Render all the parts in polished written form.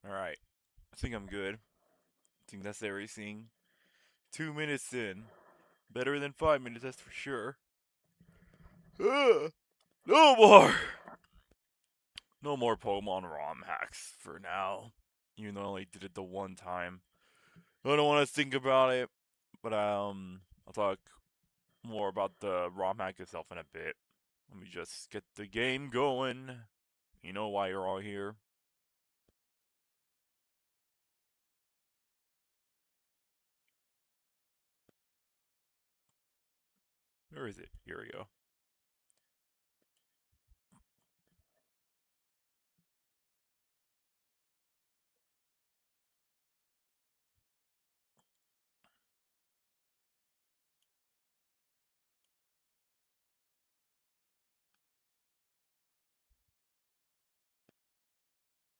Alright. I think I'm good. I think that's everything. 2 minutes in. Better than 5 minutes, that's for sure. No more! No more Pokemon ROM hacks for now. Even though I only did it the one time. I don't want to think about it. But I'll talk more about the ROM hack itself in a bit. Let me just get the game going. You know why you're all here. Where is it? Here we go.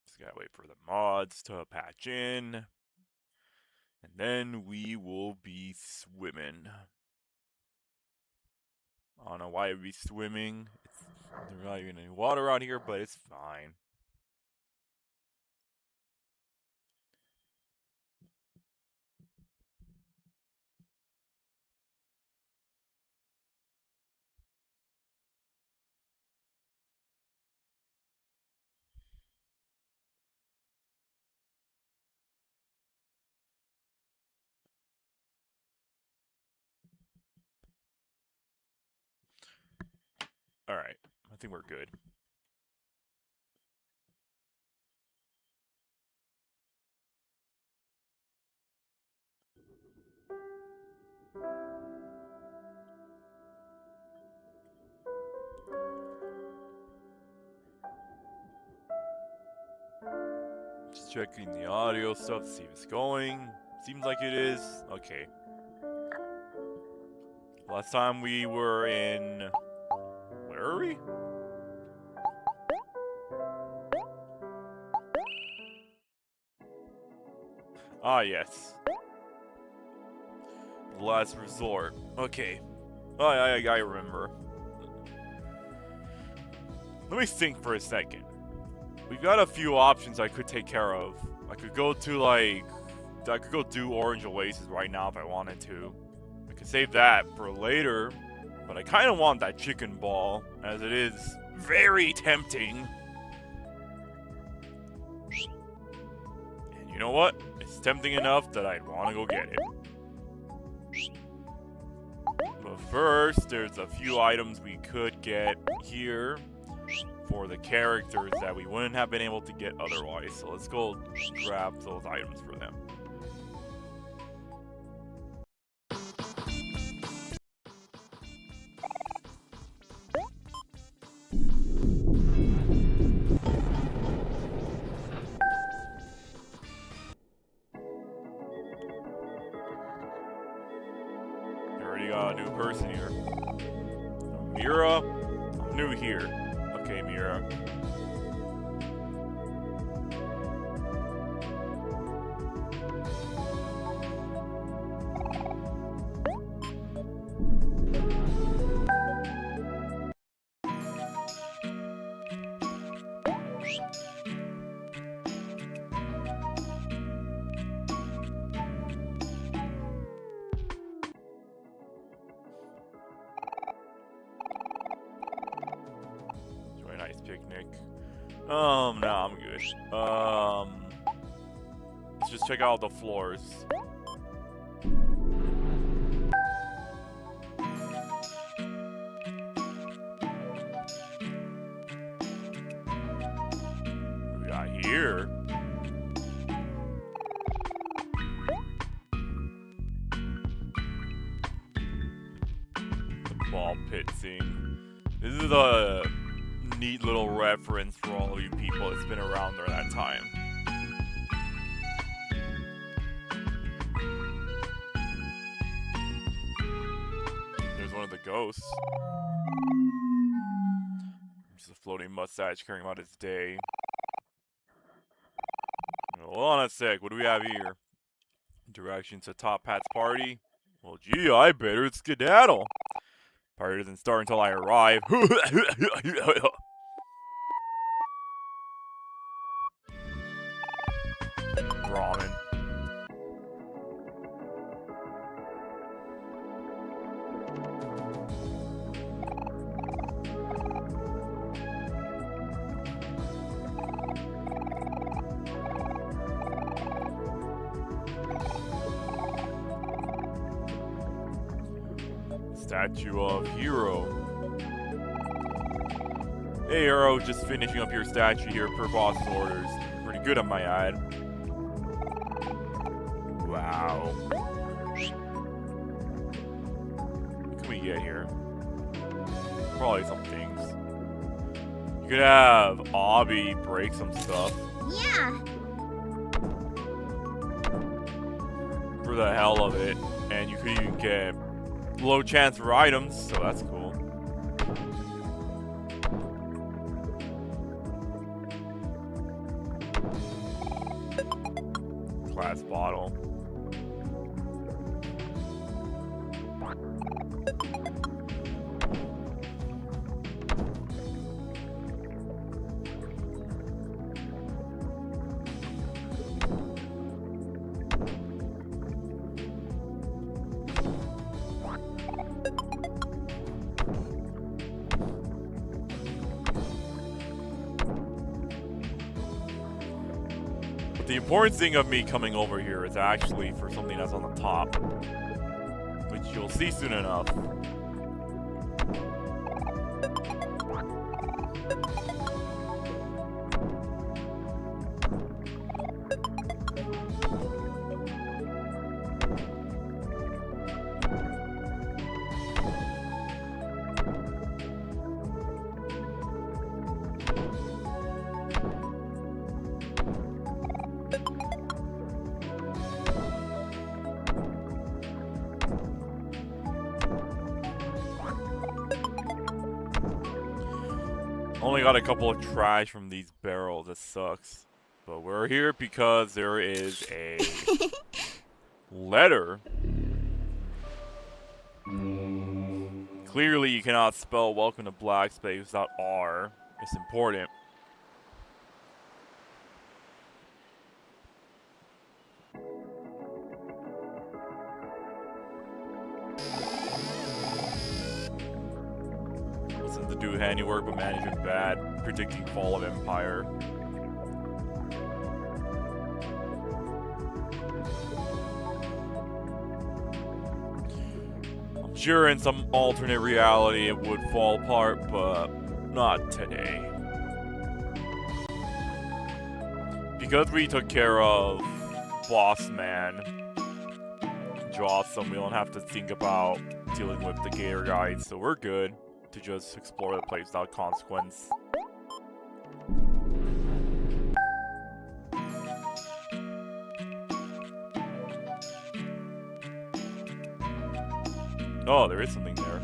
Just gotta wait for the mods to patch in. And then we will be swimming. I don't know why we'd be swimming. There's not even any water out here, but it's fine. Alright, I think we're good. Just checking the audio stuff, see if it's going. Seems like it is. Okay. Last time we were in... Where are we? Ah, yes. Last resort. Okay. I remember. Let me think for a second. We've got a few options I could take care of. I could go to, like... I could go do Orange Oasis right now if I wanted to. I could save that for later. But I kind of want that chicken ball, as it is very tempting. And you know what? It's tempting enough that I'd want to go get it. But first, there's a few items we could get here for the characters that we wouldn't have been able to get otherwise. So let's go grab those items for them. Already got a new person here. Mira, I'm new here. Okay, Mira. Enjoy a nice picnic. No, I'm good. Let's just check out the floors. What we got here? The ball pit scene. This is a neat little reference for all of you people that's been around during that time. There's one of the ghosts. Just a floating mustache carrying about his day. Hold on a sec, what do we have here? Directions to Top Hat's party? Well, gee, I better skedaddle. Party doesn't start until I arrive. ramen. Statue of Hero. Hey Hero, just finishing up your statue here per boss's orders. Pretty good, I might add. Wow. What can we get here? Probably some things. You could have Obby break some stuff. Yeah. For the hell of it. And you could even get low chance for items, so that's cool. Glass bottle. The important thing of me coming over here is actually for something that's on the top, which you'll see soon enough. Only got a couple of trash from these barrels. That sucks. But we're here because there is a letter. Clearly, you cannot spell "Welcome to Black Space" without R. It's important. To do handiwork but management bad, predicting fall of empire. I'm sure in some alternate reality it would fall apart, but not today. Because we took care of Boss Man, Jawsome, we don't have to think about dealing with the Gator guys, so we're good to just explore the place without consequence. Oh, there is something there.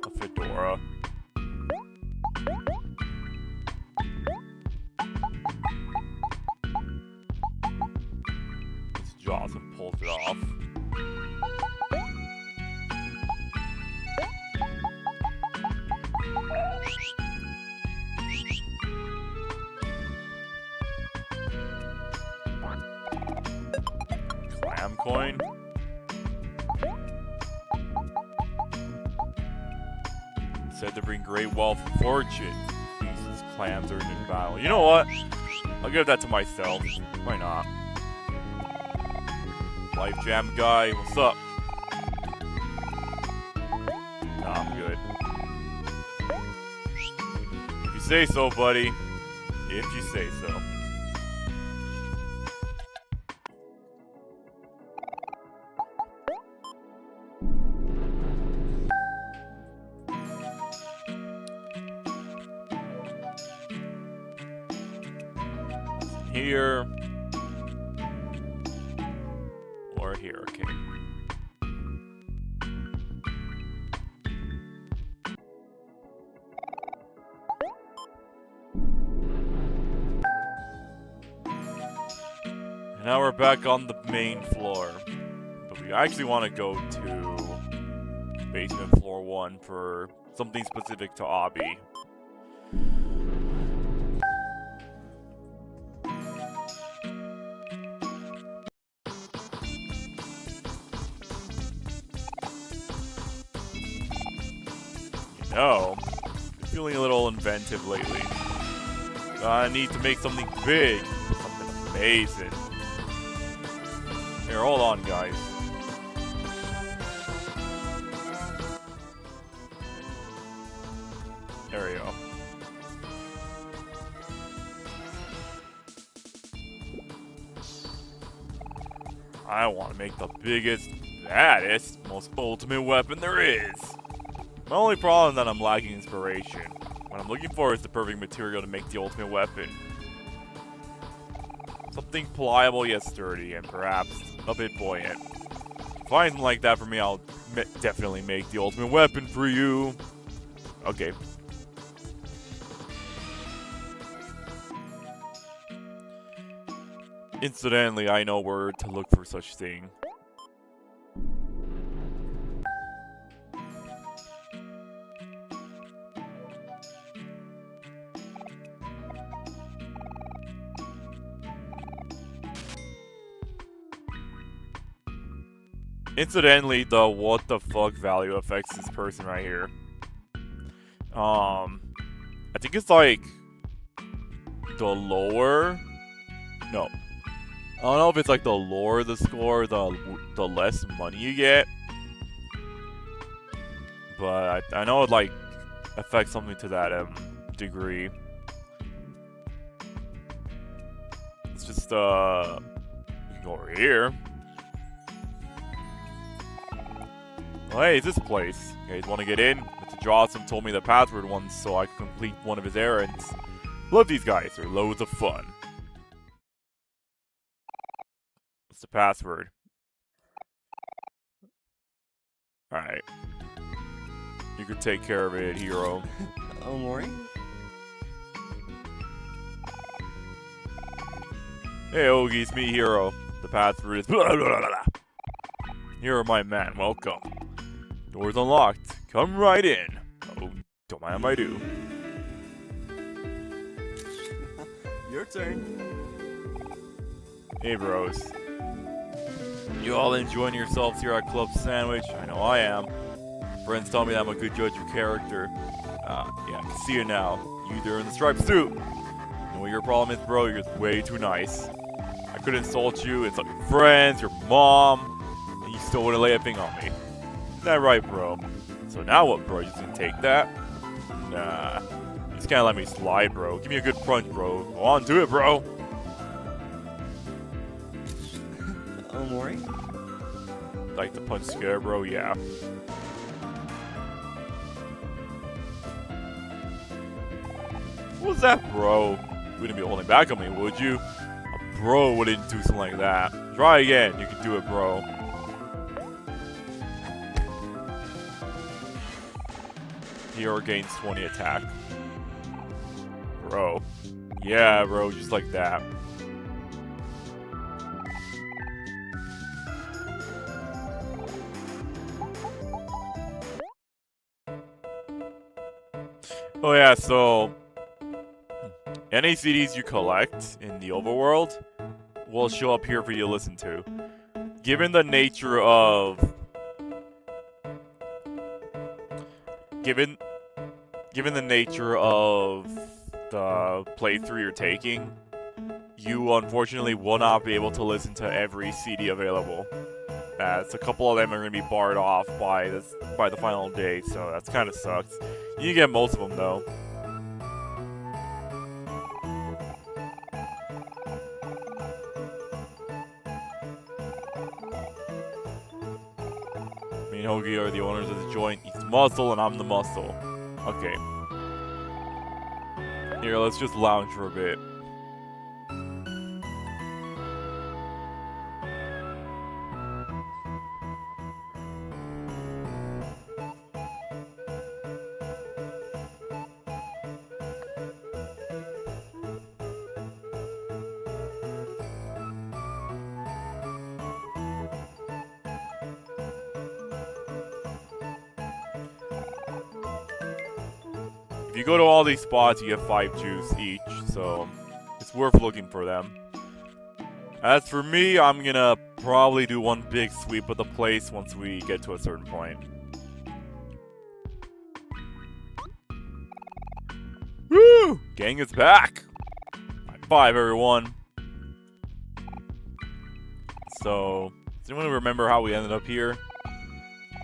A fedora. This Jawsome pulls it off. Coin. Said to bring great wealth and fortune. These clams are in battle. You know what? I'll give that to myself. Why not? Life Jam guy, what's up? Nah, I'm good. If you say so, buddy. If you say so. Here or here, okay. And now we're back on the main floor, but we actually want to go to basement floor 1 for something specific to Obby. know. I'm feeling a little inventive lately. I need to make something big. Something amazing. Here, hold on, guys. There we go. I want to make the biggest, baddest, most ultimate weapon there is. My only problem is that I'm lacking inspiration. What I'm looking for is the perfect material to make the ultimate weapon. Something pliable yet sturdy, and perhaps a bit buoyant. Find something like that for me, I'll definitely make the ultimate weapon for you. Okay. Incidentally, I know where to look for such thing. Incidentally, the what the fuck value affects this person right here. I think it's like the lower. No, I don't know if it's like the lower the score, the less money you get. But I know it like affects something to that degree. It's just we can go over here. Oh, hey, it's this place. You guys want to get in? Mr. Johnson told me the password once so I could complete one of his errands. Love these guys. They're loads of fun. What's the password? Alright. You could take care of it, hero. Omori? Hey, Ogie, it's me, hero. The password is blah, blah, blah, blah. Hero, my man, welcome. Doors unlocked. Come right in. Oh, don't mind if I do. Your turn. Hey, bros. You all enjoying yourselves here at Club Sandwich? I know I am. Friends tell me that I'm a good judge of character. Yeah, I can see it now. You there in the striped suit. You know what your problem is, bro? You're just way too nice. I could insult you, insult your friends, your mom, and you still wouldn't lay a thing on me. Isn't that right, bro? So now what, bro? You just gonna take that? Nah. You just can't let me slide, bro. Give me a good punch, bro. Go on, do it, bro. Omori? Like the punch scare, bro? Yeah. What was that, bro? You wouldn't be holding back on me, would you? A bro wouldn't do something like that. Try again. You can do it, bro. Hero gains 20 attack. Bro. Yeah, bro. Just like that. Oh yeah, so any CDs you collect in the overworld will show up here for you to listen to. Given the nature of given the nature of the playthrough you're taking, you unfortunately will not be able to listen to every CD available. As a couple of them are going to be barred off by the final day, so that's kind of sucks. You can get most of them though. Me and Hoagie are the owners of the joint. He's the muscle and I'm the muscle. Okay. Here, let's just lounge for a bit. If you go to all these spots, you get 5 juice each, so it's worth looking for them. As for me, I'm gonna probably do one big sweep of the place once we get to a certain point. Woo! Gang is back! High five, everyone. So, does anyone remember how we ended up here?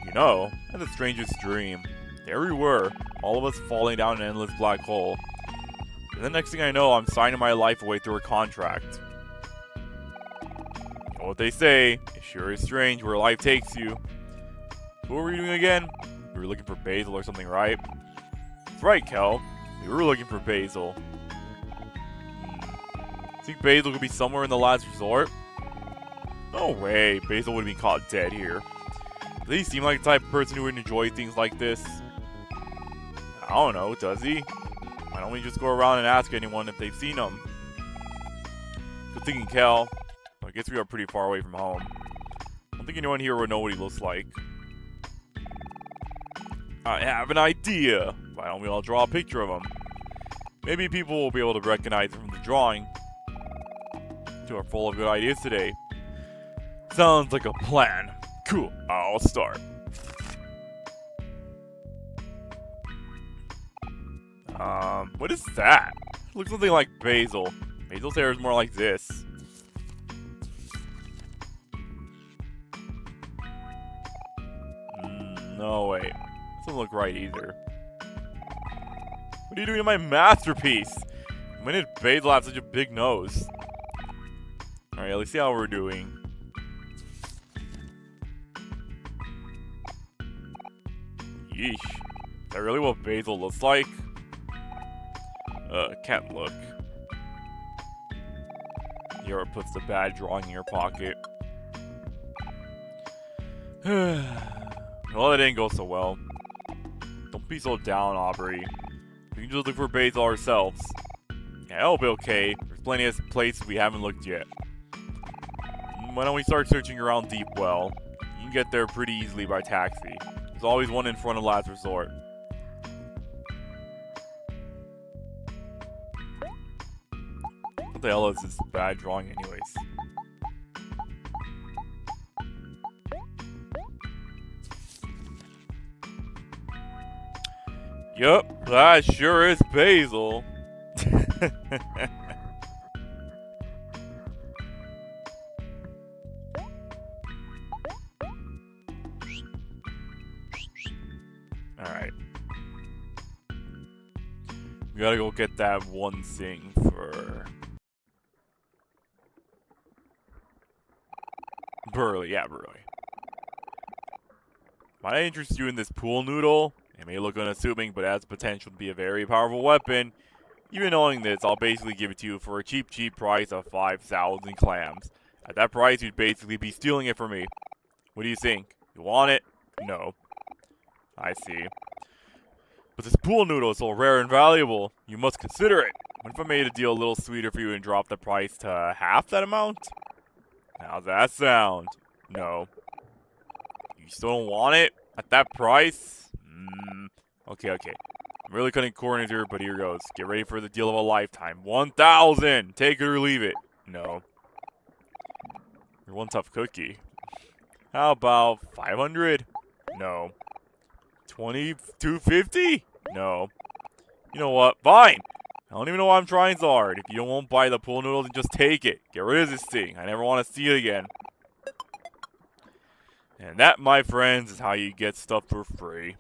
You know, I had the strangest dream. There we were, all of us falling down an endless black hole. And the next thing I know, I'm signing my life away through a contract. You know what they say, it sure is strange where life takes you. What were we doing again? We were looking for Basil or something, right? That's right, Kel. We were looking for Basil. Think Basil could be somewhere in the last resort? No way, Basil would have been caught dead here. Does he seem like the type of person who would enjoy things like this? I don't know, does he? Why don't we just go around and ask anyone if they've seen him? Good thinking, Kel. I guess we are pretty far away from home. I don't think anyone here would know what he looks like. I have an idea. Why don't we all draw a picture of him? Maybe people will be able to recognize him from the drawing. You are full of good ideas today. Sounds like a plan. Cool, I'll start. What is that? It looks something like Basil. Basil's hair is more like this. No, wait. Doesn't look right either. What are you doing to my masterpiece? When did Basil have such a big nose? Alright, let's see how we're doing. Yeesh. Is that really what Basil looks like? Can't look. Yara puts the bad drawing in your pocket. Well, that didn't go so well. Don't be so down, Aubrey. We can just look for Basil ourselves. Yeah, it'll be okay. There's plenty of places we haven't looked yet. Why don't we start searching around Deep Well? You can get there pretty easily by taxi. There's always one in front of Last Resort. What the hell is this bad drawing anyways? Yup, that sure is Basil. Alright. We gotta go get that one thing for Burley, yeah, Burley. Might I interest you in this pool noodle? It may look unassuming, but it has potential to be a very powerful weapon. Even knowing this, I'll basically give it to you for a cheap price of 5,000 clams. At that price, you'd basically be stealing it from me. What do you think? You want it? No. I see. But this pool noodle is so rare and valuable, you must consider it. What if I made a deal a little sweeter for you and dropped the price to half that amount? How's that sound? No. You still don't want it? At that price? Okay. I'm really cutting corners here, but here goes. Get ready for the deal of a lifetime. 1,000! Take it or leave it. No. You're one tough cookie. How about 500? No. 250? No. You know what? Fine! I don't even know why I'm trying so hard. If you won't buy the pool noodles, then just take it. Get rid of this thing. I never want to see it again. And that, my friends, is how you get stuff for free.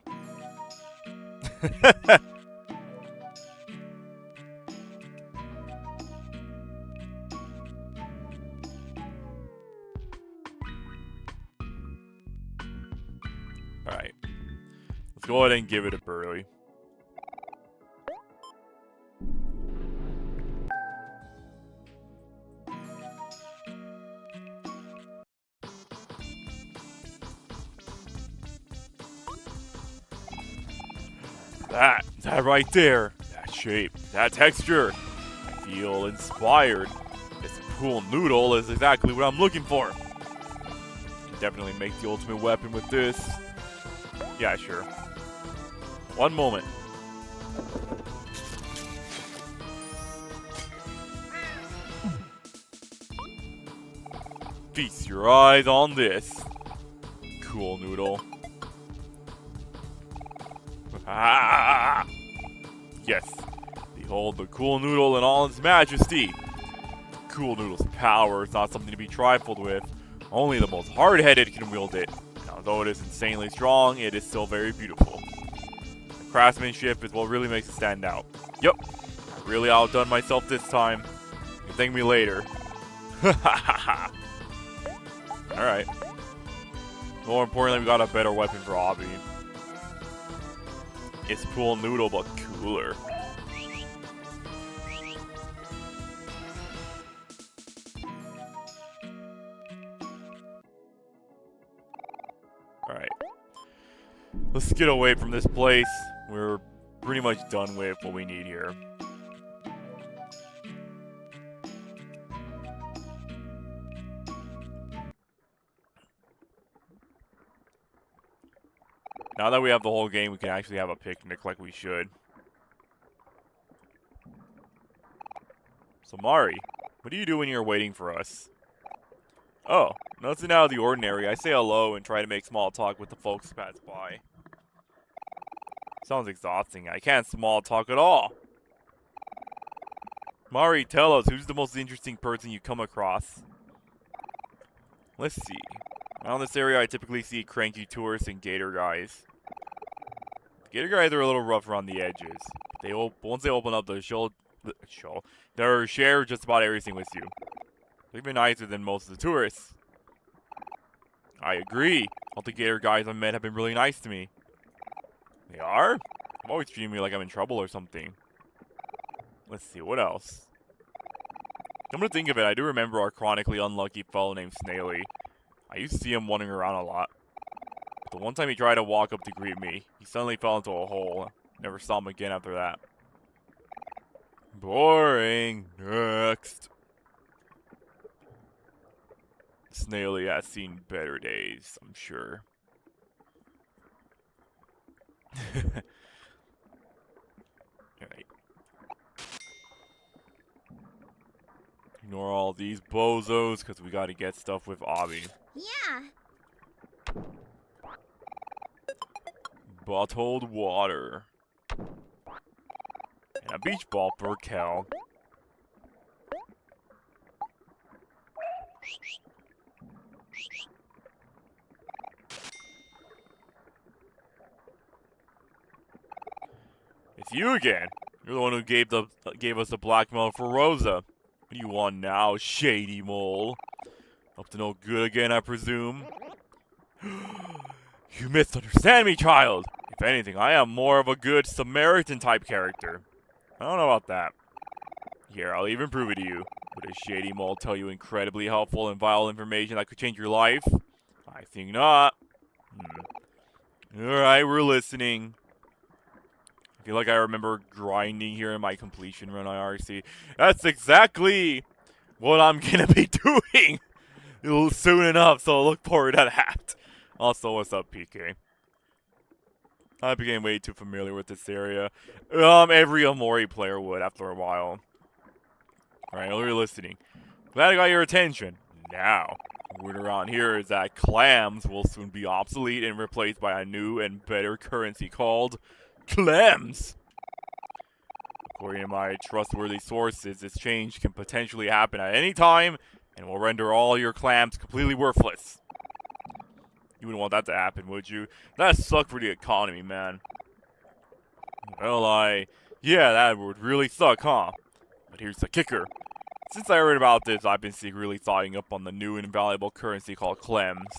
Alright. Let's go ahead and give it a Burley. That right there, that shape, that texture, I feel inspired. This pool noodle is exactly what I'm looking for. Can definitely make the ultimate weapon with this. Yeah, sure. One moment. Feast your eyes on this. Cool noodle. Ah! Yes, the Behold the cool noodle in all its majesty. Cool noodle's power is not something to be trifled with. Only the most hard-headed can wield it. Now, though it is insanely strong, it is still very beautiful. The craftsmanship is what really makes it stand out. Yup, I really outdone myself this time. You can thank me later. Alright. More importantly, we got a better weapon for Obby. It's cool noodle, but cooler. Alright. Let's get away from this place. We're pretty much done with what we need here. Now that we have the whole game, we can actually have a picnic like we should. So Mari, what do you do when you're waiting for us? Oh, nothing out of the ordinary. I say hello and try to make small talk with the folks who pass by. Sounds exhausting. I can't small talk at all. Mari, tell us, who's the most interesting person you come across? Let's see. Around this area, I typically see cranky tourists and gator guys. Gator guys are a little rough around the edges. Once they open up the show, they'll share just about everything with you. They're even nicer than most of the tourists. I agree. All the gator guys I've met have been really nice to me. They are? I'm always treating me like I'm in trouble or something. Let's see, what else? Come to think of it, I do remember our chronically unlucky fellow named Snaily. I used to see him wandering around a lot. But the one time he tried to walk up to greet me, he suddenly fell into a hole. Never saw him again after that. Boring. Next. Snaily has seen better days, I'm sure. Alright. Ignore all these bozos, because we gotta get stuff with Obby. Yeah. Bottled water. And a beach ball for Kel. It's you again. You're the one who gave us the blackmail for Rosa. What do you want now, shady mole? Up to no good again, I presume? You misunderstand me, child! If anything, I am more of a good Samaritan-type character. I don't know about that. Here, I'll even prove it to you. Would a shady mole tell you incredibly helpful and vile information that could change your life? I think not. Alright, we're listening. I feel like I remember grinding here in my completion run IRC. That's exactly what I'm gonna be doing soon enough, so look forward to that. Also, what's up, PK? I became way too familiar with this area. Every Omori player would after a while. Alright, we're listening. Glad I got your attention. Now, word around here is that clams will soon be obsolete and replaced by a new and better currency called clams. According to my trustworthy sources, this change can potentially happen at any time and will render all your clams completely worthless. You wouldn't want that to happen, would you? That'd suck for the economy, man. Well, yeah, that would really suck, huh? But here's the kicker. Since I heard about this, I've been secretly thoughting up on the new and valuable currency called clams.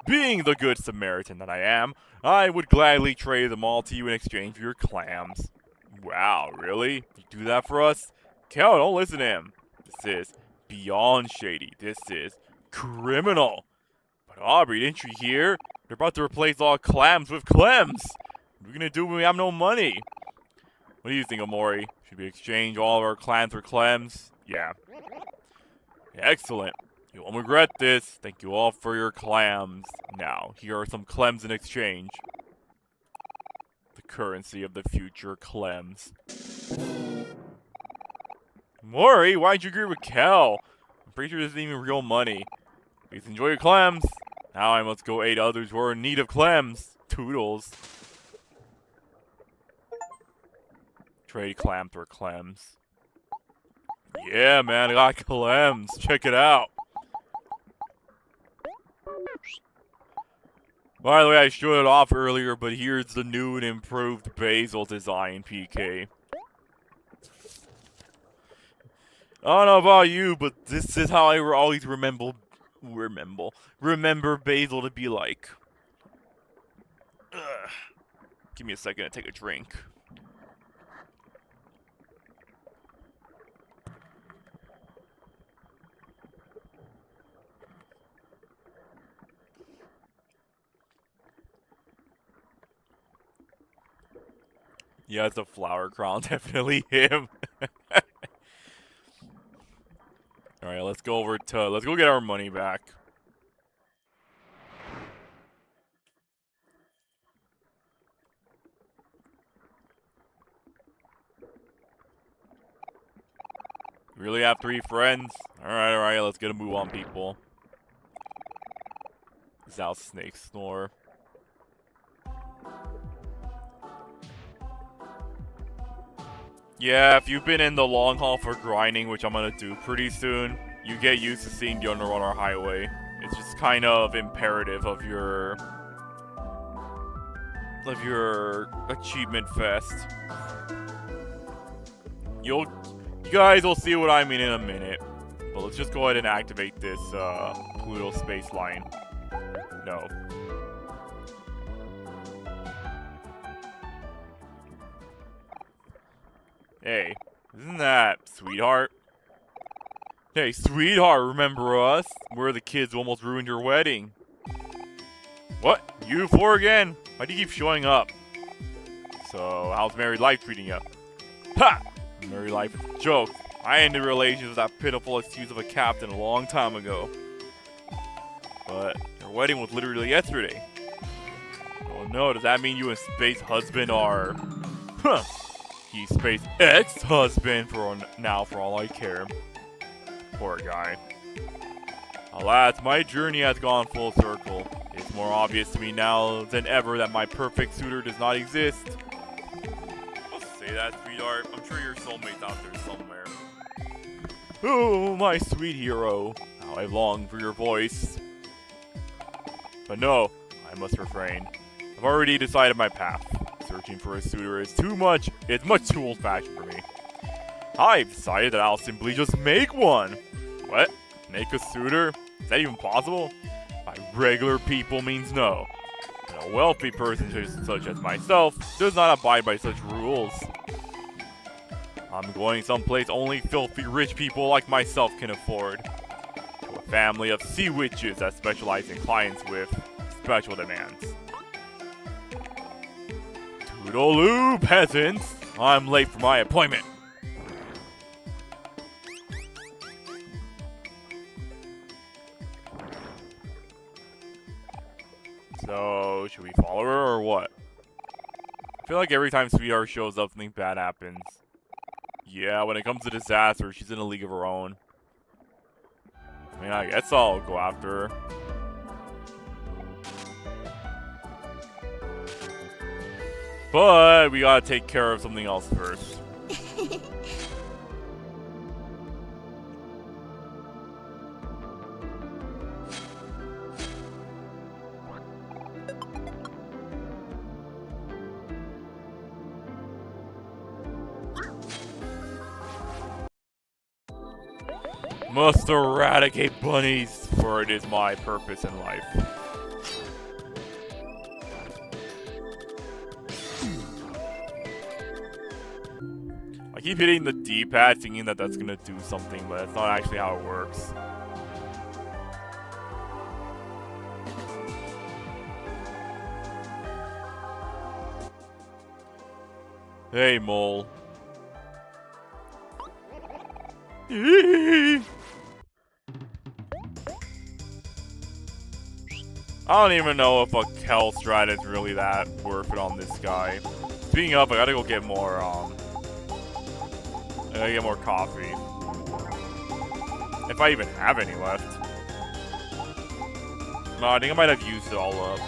Being the good Samaritan that I am, I would gladly trade them all to you in exchange for your clams. Wow, really? You do that for us? Kel, don't listen to him. This is beyond shady. This is criminal. But Aubrey, didn't you hear? They're about to replace all clams with clems. What are we gonna do when we have no money? What do you think, Omori? Should we exchange all of our clams for clems? Yeah. Excellent. You won't regret this. Thank you all for your clams. Now, here are some clems in exchange. The currency of the future clems. Mori, why'd you agree with Kel? I'm pretty sure this isn't even real money. Please enjoy your clams. Now I must go aid others who are in need of clams. Toodles. Trade clams or clems. Yeah, man, I got clems. Check it out. By the way, I showed it off earlier, but here's the new and improved basil design, PK. I don't know about you, but this is how I always remember basil to be like. Ugh. Give me a second to take a drink. Yeah, it's a flower crown, definitely him. Alright, let's go get our money back. Really have 3 friends? Alright, let's get a move on, people. This is how snakes snore. Yeah, if you've been in the long haul for grinding, which I'm gonna do pretty soon, you get used to seeing the Underwater Highway. It's just kind of imperative of your achievement fest. You guys will see what I mean in a minute. But let's just go ahead and activate this Pluto space line. No. Hey, isn't that sweetheart? Hey, sweetheart, remember us? We're the kids who almost ruined your wedding. What? You 4 again? Why do you keep showing up? So, how's married life treating you? Ha! Married life is a joke. I ended relations with that pitiful excuse of a captain a long time ago. But your wedding was literally yesterday. Oh no, does that mean you and Space Husband are... Huh! He's Space ex-husband for now, for all I care. Poor guy. Alas, my journey has gone full circle. It's more obvious to me now than ever that my perfect suitor does not exist. Don't say that, sweetheart. I'm sure your soulmate's out there somewhere. Oh, my sweet hero. How I've longed for your voice. But no, I must refrain. I've already decided my path. Searching for a suitor is it's much too old-fashioned for me. I've decided that I'll simply just make one. What? Make a suitor? Is that even possible? By regular people means no. And a wealthy person such as myself does not abide by such rules. I'm going someplace only filthy rich people like myself can afford. To a family of sea witches that specialize in clients with special demands. Toodaloo, peasants! I'm late for my appointment. So, should we follow her or what? I feel like every time Sweetheart shows up, something bad happens. Yeah, when it comes to disaster, she's in a league of her own. I mean, I guess I'll go after her. But we gotta take care of something else first. Must eradicate bunnies, for it is my purpose in life. I keep hitting the D-pad thinking that that's gonna do something, but that's not actually how it works. Hey, mole. I don't even know if a Kel strat is really that worth it on this guy. Speaking of, I gotta go get more, I gotta get more coffee. If I even have any left. No, I think I might have used it all up.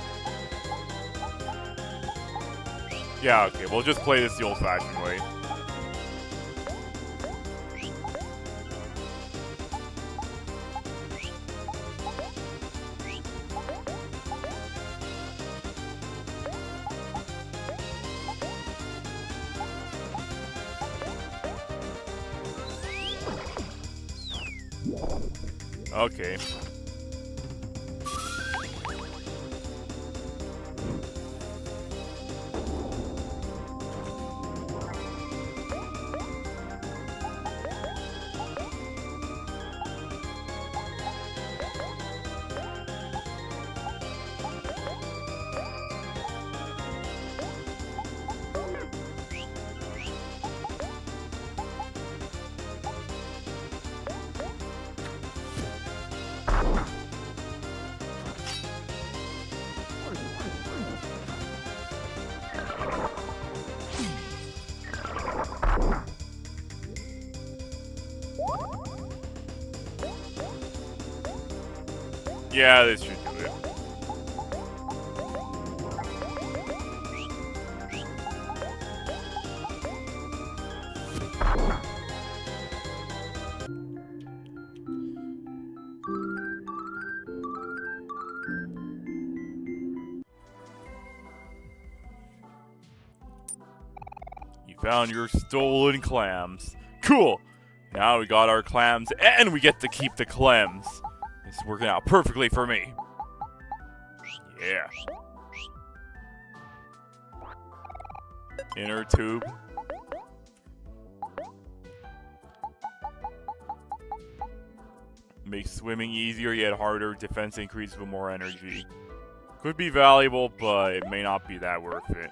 Yeah, okay, we'll just play this the old-fashioned way. Okay. Yeah, this should do it. You found your stolen clams. Cool! Now we got our clams and we get to keep the clams. This is working out perfectly for me. Yeah. Inner tube. Makes swimming easier yet harder. Defense increases with more energy. Could be valuable, but it may not be that worth it.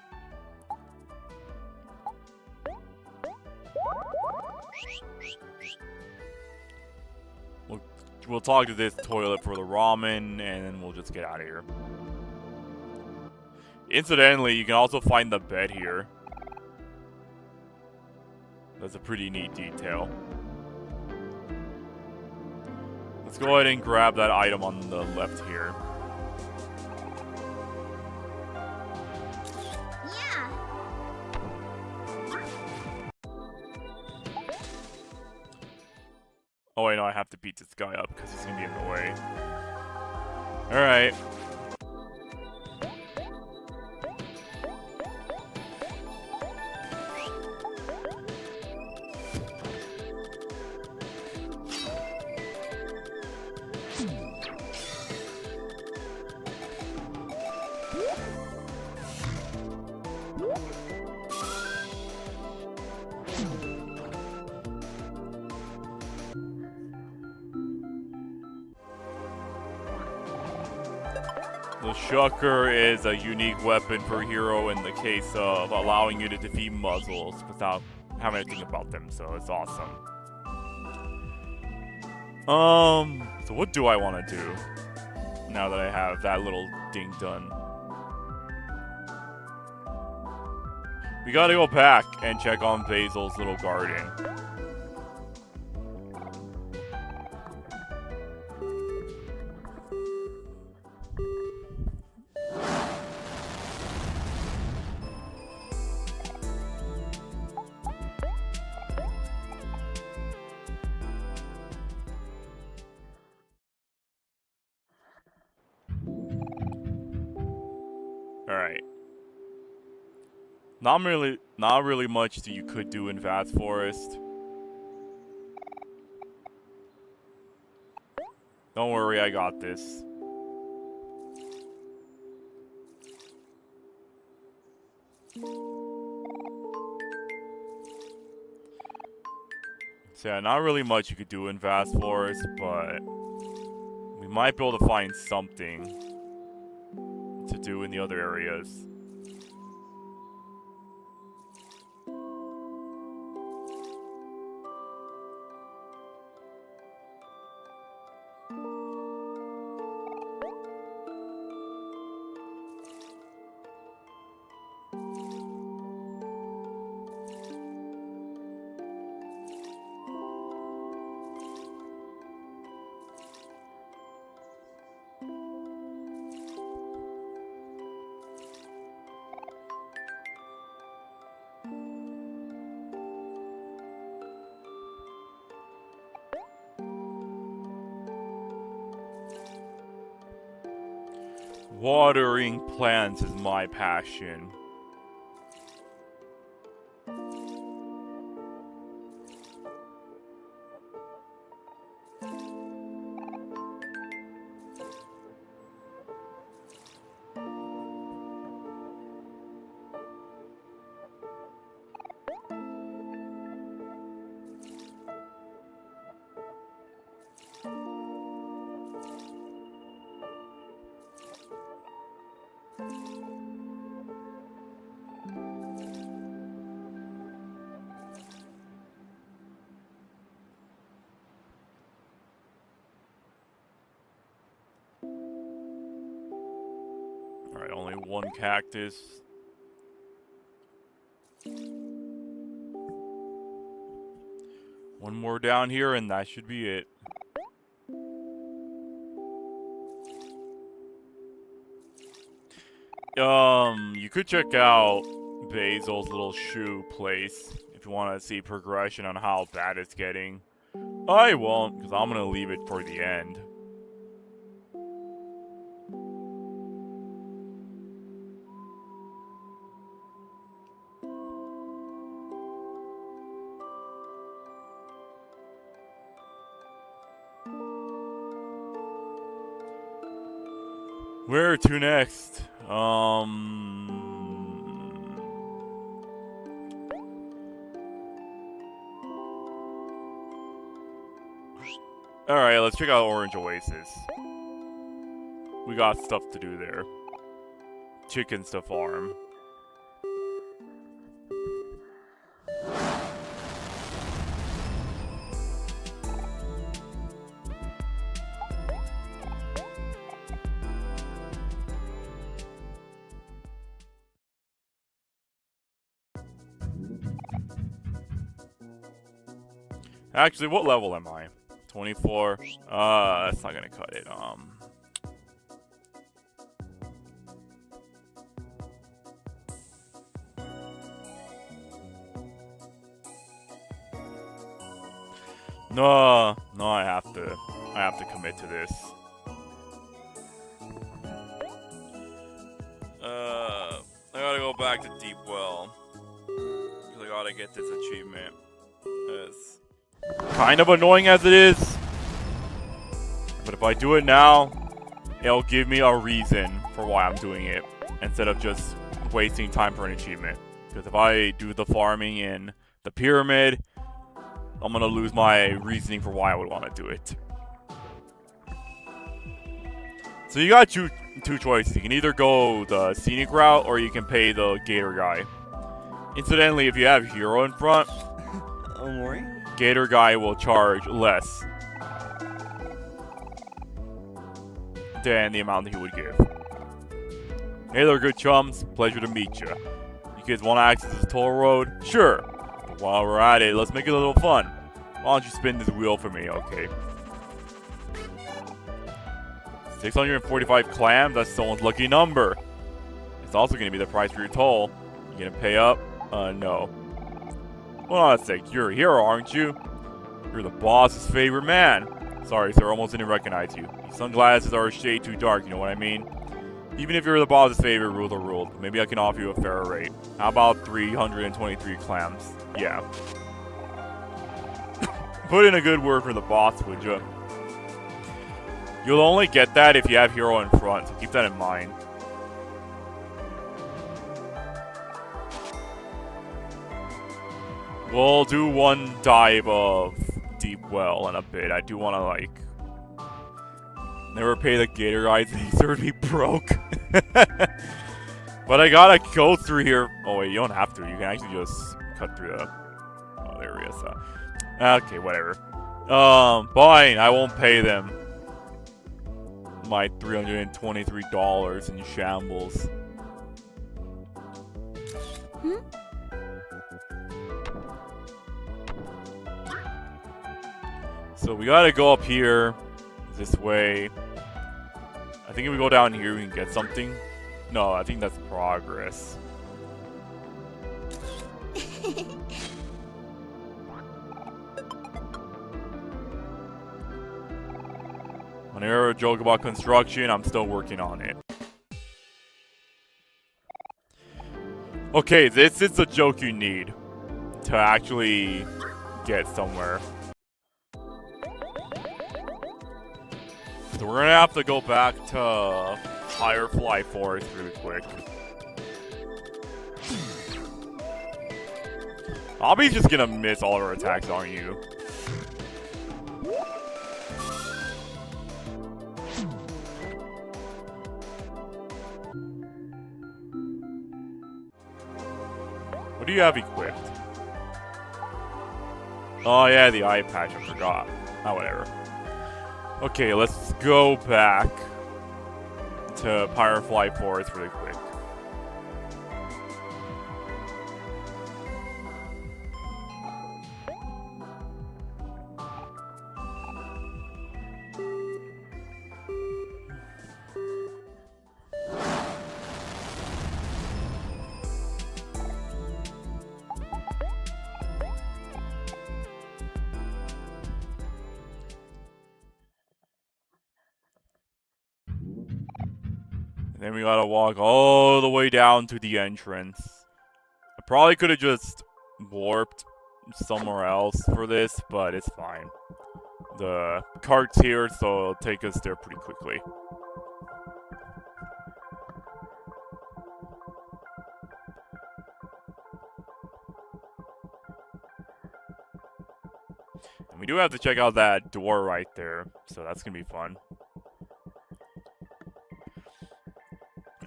We'll talk to this toilet for the ramen, and then we'll just get out of here. Incidentally, you can also find the bed here. That's a pretty neat detail. Let's go ahead and grab that item on the left here. Yeah. Oh wait, no, I have to beat this guy up because he's gonna be in the way. Alright. The Shucker is a unique weapon per hero in the case of allowing you to defeat muzzles without having to think about them, so it's awesome. So what do I want to do now that I have that little ding done? We gotta go back and check on Basil's little garden. Alright. Not really much that you could do in Vast Forest. Don't worry, I got this. So yeah, not really much you could do in Vast Forest, but we might be able to find something to do in the other areas. Watering plants is my passion. one cactus. One more down here, and that should be it. You could check out Basil's little shoe place if you want to see progression on how bad it's getting. I won't, because I'm gonna leave it for the end. Where to next? Alright, let's check out Orange Oasis. We got stuff to do there. Chickens to farm. Actually, what level am I? 24. That's not gonna cut it. No, I have to commit to this. I gotta go back to Deep Well. Because I gotta get this achievement. As kind of annoying as it is. But if I do it now, it'll give me a reason for why I'm doing it. Instead of just wasting time for an achievement. Because if I do the farming in the pyramid, I'm gonna lose my reasoning for why I would want to do it. So you got two choices. You can either go the scenic route, or you can pay the gator guy. Incidentally, if you have Hero in front, Omori? Gator guy will charge less than the amount that he would give. Hey there, good chums. Pleasure to meet you. You kids want to access this toll road? Sure. But while we're at it, let's make it a little fun. Why don't you spin this wheel for me, okay? 645 clams, that's someone's lucky number. It's also going to be the price for your toll. You going to pay up? No. Hold on a sec, you're a hero, aren't you? You're the boss's favorite man. Sorry, sir, almost didn't recognize you. These sunglasses are a shade too dark, you know what I mean? Even if you're the boss's favorite, rule the rules. Maybe I can offer you a fairer rate. How about 323 clams? Yeah. Put in a good word for the boss, would you? You'll only get that if you have Hero in front, so keep that in mind. We'll do one dive of Deep Well in a bit. I do want to, like, never pay the gator guys. He sort of be broke. But I gotta go through here. Oh, wait, you don't have to. You can actually just cut through the... Oh, there he is. Okay, whatever. Fine. I won't pay them my $323 in shambles. So we gotta go up here, this way. I think if we go down here, we can get something. No, I think that's progress. Whenever a joke about construction, I'm still working on it. Okay, this is the joke you need to actually get somewhere. So we're gonna have to go back to Firefly Forest really quick. Obby's just gonna miss all of our attacks, aren't you? What do you have equipped? Oh yeah, the eye patch, I forgot. Oh, whatever. Okay, let's go back to Firefly Forest really quick. Then we gotta walk all the way down to the entrance. I probably could have just warped somewhere else for this, but it's fine. The cart's here, so it'll take us there pretty quickly. And we do have to check out that door right there, so that's gonna be fun.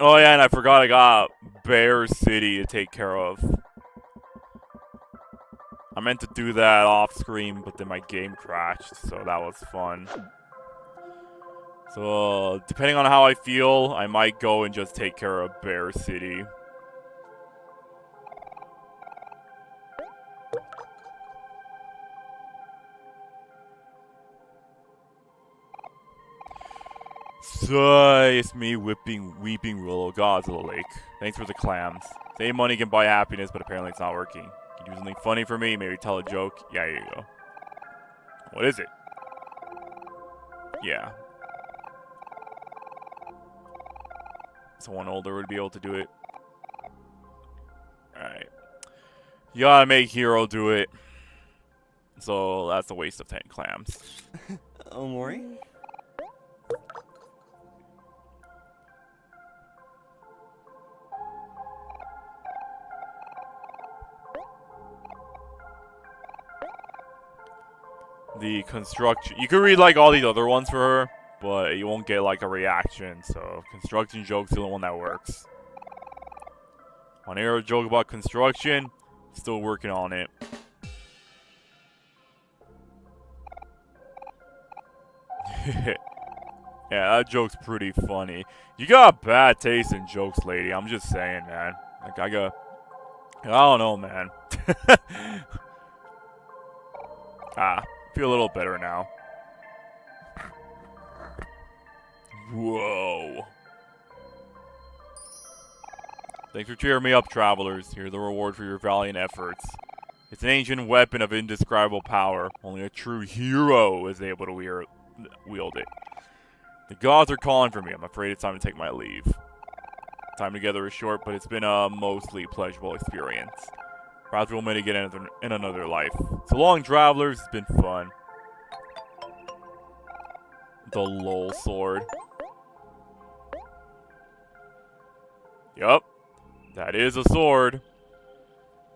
Oh yeah, and I forgot I got Bear City to take care of. I meant to do that off screen, but then my game crashed, so that was fun. So, depending on how I feel, I might go and just take care of Bear City. So, it's me weeping Willow Gods of the Lake. Thanks for the clams. Save money can buy happiness, but apparently it's not working. Can you do something funny for me? Maybe tell a joke? Yeah, here you go. What is it? Yeah. Someone older would be able to do it. Alright. You gotta make Hero do it. So, that's a waste of 10 clams. Omori? The construction. You could read like all these other ones for her, but you won't get like a reaction. So construction joke's the only one that works. Want to hear a joke about construction? Still working on it. Yeah, that joke's pretty funny. You got bad taste in jokes, lady. I'm just saying, man. Like I don't know, man. Feel a little better now. Whoa. Thanks for cheering me up, travelers. Here's the reward for your valiant efforts. It's an ancient weapon of indescribable power. Only a true hero is able to wield it. The gods are calling for me. I'm afraid it's time to take my leave. Time together is short, but it's been a mostly pleasurable experience. Perhaps we'll meet again in another life. So long, travelers. It's been fun. The lol sword. Yup. That is a sword.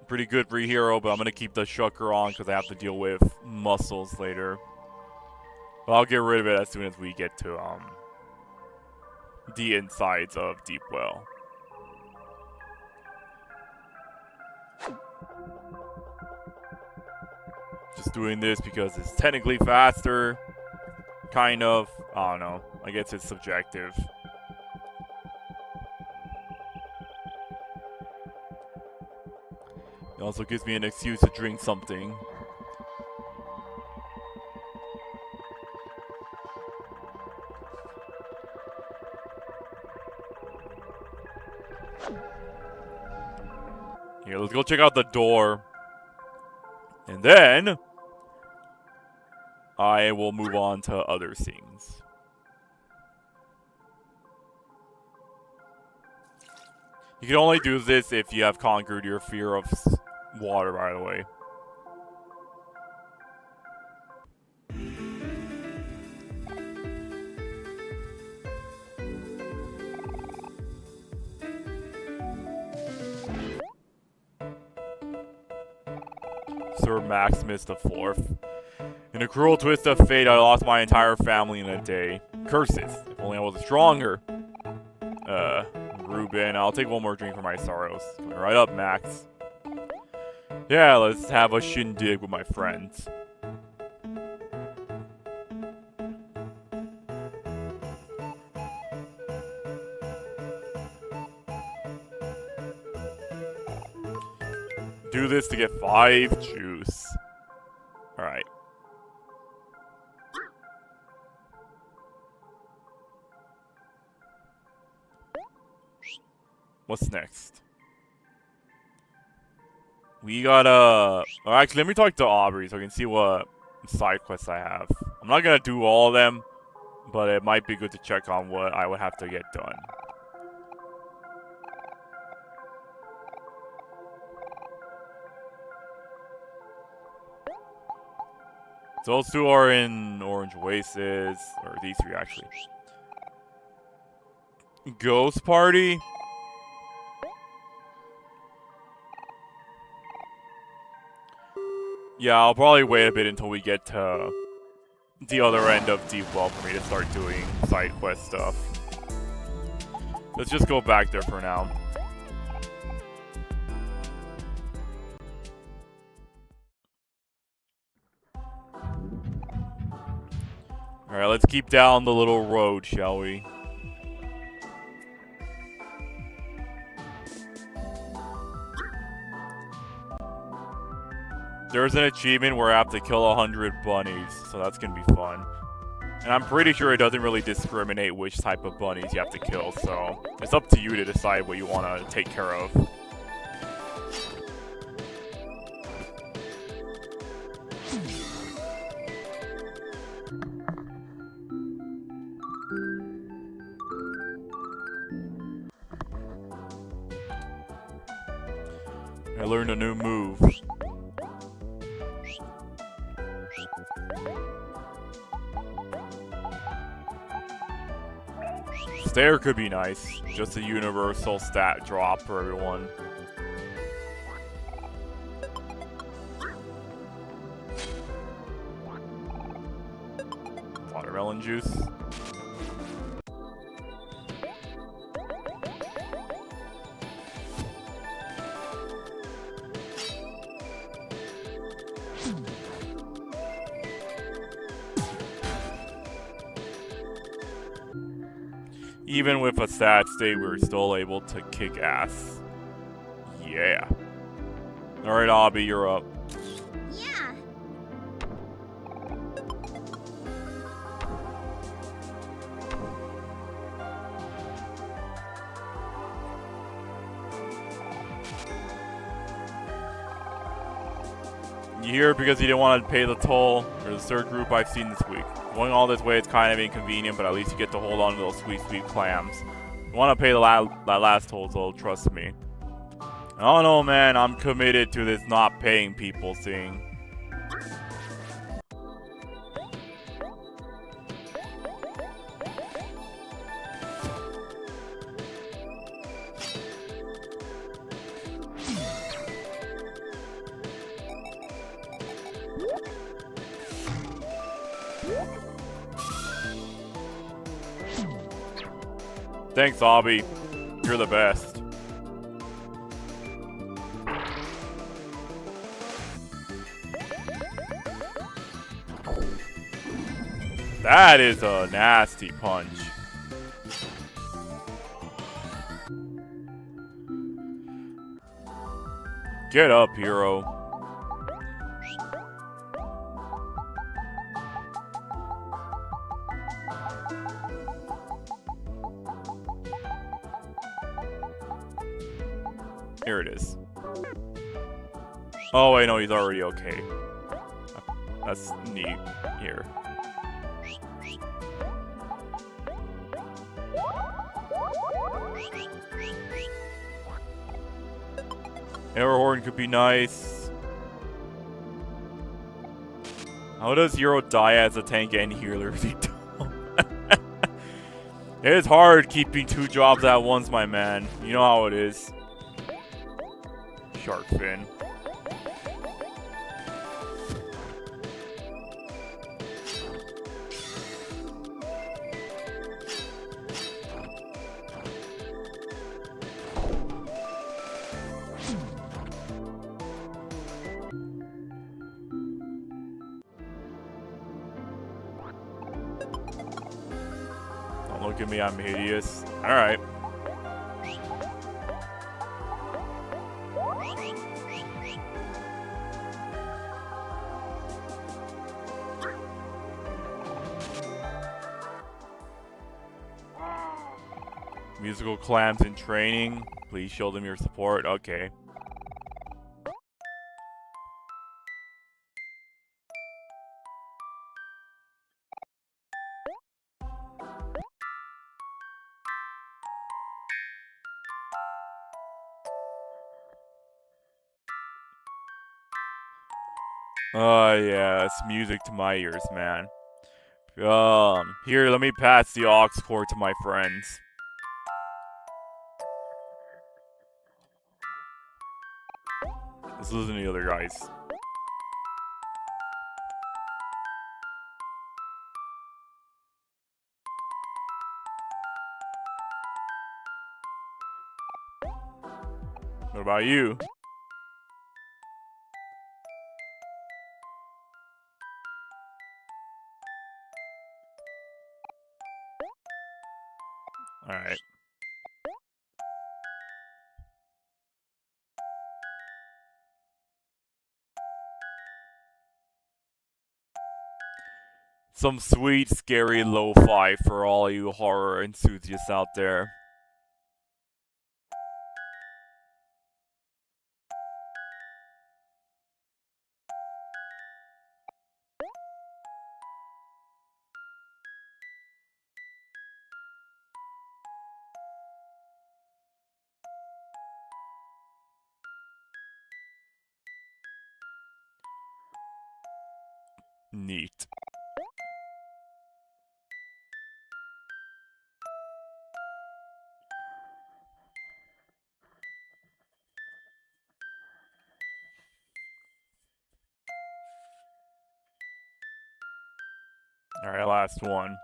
Pretty good for a hero, but I'm going to keep the shucker on because I have to deal with muscles later. But I'll get rid of it as soon as we get to the insides of Deep Well. Just doing this because it's technically faster. Kind of. I don't know. I guess it's subjective. It also gives me an excuse to drink something. Here, let's go check out the door. And then I will move on to other things. You can only do this if you have conquered your fear of water, by the way. Sir Maximus the Fourth. In a cruel twist of fate, I lost my entire family in a day. Curses. If only I was stronger. Ruben, I'll take one more drink for my sorrows. Coming right up, Max. Yeah, let's have a shindig with my friends. Do this to get 5 juice. Alright. What's next? We gotta... Oh, actually, let me talk to Aubrey so I can see what side quests I have. I'm not gonna do all of them, but it might be good to check on what I would have to get done. Those two are in Orange Oasis, or these three actually. Ghost Party? Yeah, I'll probably wait a bit until we get to the other end of Deep Well for me to start doing side quest stuff. Let's just go back there for now. Alright, let's keep down the little road, shall we? There's an achievement where I have to kill 100 bunnies, so that's gonna be fun. And I'm pretty sure it doesn't really discriminate which type of bunnies you have to kill, so it's up to you to decide what you want to take care of. I learned a new move. Stair could be nice. Just a universal stat drop for everyone. Watermelon juice. Even with a sad state, we were still able to kick ass. Yeah. Alright, Abby, you're up. Yeah. You here because you didn't want to pay the toll. There's a third group I've seen this week. Going all this way, it's kind of inconvenient, but at least you get to hold on to those sweet, sweet clams. You want to pay the that last toll, so trust me. I don't know, man. I'm committed to this not paying people thing. Thanks, Abby. You're the best. That is a nasty punch. Get up, hero. Here it is. Oh wait, no, he's already okay. That's neat. Here. Airhorn could be nice. How does Hero die as a tank and healer if he don't? It is hard keeping two jobs at once, my man. You know how it is. Shark fin. Don't look at me, I'm hideous. Alright. Musical clams in training. Please show them your support. Okay. Oh yeah, it's music to my ears, man. Here, let me pass the aux cord to my friends. Let's listen to the other guys. What about you? Alright. Some sweet, scary lo-fi for all you horror enthusiasts out there. Neat. Alright, last one.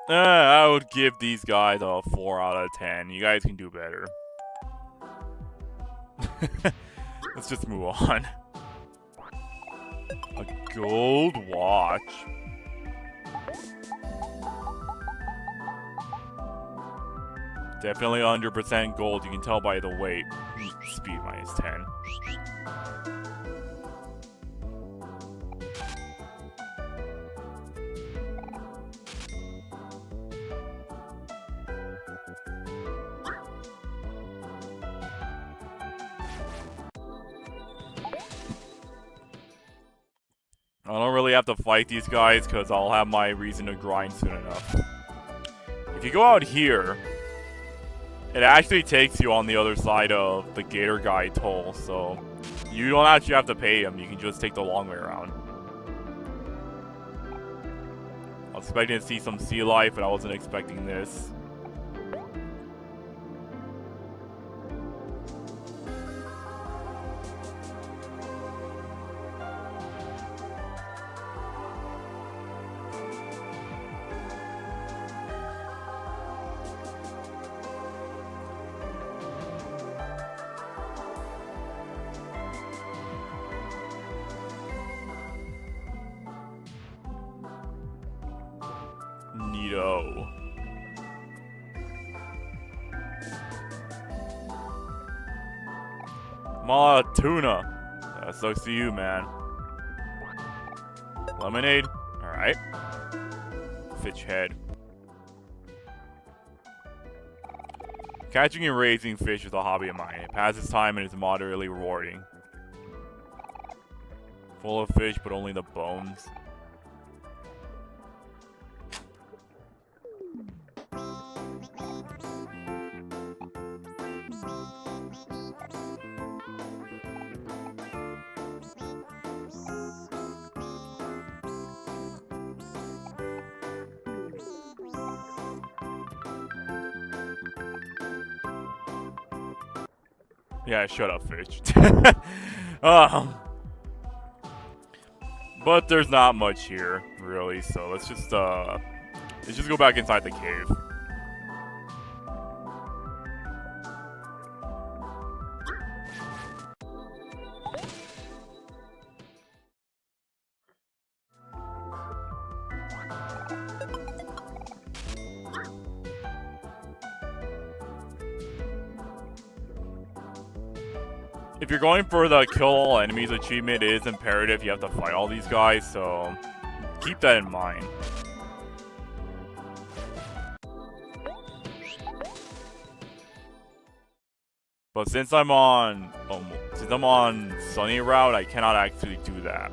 I would give these guys a 4 out of 10. You guys can do better. Let's just move on. A gold watch. Definitely 100% gold. You can tell by the weight. Speed minus 10. I don't really have to fight these guys because I'll have my reason to grind soon enough. If you go out here, it actually takes you on the other side of the Gator Guy toll, so you don't actually have to pay him. You can just take the long way around. I was expecting to see some sea life, but I wasn't expecting this. Neato. Mala tuna. That sucks to you, man. Lemonade. Alright. Fish head. Catching and raising fish is a hobby of mine. It passes time and is moderately rewarding. Full of fish, but only the bones. Yeah, shut up, fish. But there's not much here, really, so let's just go back inside the cave. If you're going for the kill all enemies achievement, it is imperative you have to fight all these guys, so keep that in mind. But since I'm on Sunny Route, I cannot actually do that.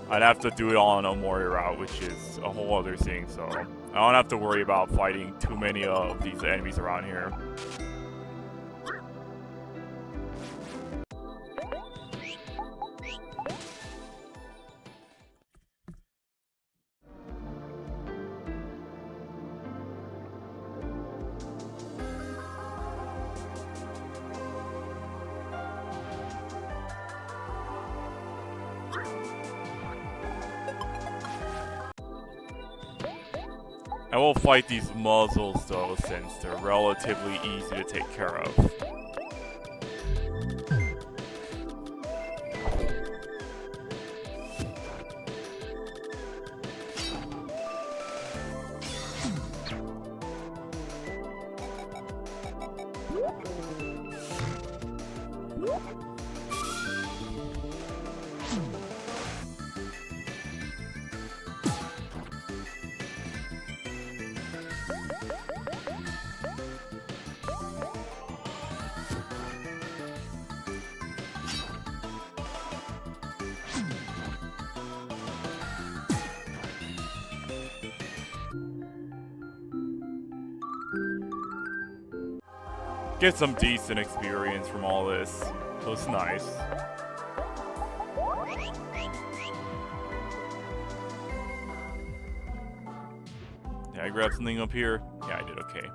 I'd have to do it on Omori route, which is a whole other thing, so I don't have to worry about fighting too many of these enemies around here. I will fight these muzzles though, since they're relatively easy to take care of. Get some decent experience from all this, so it's nice. Did I grab something up here? Yeah, I did, okay.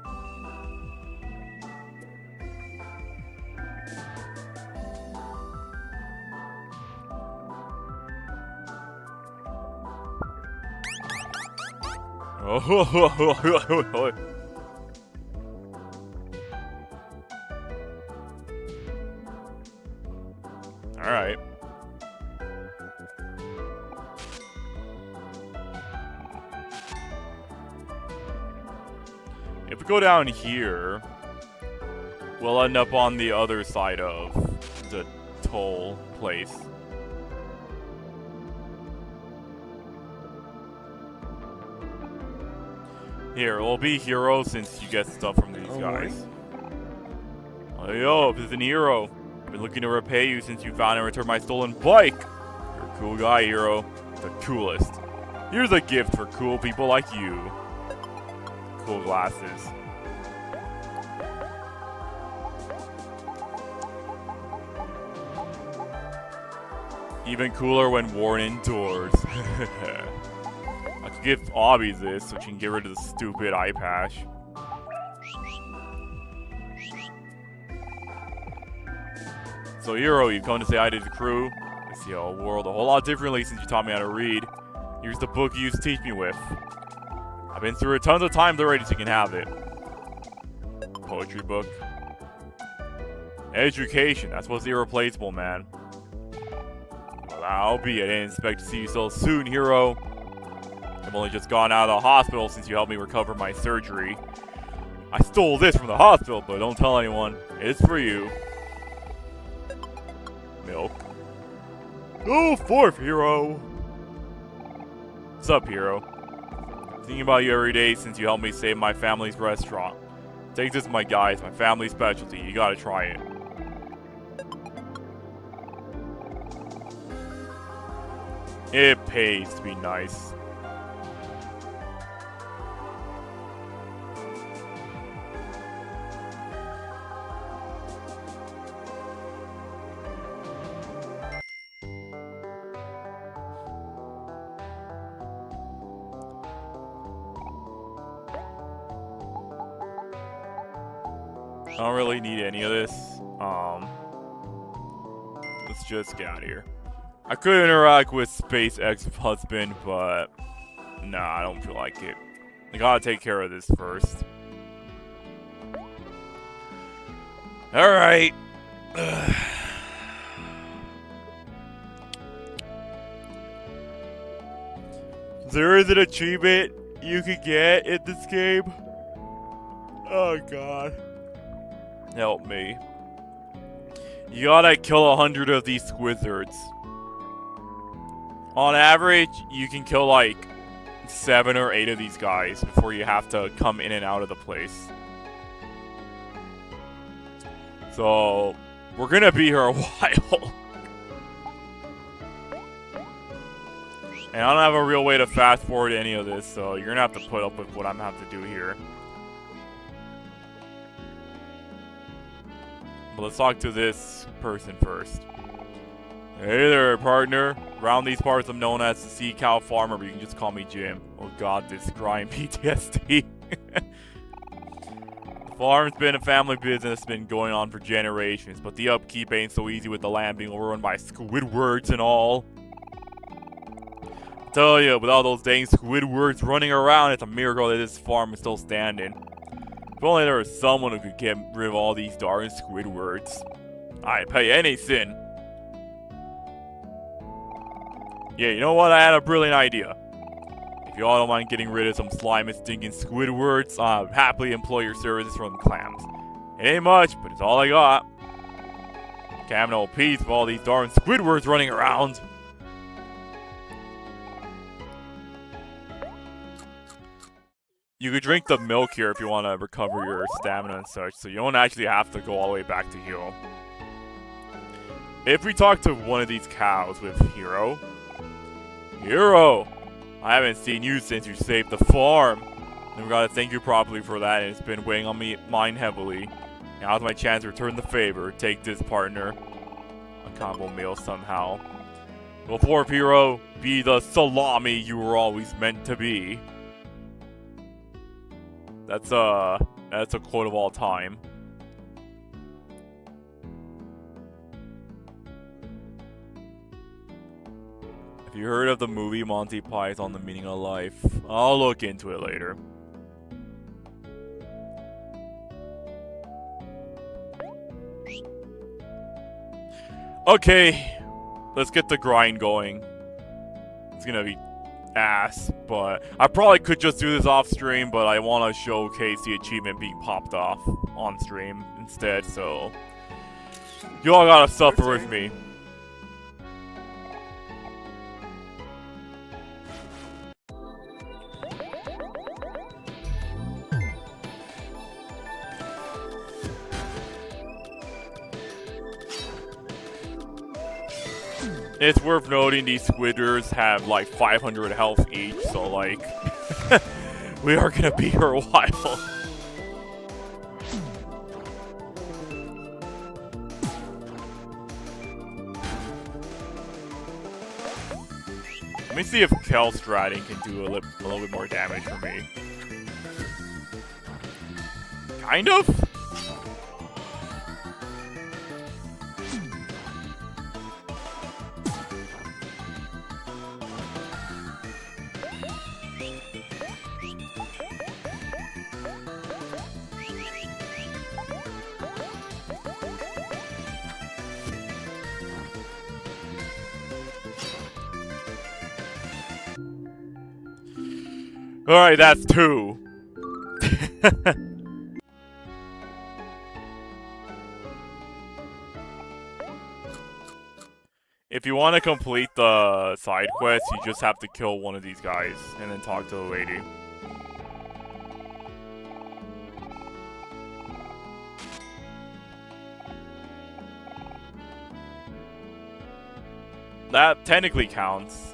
Oh, alright. If we go down here, we'll end up on the other side of the toll place. Here, we'll be Hero since you get stuff from these guys. Oh, yo, this is an Hero. I've been looking to repay you since you found and returned my stolen bike. You're a cool guy, Hero. The coolest. Here's a gift for cool people like you. Cool glasses. Even cooler when worn indoors. I could give Obby this so she can get rid of the stupid eye patch. So Hero, you've come to say hi to the crew. I see a world a whole lot differently since you taught me how to read. Here's the book you used to teach me with. I've been through it tons of times already, so you can have it. Poetry book. Education, that's what's irreplaceable, man. Well, I'll be. I didn't expect to see you so soon, Hero. I've only just gone out of the hospital since you helped me recover my surgery. I stole this from the hospital, but don't tell anyone. It's for you. Milk. Go forth, Hero. What's up, Hero? Thinking about you every day since you helped me save my family's restaurant. Take this, my guy. It's my family specialty. You gotta try it. It pays to be nice. I don't really need any of this. Let's just get out of here. I could interact with Space ex-husband, but nah, I don't feel like it. I gotta take care of this first. Alright. There is an achievement you can get in this game. Oh god. Help me. You gotta kill 100 of these squizzards. On average, you can kill like 7 or 8 of these guys before you have to come in and out of the place. So, we're gonna be here a while. And I don't have a real way to fast forward any of this, so you're gonna have to put up with what I'm gonna have to do here. But let's talk to this person first. Hey there, partner. Around these parts, I'm known as the Sea Cow Farmer, but you can just call me Jim. Oh god, this grind PTSD. The farm's been a family business, been going on for generations, but the upkeep ain't so easy with the land being overrun by Squidwards and all. I tell you, with all those dang Squidwards running around, it's a miracle that this farm is still standing. If only there was someone who could get rid of all these darn Squidwards. I'd pay anything. Yeah, you know what? I had a brilliant idea. If you all don't mind getting rid of some slimy, stinking Squidwards, I'll happily employ your services from the clams. It ain't much, but it's all I got. Can't have no peace with all these darn Squidwards running around. You could drink the milk here if you want to recover your stamina and such, so you don't actually have to go all the way back to heal. If we talk to one of these cows with Hero... Hero! I haven't seen you since you saved the farm. Never gotta thank you properly for that, and it's been weighing on mine heavily. Now's my chance to return the favor. Take this, partner. A combo meal somehow. Go forth, Hero. Be the salami you were always meant to be. That's a quote of all time. If you heard of the movie Monty Python, The Meaning of Life, I'll look into it later. Okay, let's get the grind going. It's gonna be ass, but I probably could just do this off stream, but I want to showcase the achievement being popped off on stream instead, so you all gotta suffer with me. It's worth noting these squidders have like 500 health each, so like, we are gonna be here a while. Let me see if Kel Stratting can do a little bit more damage for me. Kind of? Alright, that's 2. If you want to complete the side quest, you just have to kill one of these guys and then talk to the lady. That technically counts.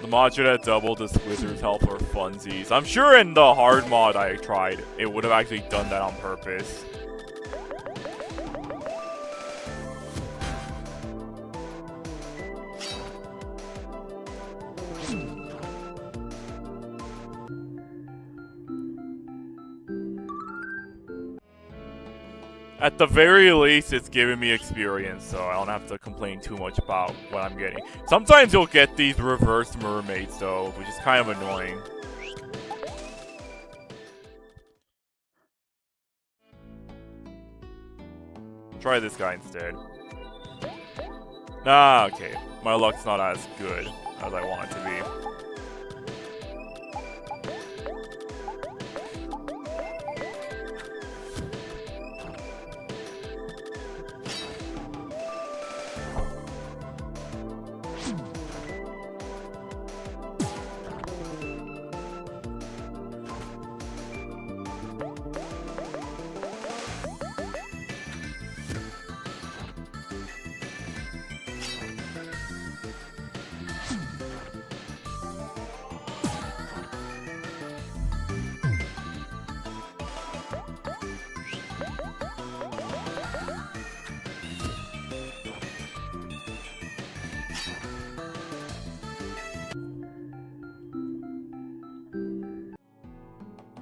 The mod should have doubled the Squizzer's health for funsies. I'm sure in the hard mod I tried, it would have actually done that on purpose. At the very least, it's giving me experience, so I don't have to complain too much about what I'm getting. Sometimes you'll get these reverse mermaids, though, which is kind of annoying. Try this guy instead. Ah, okay. My luck's not as good as I want it to be.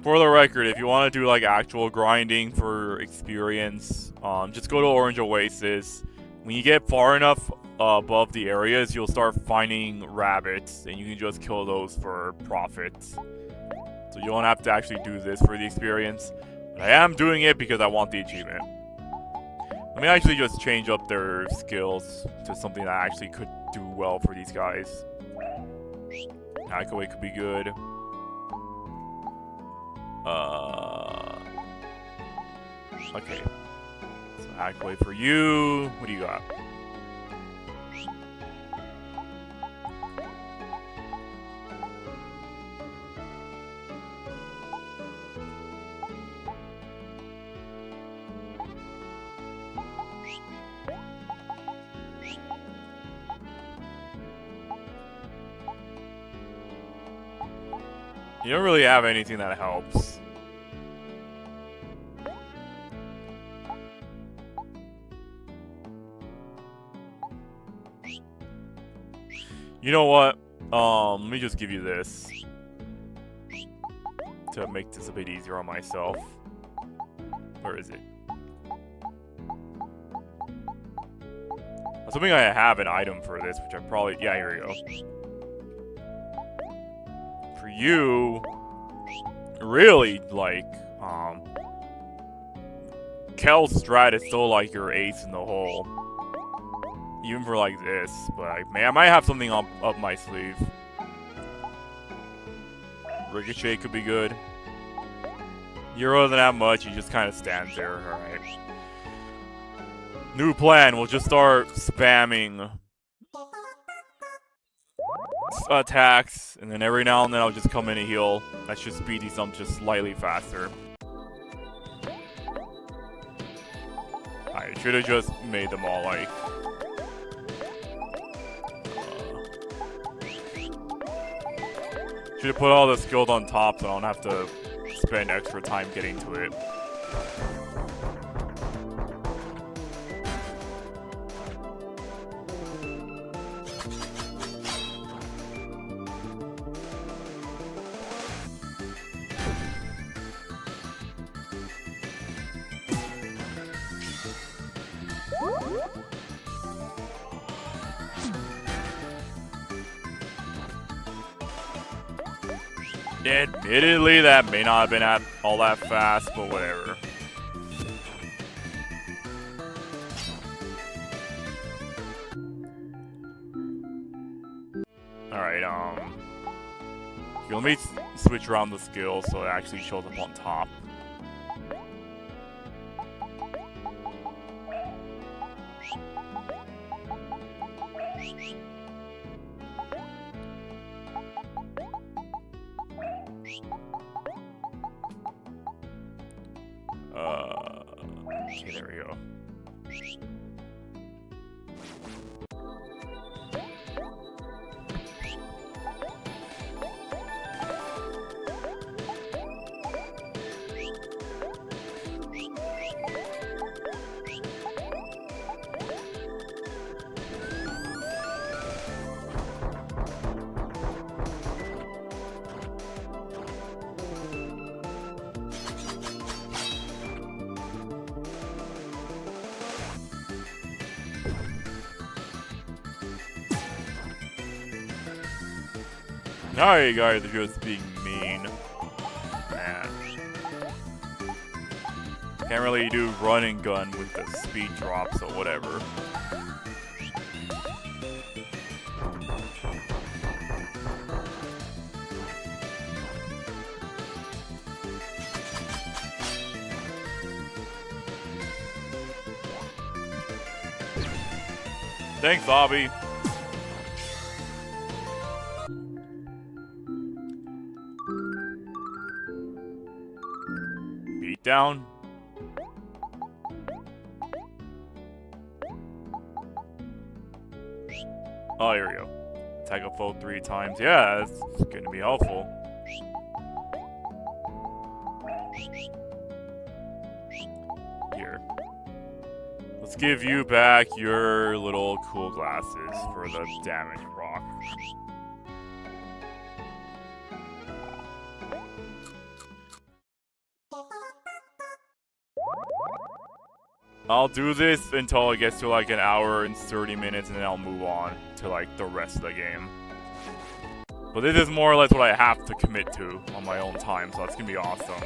For the record, if you want to do like actual grinding for experience, just go to Orange Oasis. When you get far enough above the areas, you'll start finding rabbits, and you can just kill those for profit. So you don't have to actually do this for the experience. But I am doing it because I want the achievement. Let me actually just change up their skills to something that actually could do well for these guys. Akaway could be good. Okay. So Akaway for you. What do you got? You don't really have anything that helps. You know what? Let me just give you this to make this a bit easier on myself. Where is it? I'm assuming I have an item for this, which I probably... Yeah, here we go. For you... Really, like, Kel's strat is still like your ace in the hole. Even for like this, but I might have something up my sleeve. Ricochet could be good. Euro doesn't have much, he just kind of stands there, alright. New plan, we'll just start spamming attacks, and then every now and then I'll just come in and heal. That should speed these up just slightly faster. I should have just made them all like... should have put all the skills on top so I don't have to spend extra time getting to it. Admittedly, that may not have been all that fast, but whatever. Alright, here, let me switch around the skill so it actually shows up on top. Okay, there we go. Now you guys are just being mean. Man. Can't really do run and gun with the speed drop, so whatever. Thanks, Obby. Beat down. Oh, here we go. Attack a foe 3 times. Yeah, that's gonna be helpful. Here. Let's give you back your little cool glasses for the damage rock. I'll do this until it gets to like an hour and 30 minutes, and then I'll move on to like the rest of the game. But this is more or less what I have to commit to on my own time, so that's gonna be awesome.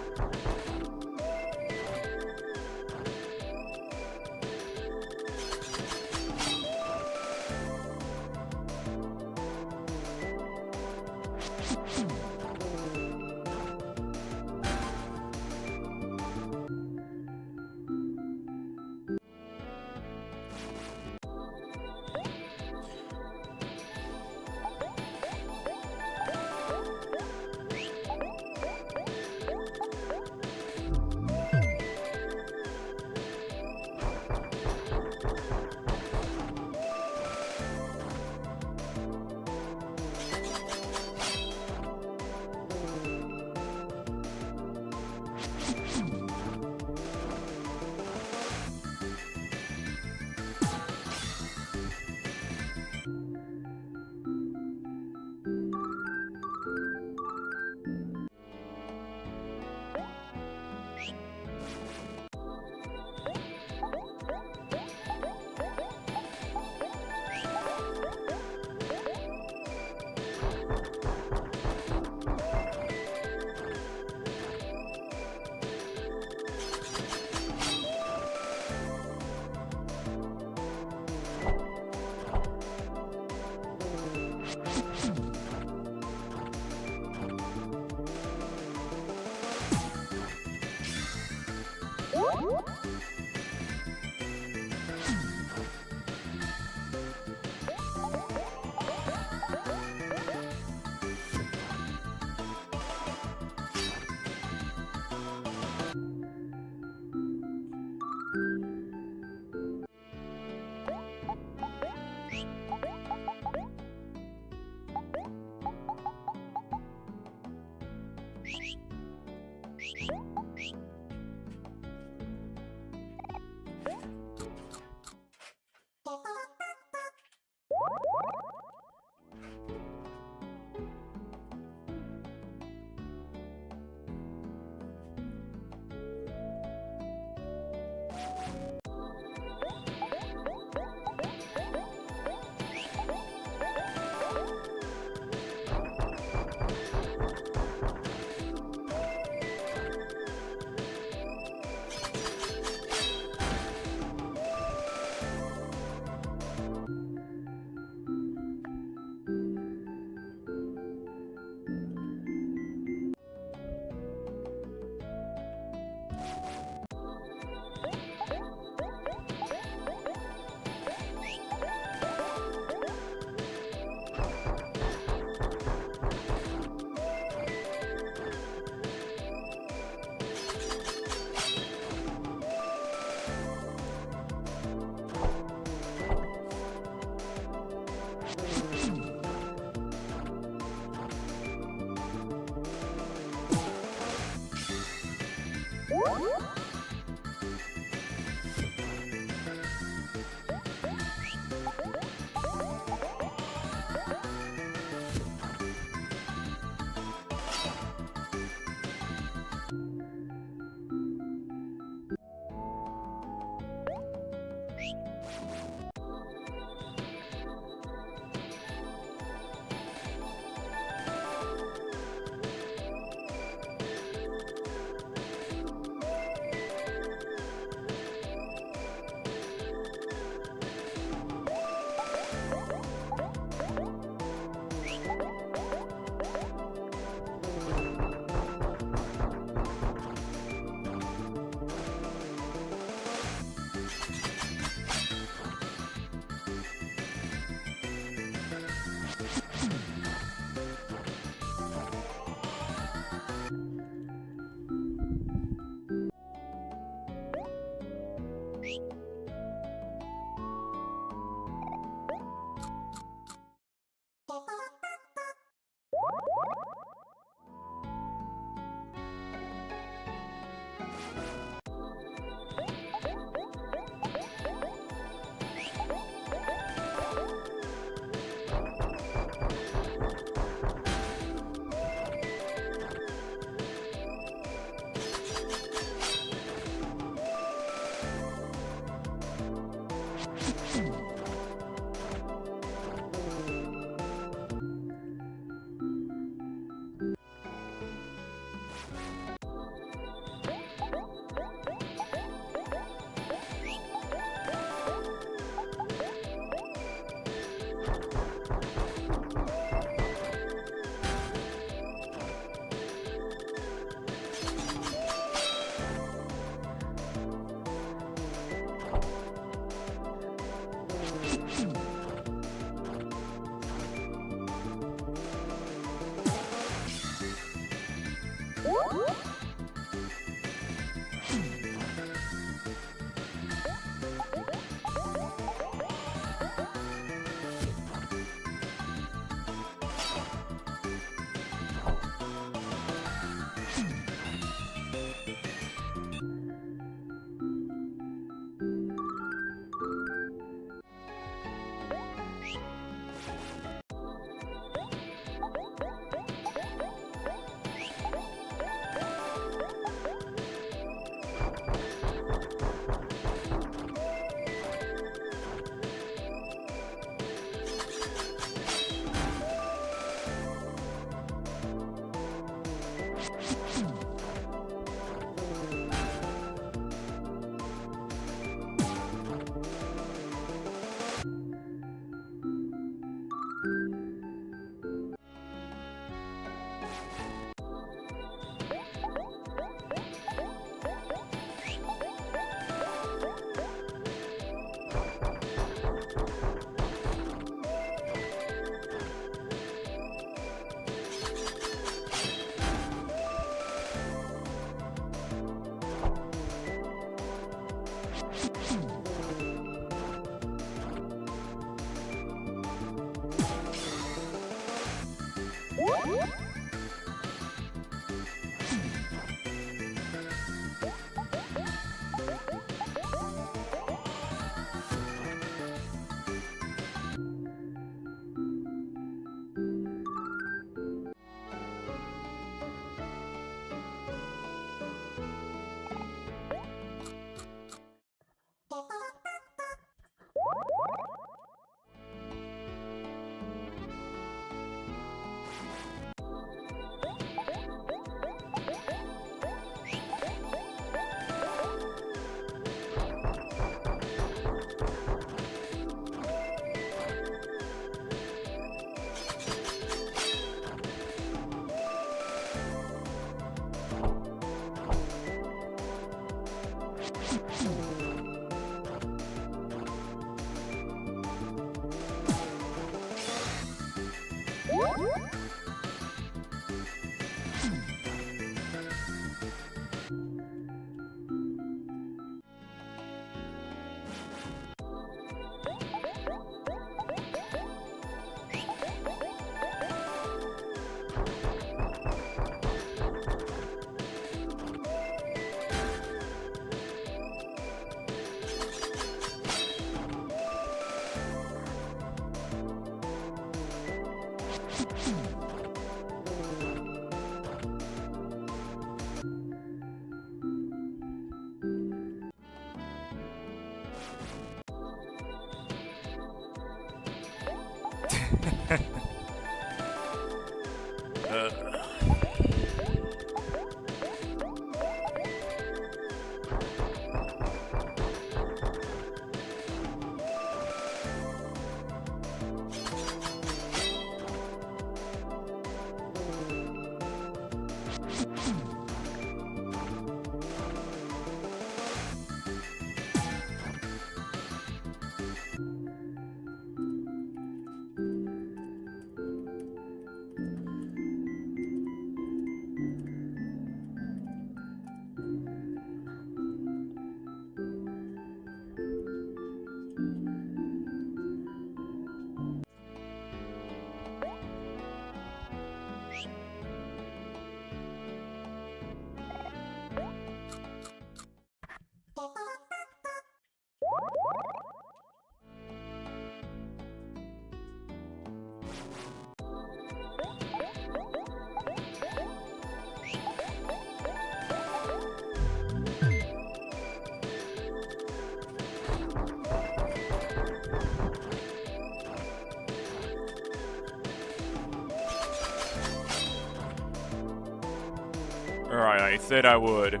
Alright, I said I would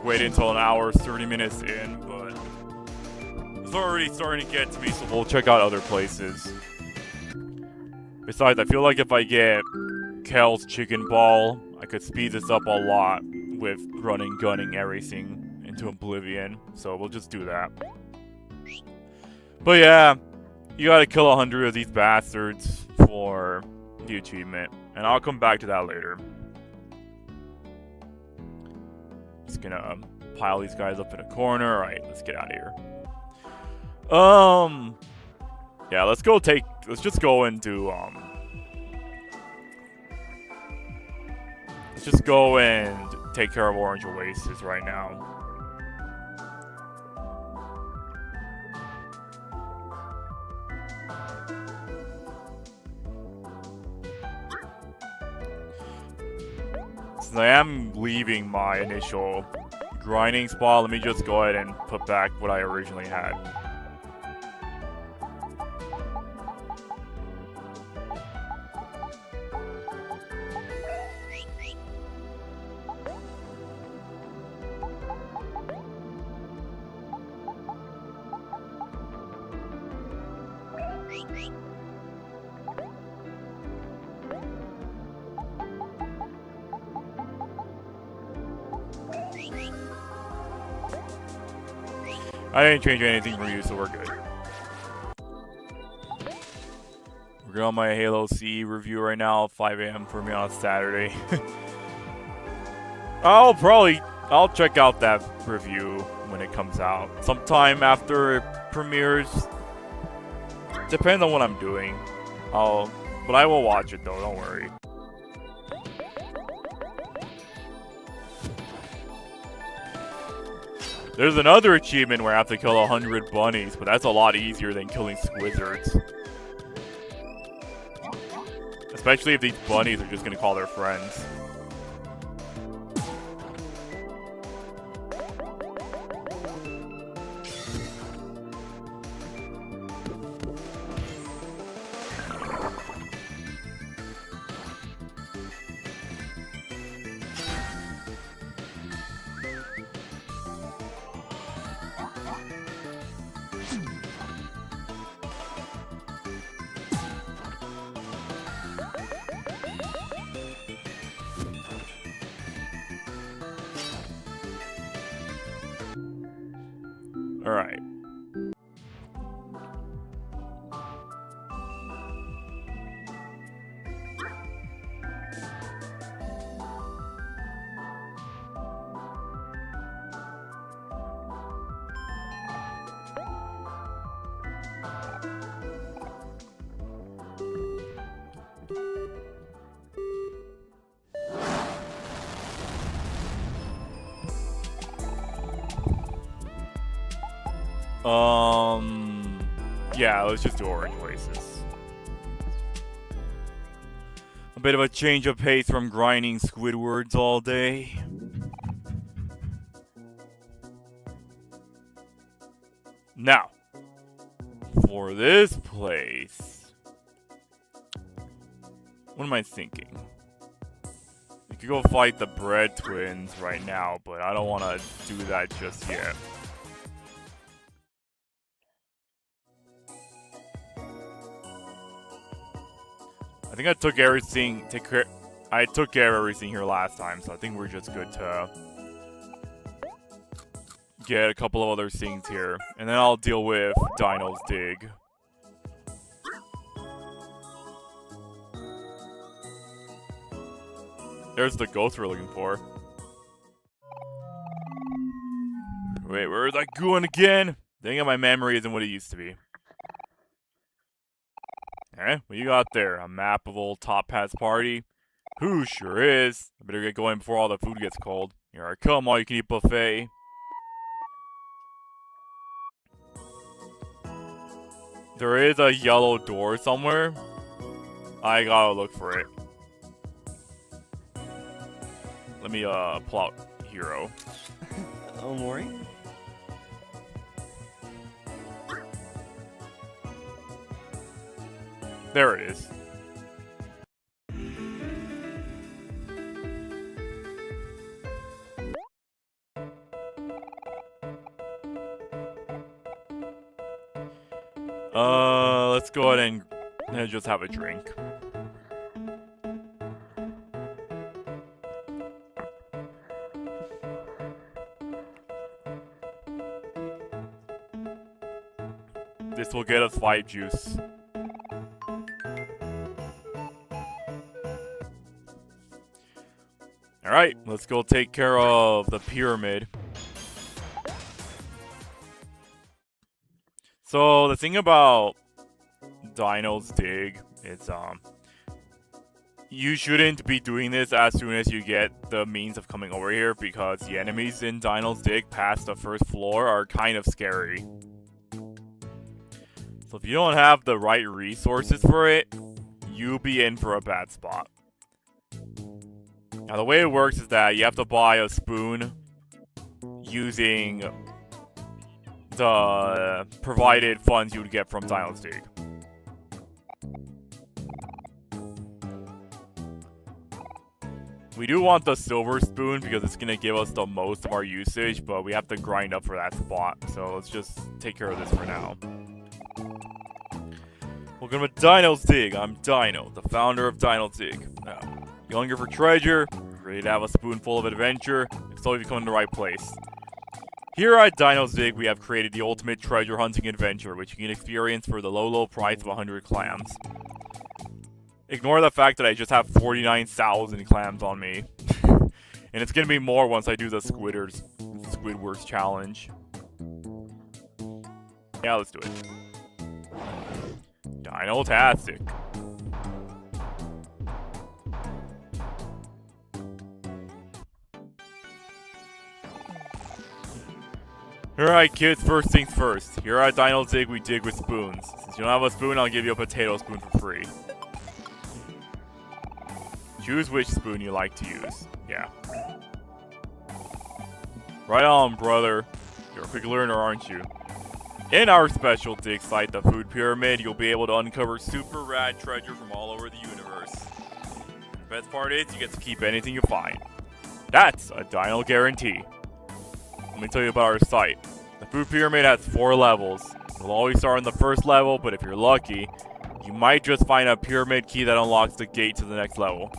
wait until an hour, 30 minutes in, but it's already starting to get to me, so we'll check out other places. Besides, I feel like if I get Kel's chicken ball, I could speed this up a lot with running, gunning everything into oblivion, so we'll just do that. But yeah, you gotta kill 100 of these bastards for the achievement, and I'll come back to that later. Just gonna pile these guys up in a corner. Alright, let's get out of here. Yeah, let's just go into, let's just go and take care of Orange Oasis right now. Since I am leaving my initial grinding spot, let me just go ahead and put back what I originally had. I didn't change anything for you, so we're good. We're going on my Halo C review right now, 5 AM for me on Saturday. I'll check out that review when it comes out. Sometime after it premieres. Depends on what I'm doing. But I will watch it though, don't worry. There's another achievement where I have to kill 100 bunnies, but that's a lot easier than killing squizzards. Especially if these bunnies are just gonna call their friends. Alright. Yeah, let's just do Orange Oasis. A bit of a change of pace from grinding Squidwards all day. Now, for this place, what am I thinking? We could go fight the Bread Twins right now, but I don't want to do that just yet. I think I took everything. I took care of everything here last time, so I think we're just good to get a couple of other things here, and then I'll deal with Dino's Dig. There's the ghost we're looking for. Wait, where is that going again? Dang it, my memory isn't what it used to be. Eh, what you got there? A map of old Top Hat's party? Who sure is. I better get going before all the food gets cold. Here I come, all you can eat buffet. There is a yellow door somewhere. I gotta look for it. Let me pull out Hero. Omori? There it is. Let's go ahead and just have a drink. This will get us 5 juice. Alright, let's go take care of the pyramid. So, the thing about Dino's Dig is, you shouldn't be doing this as soon as you get the means of coming over here, because the enemies in Dino's Dig past the first floor are kind of scary. So if you don't have the right resources for it, you'll be in for a bad spot. Now the way it works is that you have to buy a spoon using the provided funds you would get from Dino's Dig. We do want the silver spoon because it's going to give us the most of our usage, but we have to grind up for that spot. So let's just take care of this for now. Welcome to Dino's Dig. I'm Dino, the founder of Dino's Dig. You hungry for treasure? Ready to have a spoonful of adventure? So you've come to the right place. Here at Dino's Dig, we have created the ultimate treasure hunting adventure, which you can experience for the low price of 100 clams. Ignore the fact that I just have 49,000 clams on me. And it's gonna be more once I do the Squidward's challenge. Yeah, let's do it. Dino-tastic. Alright kids, first things first. Here at Dino's Dig, we dig with spoons. Since you don't have a spoon, I'll give you a potato spoon for free. Choose which spoon you like to use. Yeah. Right on, brother. You're a quick learner, aren't you? In our special dig site, the Food Pyramid, you'll be able to uncover super rad treasure from all over the universe. The best part is, you get to keep anything you find. That's a Dino guarantee. Let me tell you about our site. The Food Pyramid has 4 levels. You'll always start on the first level, but if you're lucky, you might just find a pyramid key that unlocks the gate to the next level.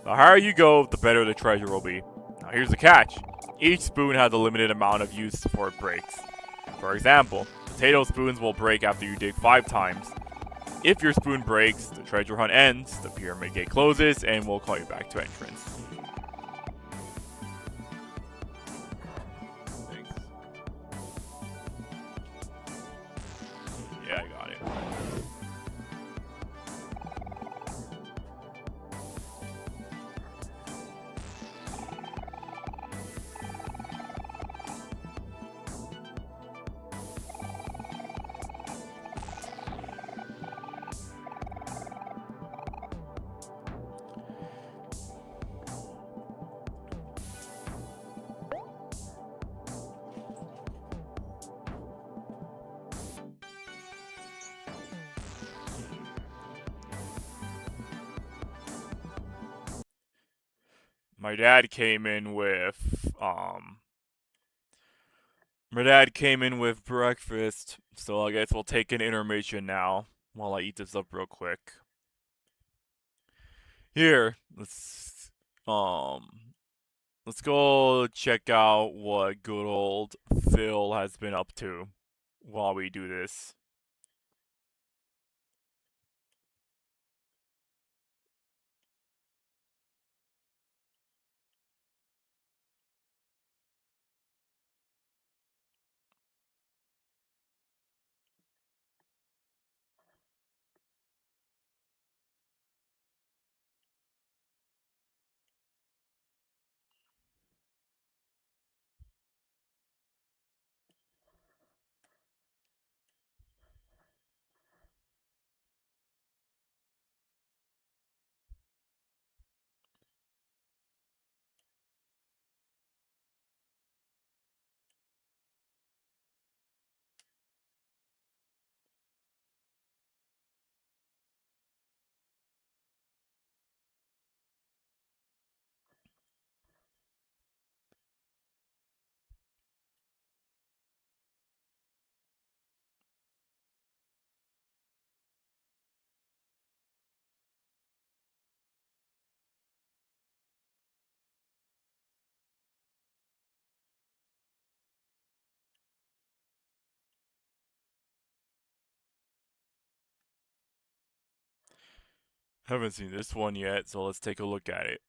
The higher you go, the better the treasure will be. Now here's the catch. Each spoon has a limited amount of use before it breaks. For example, potato spoons will break after you dig 5 times. If your spoon breaks, the treasure hunt ends, the pyramid gate closes, and we'll call you back to entrance. Thanks. Yeah, I got it. my dad came in with breakfast, so I guess we'll take an intermission now while I eat this up real quick. Here, let's go check out what good old Phil has been up to while we do this. Haven't seen this one yet, so let's take a look at it.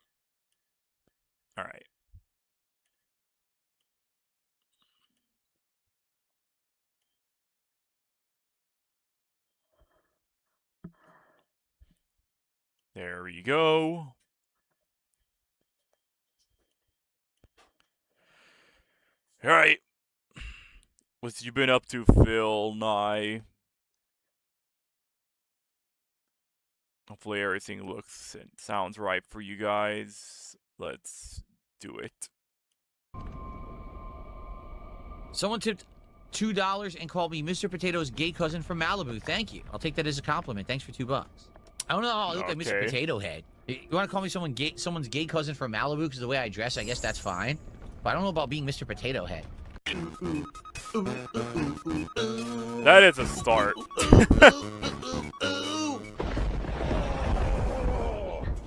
Alright. There we go. Alright. What's you been up to, Phil, Nye? Hopefully everything looks and sounds right for you guys. Let's do it. Someone tipped $2 and called me Mr. Potato's gay cousin from Malibu. Thank you. I'll take that as a compliment. Thanks for $2. I don't know how I look like Mr. Potato Head. You want to call me someone's gay cousin from Malibu because of the way I dress? I guess that's fine. But I don't know about being Mr. Potato Head. That is a start.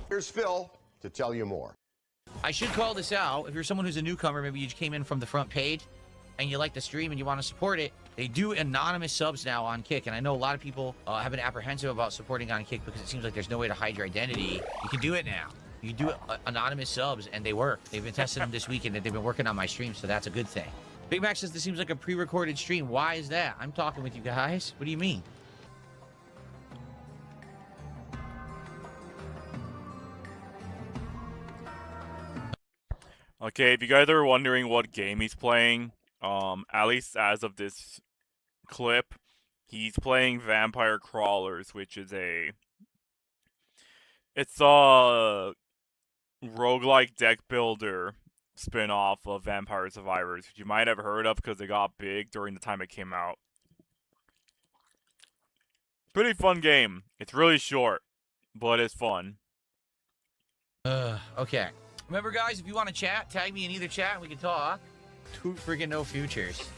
Here's Phil to tell you more. I should call this out. If you're someone who's a newcomer, maybe you just came in from the front page and you like the stream and you want to support it, they do anonymous subs now on Kick. And I know a lot of people have been apprehensive about supporting on Kick because it seems like there's no way to hide your identity. You can do it now. You can do anonymous subs and they work. They've been testing them this weekend and they've been working on my stream, so that's a good thing. Big Mac says this seems like a pre-recorded stream. Why is that? I'm talking with you guys. What do you mean? Okay, if you guys are wondering what game he's playing, at least as of this clip, he's playing Vampire Crawlers, which is it's a roguelike deck builder spin-off of Vampire Survivors, which you might have heard of because it got big during the time it came out. Pretty fun game. It's really short, but it's fun. Okay. Remember, guys, if you want to chat, tag me in either chat and we can talk. Too freaking no futures.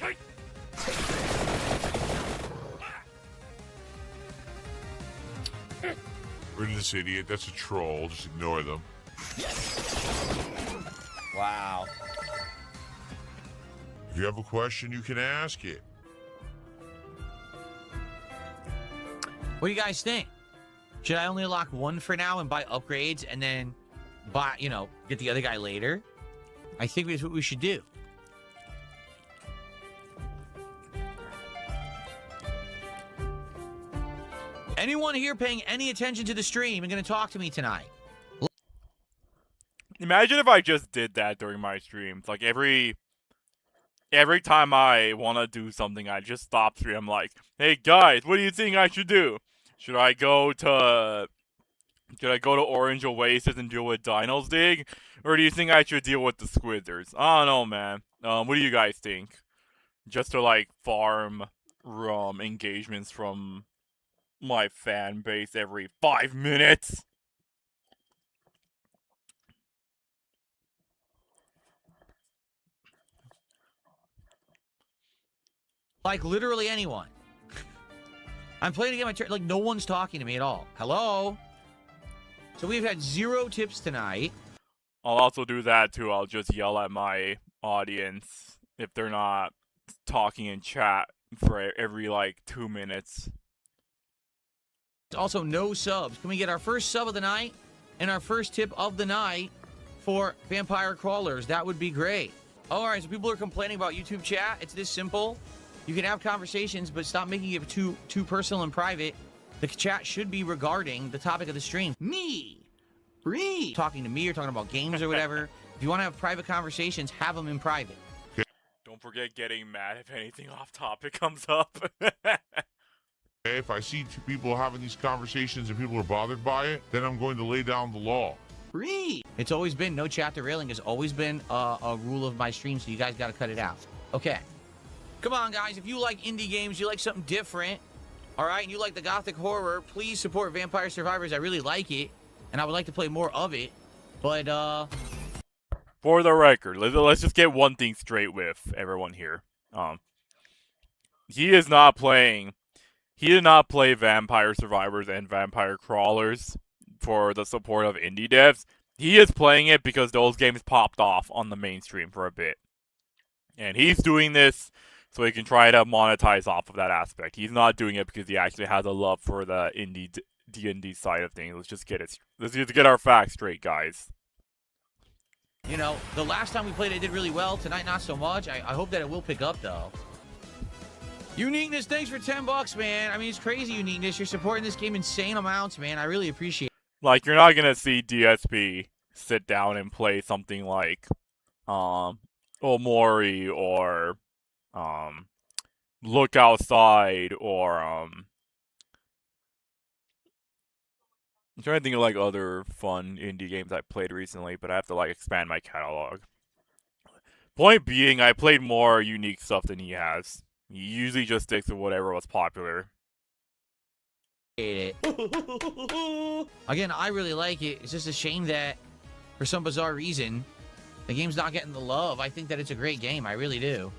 Rid of this idiot. That's a troll. Just ignore them. Wow. If you have a question, you can ask it. What do you guys think? Should I only unlock one for now and buy upgrades and then buy, get the other guy later? I think that's what we should do. Anyone here paying any attention to the stream and going to talk to me tonight? Imagine if I just did that during my streams. Like every time I want to do something, I just stop stream. I'm like, hey guys, what do you think I should do? Should I go to Orange Oasis and deal with Dino's Dig? Or do you think I should deal with the Squizzers? I don't know, man. What do you guys think? Just to like farm engagements from my fan base every 5 minutes? Like, literally anyone. I'm playing to get my turn. Like, no one's talking to me at all. Hello? So we've had 0 tips tonight. I'll also do that too. I'll just yell at my audience if they're not talking in chat for every like 2 minutes. Also, no subs. Can we get our first sub of the night and our first tip of the night for Vampire Crawlers? That would be great. All right, so people are complaining about YouTube chat. It's this simple. You can have conversations, but stop making it too personal and private. The chat should be regarding the topic of the stream. Me. Talking to me or talking about games or whatever. If you want to have private conversations, have them in private. Don't forget getting mad if anything off topic comes up. If I see two people having these conversations and people are bothered by it, then I'm going to lay down the law. It's always been no chat derailing has always been a rule of my stream, so you guys got to cut it out. Okay. Come on, guys. If you like indie games, you like something different, all right, and you like the gothic horror, please support Vampire Survivors. I really like it, and I would like to play more of it, but, For the record, let's just get one thing straight with everyone here. He did not play Vampire Survivors and Vampire Crawlers for the support of indie devs. He is playing it because those games popped off on the mainstream for a bit. And he's doing this so he can try to monetize off of that aspect. He's not doing it because he actually has a love for the indie D&D side of things. Let's just get our facts straight, guys. you know, the last time we played it did really well. Tonight, not so much. I hope that it will pick up, though. Uniqueness, thanks for $10, man. I mean, it's crazy, Uniqueness. You're supporting this game insane amounts, man. I really appreciate it. Like, you're not gonna see DSP sit down and play something like Omori or Look Outside or I'm trying to think of like other fun indie games I played recently, but I have to like expand my catalog. Point being, I played more unique stuff than he has. He usually just sticks to whatever was popular. Again, I really like it. It's just a shame that for some bizarre reason the game's not getting the love. I think that it's a great game. I really do.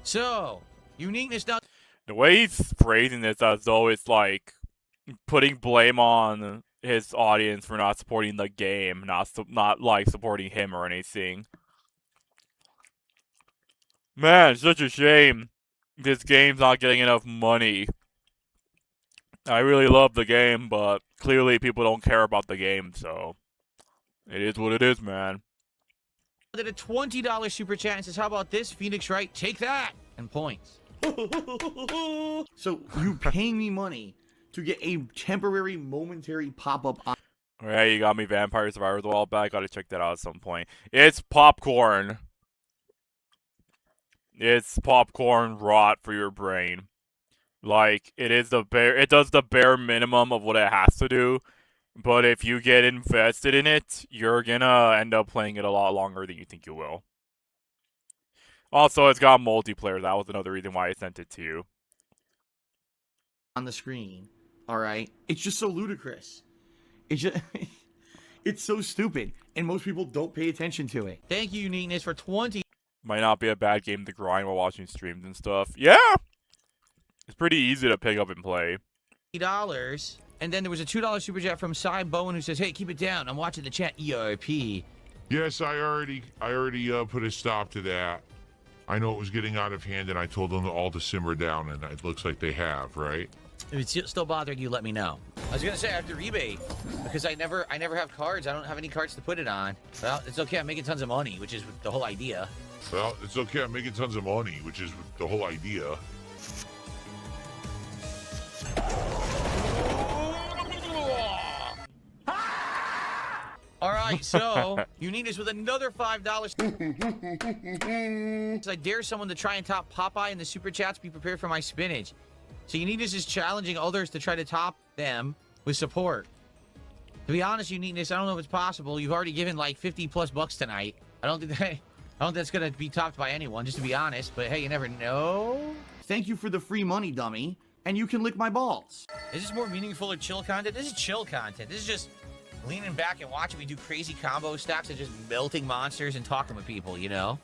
So, Uniqueness now. The way he's phrasing this as though it's like putting blame on his audience for not supporting the game, not like supporting him or anything. Man, it's such a shame this game's not getting enough money. I really love the game, but clearly people don't care about the game, so it is what it is, man. Did a $20 super chat and says, "How about this, Phoenix Wright? Take that!" and points. So you paying me money to get a temporary, momentary pop-up on... Alright, you got me Vampire Survivors a while back. Gotta check that out at some point. It's popcorn. It's popcorn rot for your brain. Like, it does the bare minimum of what it has to do. But if you get invested in it, you're gonna end up playing it a lot longer than you think you will. Also, it's got multiplayer. That was another reason why I sent it to you. on the screen. All right, it's just so ludicrous. It's just, it's so stupid, and most people don't pay attention to it. Thank you, Uniqueness, for 20. Might not be a bad game to grind while watching streams and stuff. Yeah! It's pretty easy to pick up and play. $. And then there was a $2 super chat from Cy Bowen who says, "Hey, keep it down. I'm watching the chat ERP." Yes, I already put a stop to that. I know it was getting out of hand, and I told them all to simmer down, and it looks like they have, right? If it's still bothering you, let me know. I was gonna say I have to rebate because I never have cards. I don't have any cards to put it on. Well, it's okay. I'm making tons of money, which is the whole idea. Well, it's okay. I'm making tons of money, which is the whole idea. All right, so Uniqueness with another $5. I dare someone to try and top Popeye in the super chats. Be prepared for my spinach. So Uniqueness is challenging others to try to top them with support. To be honest, Uniqueness, I don't know if it's possible. You've already given like $50+ tonight. I don't think that's gonna be topped by anyone, just to be honest. But hey, you never know. Thank you for the free money, dummy, and you can lick my balls. Is this more meaningful or chill content? This is chill content. This is just leaning back and watching me do crazy combo stacks and just melting monsters and talking with people, you know?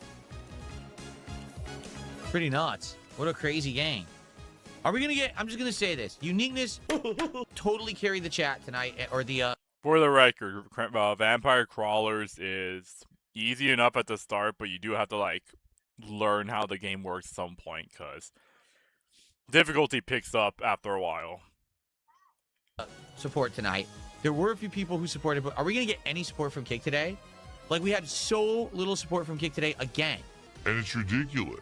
Pretty nuts. What a crazy game. Are we gonna get? I'm just gonna say this: uniqueness totally carried the chat tonight, or the For the record, Vampire Crawlers is easy enough at the start, but you do have to like learn how the game works at some point, because difficulty picks up after a while. support tonight. There were a few people who supported, but are we gonna get any support from Kick today? Like, we had so little support from Kick today again. And it's ridiculous.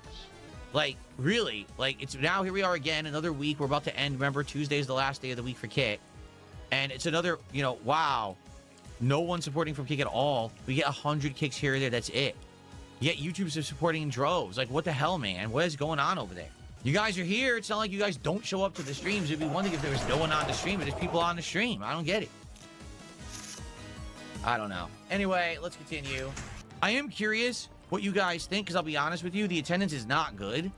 Like, really, like, it's now, here we are again, another week. We're about to end. Remember, Tuesday is the last day of the week for Kick. And it's another, you know, wow. No one supporting from Kick at all. We get 100 kicks here or there. That's it. Yet YouTube's are supporting in droves. Like, what the hell, man? What is going on over there? You guys are here. It's not like you guys don't show up to the streams. It'd be one thing if there was no one on the stream, but there's people on the stream. I don't get it. I don't know. Anyway, let's continue. I am curious what you guys think, because I'll be honest with you, the attendance is not good.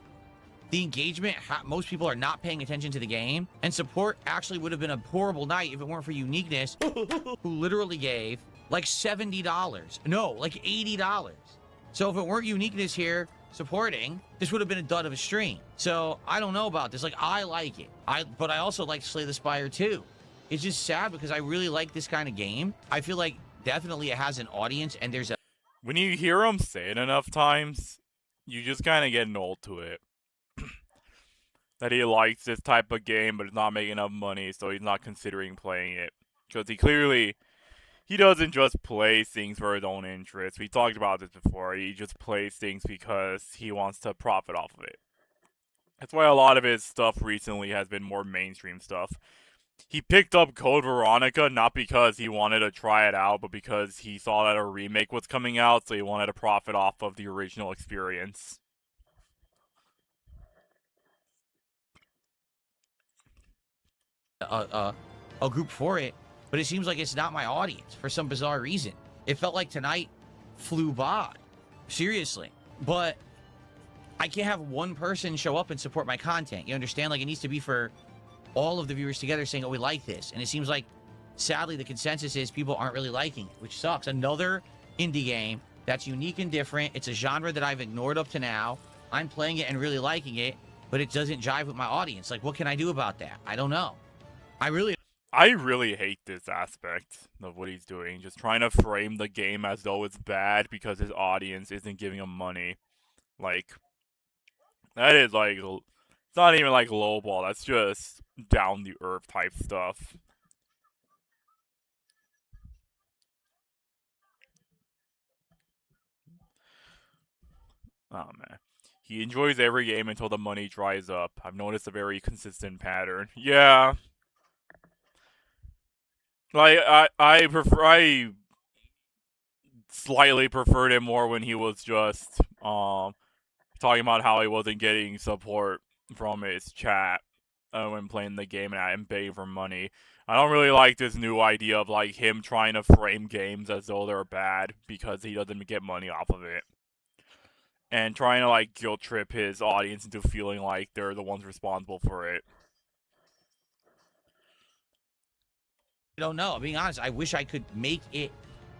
The engagement, most people are not paying attention to the game, and support actually would have been a horrible night if it weren't for Uniqueness, who literally gave like $70. No, like $80. So if it weren't Uniqueness here supporting, this would have been a dud of a stream. So I don't know about this. Like, I like it. But I also like Slay the Spire too. It's just sad because I really like this kind of game. I feel like definitely it has an audience, and there's a... When you hear him say it enough times, you just kind of get old to it. That he likes this type of game, but is not making enough money, so he's not considering playing it. Because he doesn't just play things for his own interest. We talked about this before. He just plays things because he wants to profit off of it. That's why a lot of his stuff recently has been more mainstream stuff. He picked up Code Veronica not because he wanted to try it out, but because he saw that a remake was coming out, so he wanted to profit off of the original experience. A group for it, but it seems like it's not my audience for some bizarre reason. It felt like tonight flew by, seriously. But I can't have one person show up and support my content. You understand? Like, it needs to be for all of the viewers together saying, oh, we like this. And it seems like, sadly, the consensus is people aren't really liking it, which sucks. Another indie game that's unique and different. It's a genre that I've ignored up to now. I'm playing it and really liking it, but it doesn't jive with my audience. Like, what can I do about that? I don't know. I really hate this aspect of what he's doing. Just trying to frame the game as though it's bad because his audience isn't giving him money. Like, that is like, it's not even like lowball. That's just down the earth type stuff. Oh man. He enjoys every game until the money dries up. I've noticed a very consistent pattern. Yeah. Like, I slightly preferred it more when he was just, talking about how he wasn't getting support from his chat, when playing the game and begging for money. I don't really like this new idea of, like, him trying to frame games as though they're bad because he doesn't get money off of it. And trying to, like, guilt trip his audience into feeling like they're the ones responsible for it. don't know. Being honest, I wish I could make it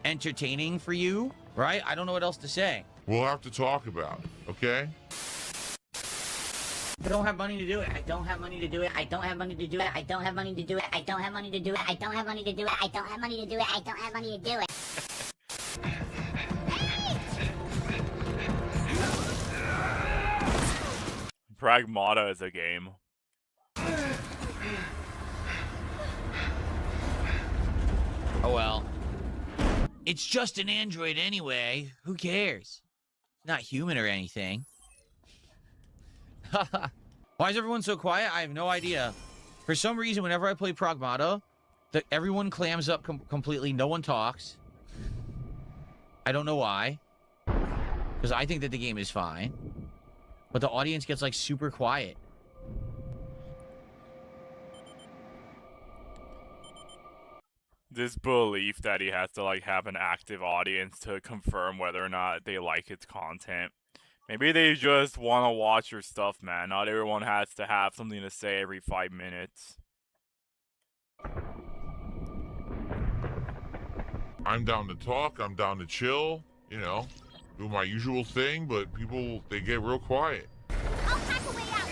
entertaining for you, right? I don't know what else to say. We'll have to talk about it, okay? I don't have money to do it. I don't have money to do it. I don't have money to do it. I don't have money to do it. I don't have money to do it. I don't have money to do it. I don't have money to do it. I don't have money to do it. Pragmata is a game. Oh well. It's just an android anyway. Who cares? Not human or anything. Why is everyone so quiet? I have no idea. For some reason, whenever I play Pragmata, everyone clams up completely. No one talks. I don't know why. Because I think that the game is fine. But the audience gets, like, super quiet. This belief that he has to, like, have an active audience to confirm whether or not they like his content. Maybe they just want to watch your stuff, man. Not everyone has to have something to say every 5 minutes. I'm down to talk. I'm down to chill. You know, do my usual thing, but people, they get real quiet. I'll hack a way out.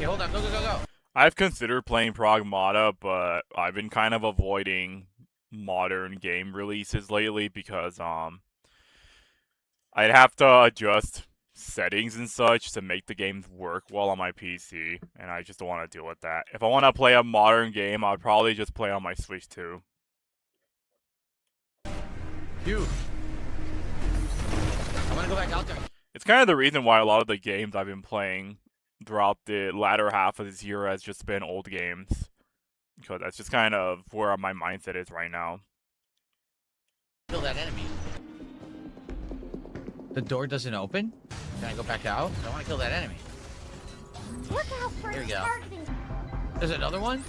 Okay, hold on. Go, go, go, go. I've considered playing Pragmata, but I've been kind of avoiding modern game releases lately because I'd have to adjust settings and such to make the games work well on my PC, and I just don't want to deal with that. If I want to play a modern game, I'd probably just play on my Switch 2. Phew. I want to go back out there. It's kind of the reason why a lot of the games I've been playing throughout the latter half of this year has just been old games. Because that's just kind of where my mindset is right now. Kill that enemy. The door doesn't open? Can I go back out? I want to kill that enemy. Look out for There we go. targeting. There's another one?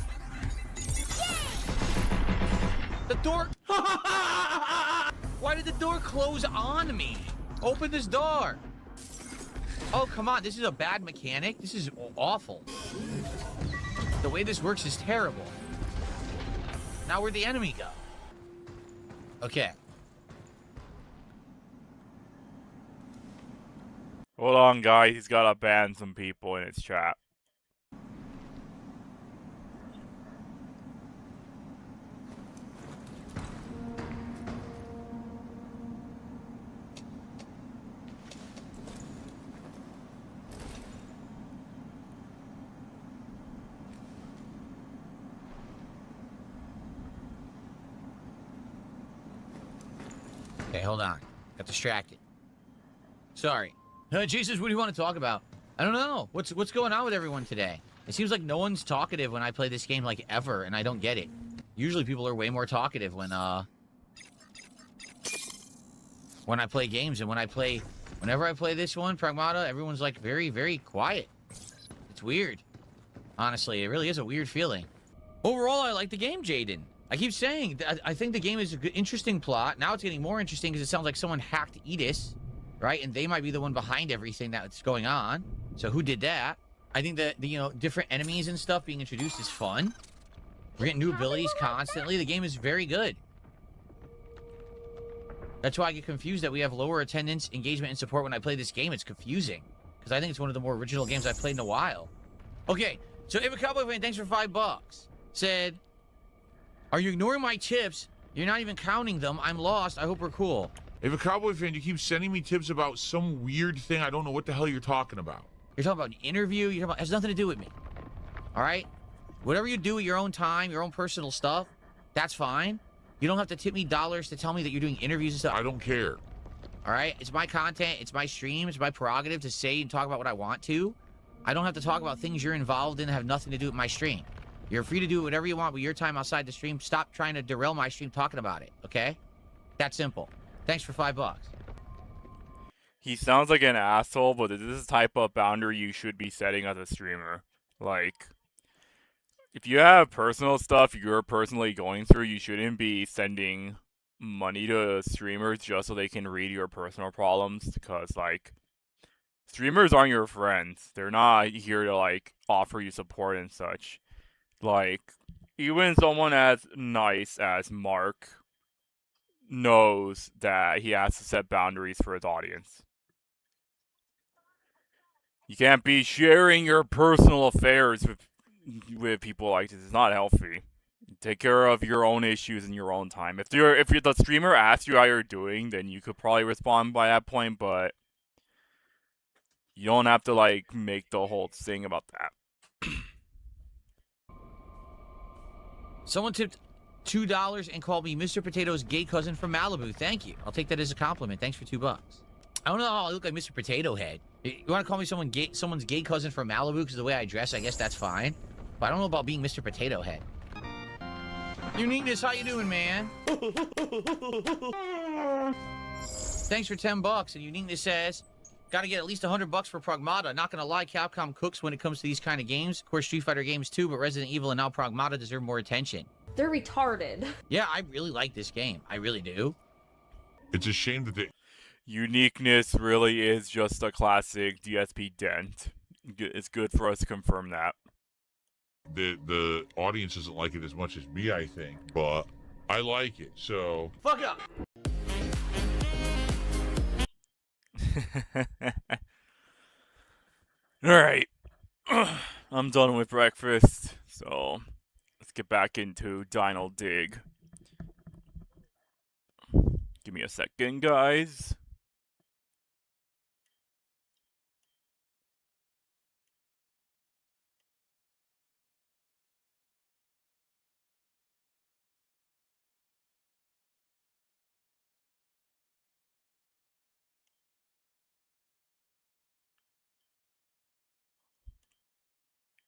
The door... Why did the door close on me? Open this door. Oh, come on. This is a bad mechanic. This is awful. The way this works is terrible. Now where'd the enemy go? Okay. Hold on, guys. He's got to ban some people in his chat. Okay, hold on. Got distracted. Sorry. Jesus, what do you want to talk about? I don't know. What's going on with everyone today? It seems like no one's talkative when I play this game like ever, and I don't get it. Usually people are way more talkative when I play games, and whenever I play this one, Pragmata, everyone's like very, very quiet. It's weird. Honestly, it really is a weird feeling. Overall, I like the game, Jaden. I keep saying, I think the game is an interesting plot. Now it's getting more interesting because it sounds like someone hacked Edis, right? And they might be the one behind everything that's going on. So who did that? I think that, you know, different enemies and stuff being introduced is fun. We're getting new abilities constantly. The game is very good. That's why I get confused that we have lower attendance, engagement, and support when I play this game. It's confusing. Because I think it's one of the more original games I've played in a while. Okay, so Ava Cowboy Fan, thanks for $5. Said, are you ignoring my tips? You're not even counting them. I'm lost. I hope we're cool. If a Cowboy fan, you keep sending me tips about some weird thing, I don't know what the hell you're talking about. You're talking about an interview. You're talking about, it has nothing to do with me. All right? Whatever you do at your own time, your own personal stuff, that's fine. You don't have to tip me dollars to tell me that you're doing interviews and stuff. I don't care. All right? It's my content. It's my stream. It's my prerogative to say and talk about what I want to. I don't have to talk about things you're involved in that have nothing to do with my stream. You're free to do whatever you want with your time outside the stream. Stop trying to derail my stream talking about it, okay? That's simple. Thanks for $5. He sounds like an asshole, but this is the type of boundary you should be setting as a streamer. Like, if you have personal stuff you're personally going through, you shouldn't be sending money to streamers just so they can read your personal problems, because, like, streamers aren't your friends. They're not here to, like, offer you support and such. Like, even someone as nice as Mark knows that he has to set boundaries for his audience. You can't be sharing your personal affairs with people like this. It's not healthy. Take care of your own issues in your own time. If the streamer asks you how you're doing, then you could probably respond by that point, but you don't have to, like, make the whole thing about that. Someone tipped $2 and called me Mr. Potato's gay cousin from Malibu. Thank you. I'll take that as a compliment. Thanks for $2. I don't know how I look like Mr. Potato Head. You want to call me someone's gay cousin from Malibu because of the way I dress? I guess that's fine. But I don't know about being Mr. Potato Head. Uniqueness, how you doing, man? Thanks for $10. And Uniqueness says, gotta get at least $100 for Pragmata. Not gonna lie, Capcom cooks when it comes to these kind of games. Of course, Street Fighter games too, but Resident Evil and now Pragmata deserve more attention. They're retarded. Yeah, I really like this game. I really do. It's a shame that they... Uniqueness really is just a classic DSP dent. It's good for us to confirm that. The audience doesn't like it as much as me, I think, but I like it, so... Fuck up! Alright. I'm done with breakfast, so let's get back into Dino Dig. Give me a second, guys.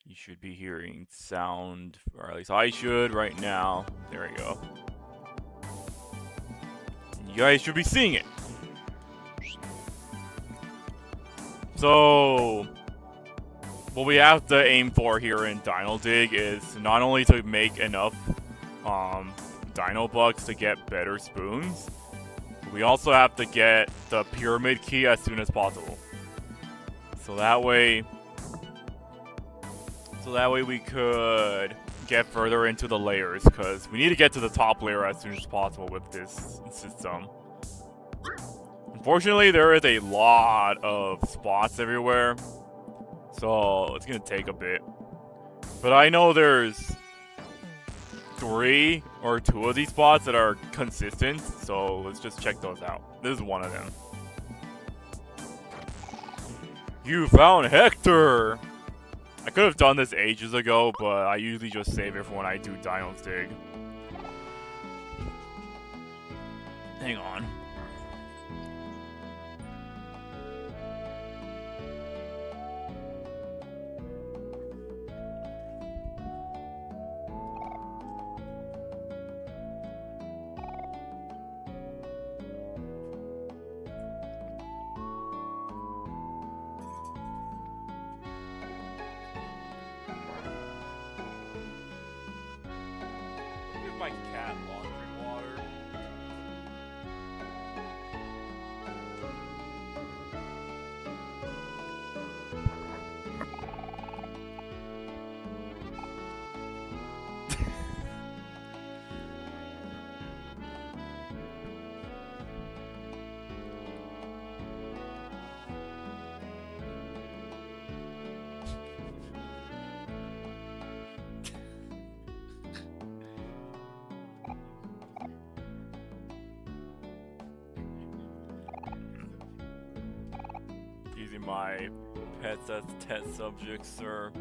You should be hearing sound, or at least I should right now. There we go. You guys should be seeing it. So, what we have to aim for here in Dino Dig is not only to make enough Dino Bucks to get better spoons, we also have to get the Pyramid Key as soon as possible. So that way we could get further into the layers, because we need to get to the top layer as soon as possible with this system. Unfortunately, there is a lot of spots everywhere, so it's gonna take a bit. But I know there's 3 or 2 of these spots that are consistent, so let's just check those out. This is one of them. You found Hector! I could have done this ages ago, but I usually just save it for when I do Dino Dig. Hang on. Give my cat laundry water. Using my pets as test subjects, sir.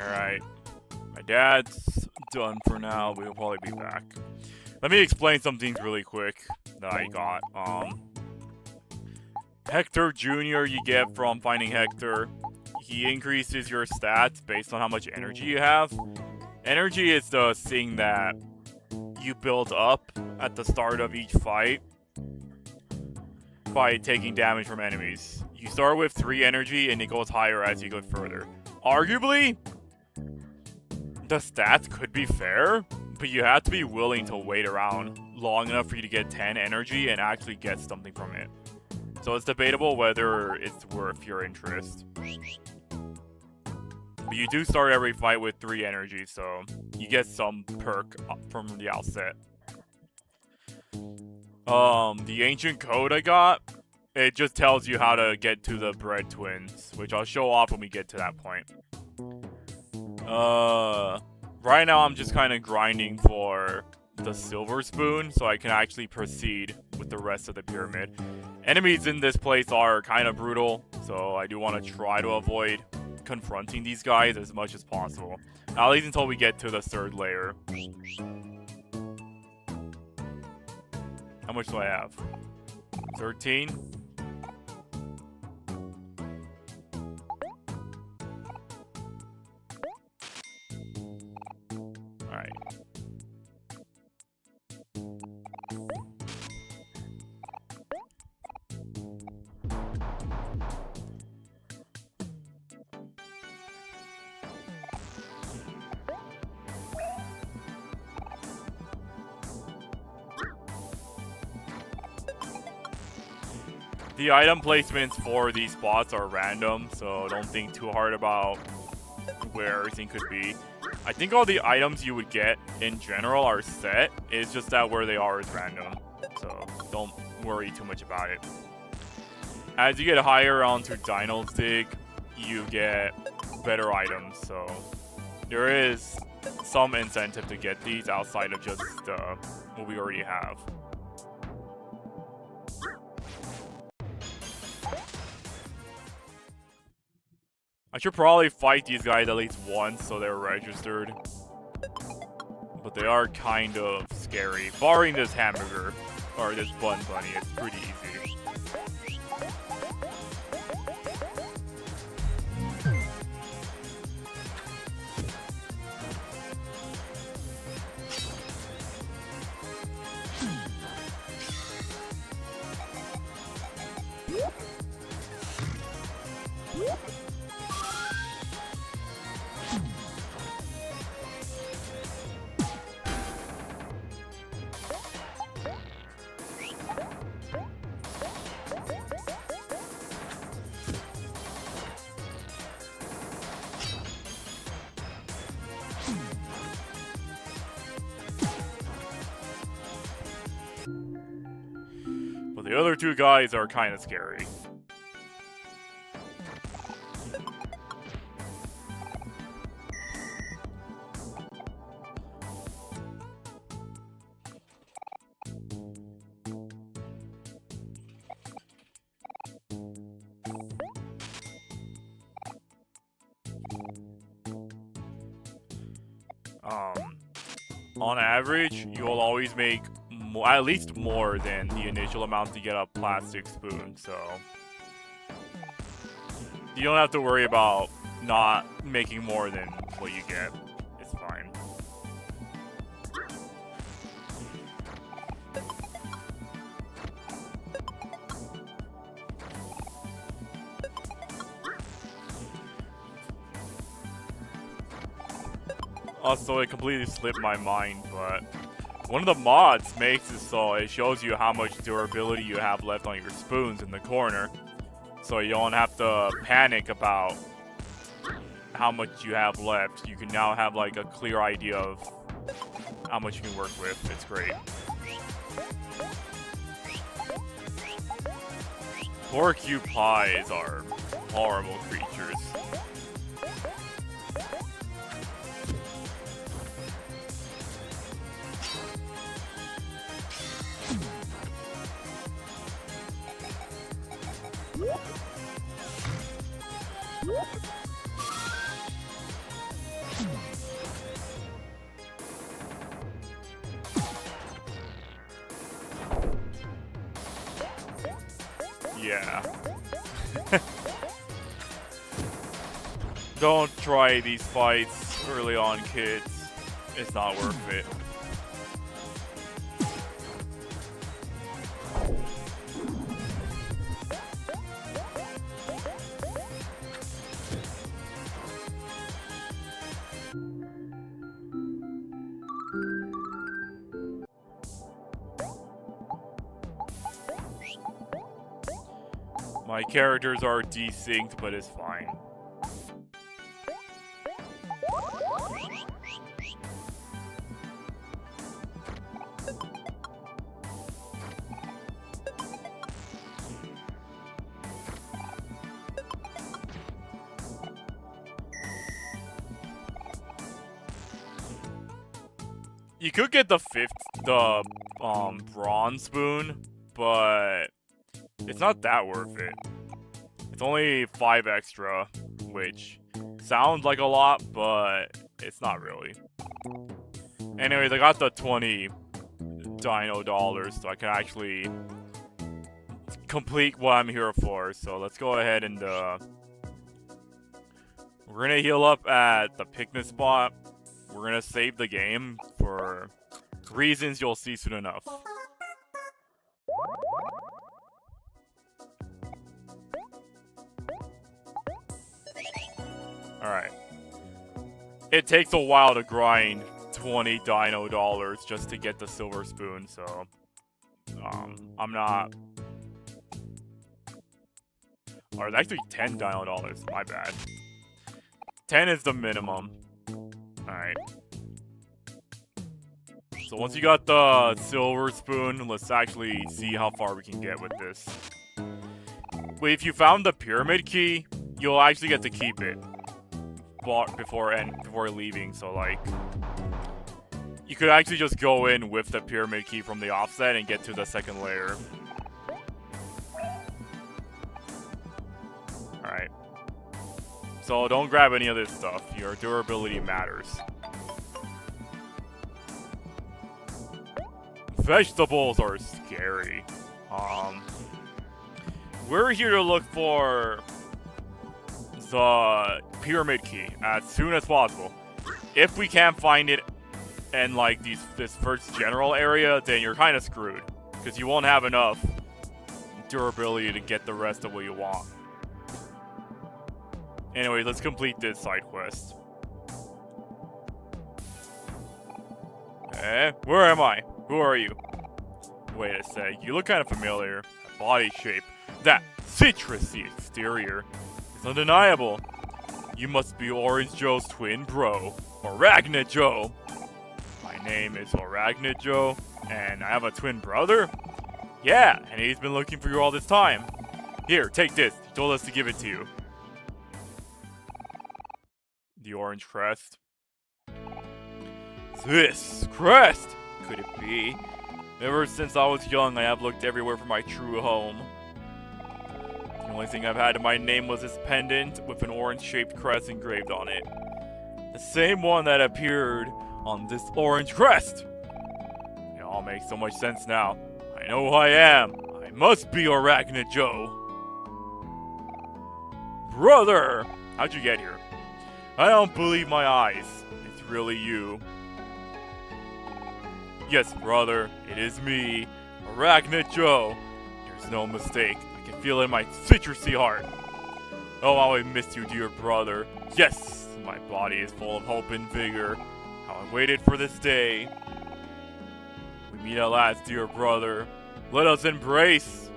Alright. My dad's done for now, but he'll probably be back. Let me explain some things really quick that I got. Hector Jr. you get from finding Hector. He increases your stats based on how much energy you have. Energy is the thing that you build up at the start of each fight by taking damage from enemies. You start with 3 energy and it goes higher as you go further. Arguably, the stats could be fair, but you have to be willing to wait around long enough for you to get 10 energy and actually get something from it. So it's debatable whether it's worth your interest. But you do start every fight with 3 energy, so you get some perk from the outset. The ancient code I got, it just tells you how to get to the bread twins, which I'll show off when we get to that point. Right now I'm just kind of grinding for the silver spoon so I can actually proceed with the rest of the pyramid. Enemies in this place are kind of brutal, so I do want to try to avoid confronting these guys as much as possible. At least until we get to the 3rd layer. How much do I have? 13? Alright. The item placements for these spots are random, so don't think too hard about where everything could be. I think all the items you would get in general are set, it's just that where they are is random, so don't worry too much about it. As you get higher onto Dino Stick, you get better items, so there is some incentive to get these outside of just what we already have. I should probably fight these guys at least once so they're registered. But they are kind of scary. Barring this hamburger, or this bun bunny, it's pretty easy. But the other 2 guys are kind of scary. On average, you'll always make at least more than the initial amount to get a plastic spoon, so you don't have to worry about not making more than what you get. It's fine. Also, it completely slipped my mind, but one of the mods makes it so it shows you how much durability you have left on your spoons in the corner. So you don't have to panic about how much you have left. You can now have like a clear idea of how much you can work with. It's great. Porcupies are horrible creatures. Yeah. Don't try these fights early on, kids. It's not worth it. My characters are desynced, but it's fine. You could get the bronze spoon, but it's not that worth it. It's only 5 extra, which sounds like a lot, but it's not really. Anyways, I got the 20 dino dollars, so I can actually complete what I'm here for. So let's go ahead and we're gonna heal up at the picnic spot. We're gonna save the game for reasons you'll see soon enough. Alright. It takes a while to grind 20 dino dollars just to get the silver spoon, so I'm not. Or it's actually 10 dino dollars, my bad. 10 is the minimum. Alright. So once you got the silver spoon, let's actually see how far we can get with this. Wait, if you found the pyramid key, you'll actually get to keep it before leaving, so like you could actually just go in with the pyramid key from the offset and get to the second layer. Alright. So don't grab any of this stuff. Your durability matters. Vegetables are scary. We're here to look for the pyramid key as soon as possible. If we can't find it in like this first general area, then you're kind of screwed, because you won't have enough durability to get the rest of what you want. Anyway, let's complete this side quest. Where am I? Who are you? Wait a sec, you look kind of familiar. That body shape, that citrusy exterior. It's undeniable. You must be Orange Joe's twin bro, Arachnid Joe. My name is Arachnid Joe, and I have a twin brother? Yeah, and he's been looking for you all this time. Here, take this. He told us to give it to you. The orange crest. This crest! Could it be? Ever since I was young, I have looked everywhere for my true home. The only thing I've had in my name was this pendant with an orange-shaped crest engraved on it. The same one that appeared on this orange crest. It all makes so much sense now. I know who I am. I must be Arachnid Joe. Brother! How'd you get here? I don't believe my eyes. It's really you. Yes, brother, it is me, Arachnid Joe. There's no mistake. I can feel it in my citrusy heart. Oh, how I missed you, dear brother. Yes, my body is full of hope and vigor. How I waited for this day. We meet at last, dear brother. Let us embrace.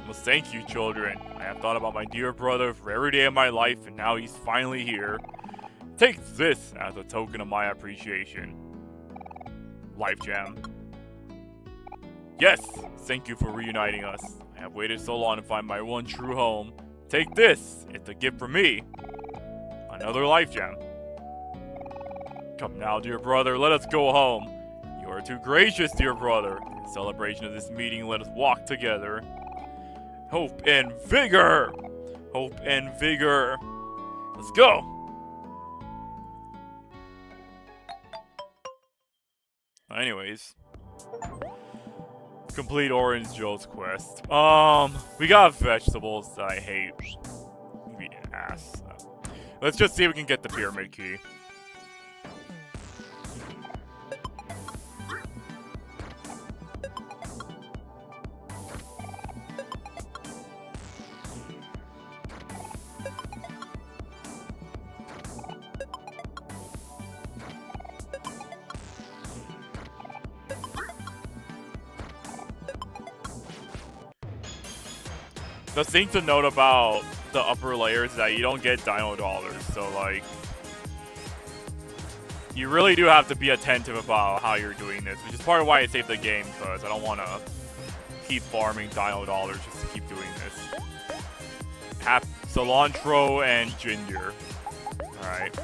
Well, thank you, children. I have thought about my dear brother for every day of my life, and now he's finally here. Take this as a token of my appreciation. Life Jam. Yes! Thank you for reuniting us. I have waited so long to find my one true home. Take this! It's a gift from me. Another Life Gem. Come now, dear brother, let us go home. You are too gracious, dear brother. In celebration of this meeting, let us walk together. Hope and vigor! Hope and vigor. Let's go! Anyways, Complete Orange Joe's quest. We got vegetables that I hate. Be ass. Let's just see if we can get the pyramid key. The thing to note about the upper layers is that you don't get dino dollars, so like you really do have to be attentive about how you're doing this, which is part of why I saved the game, because I don't want to keep farming dino dollars just to keep doing this. Cilantro and ginger. Alright.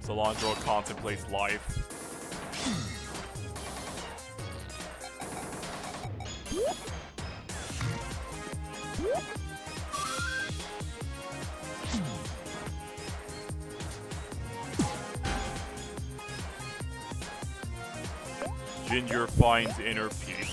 Cilantro contemplates life. Ginger finds inner peace.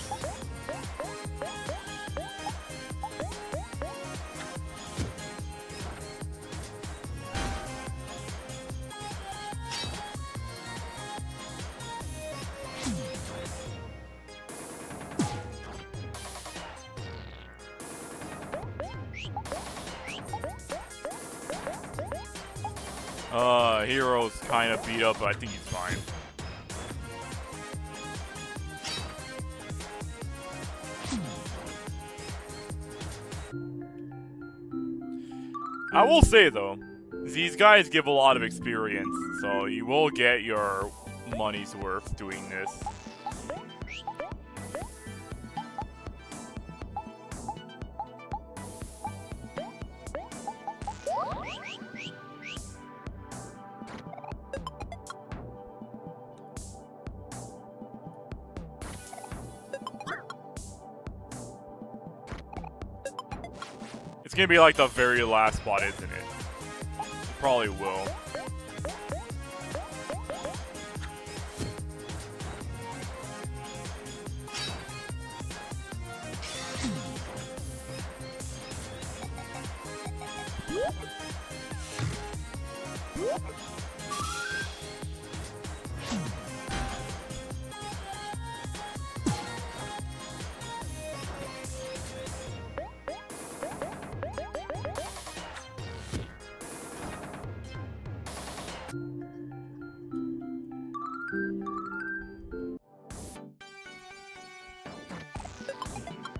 Hero's kind of beat up, but I think he's fine. I will say though, these guys give a lot of experience, so you will get your money's worth doing this. It's gonna be like the very last spot, isn't it? It probably will.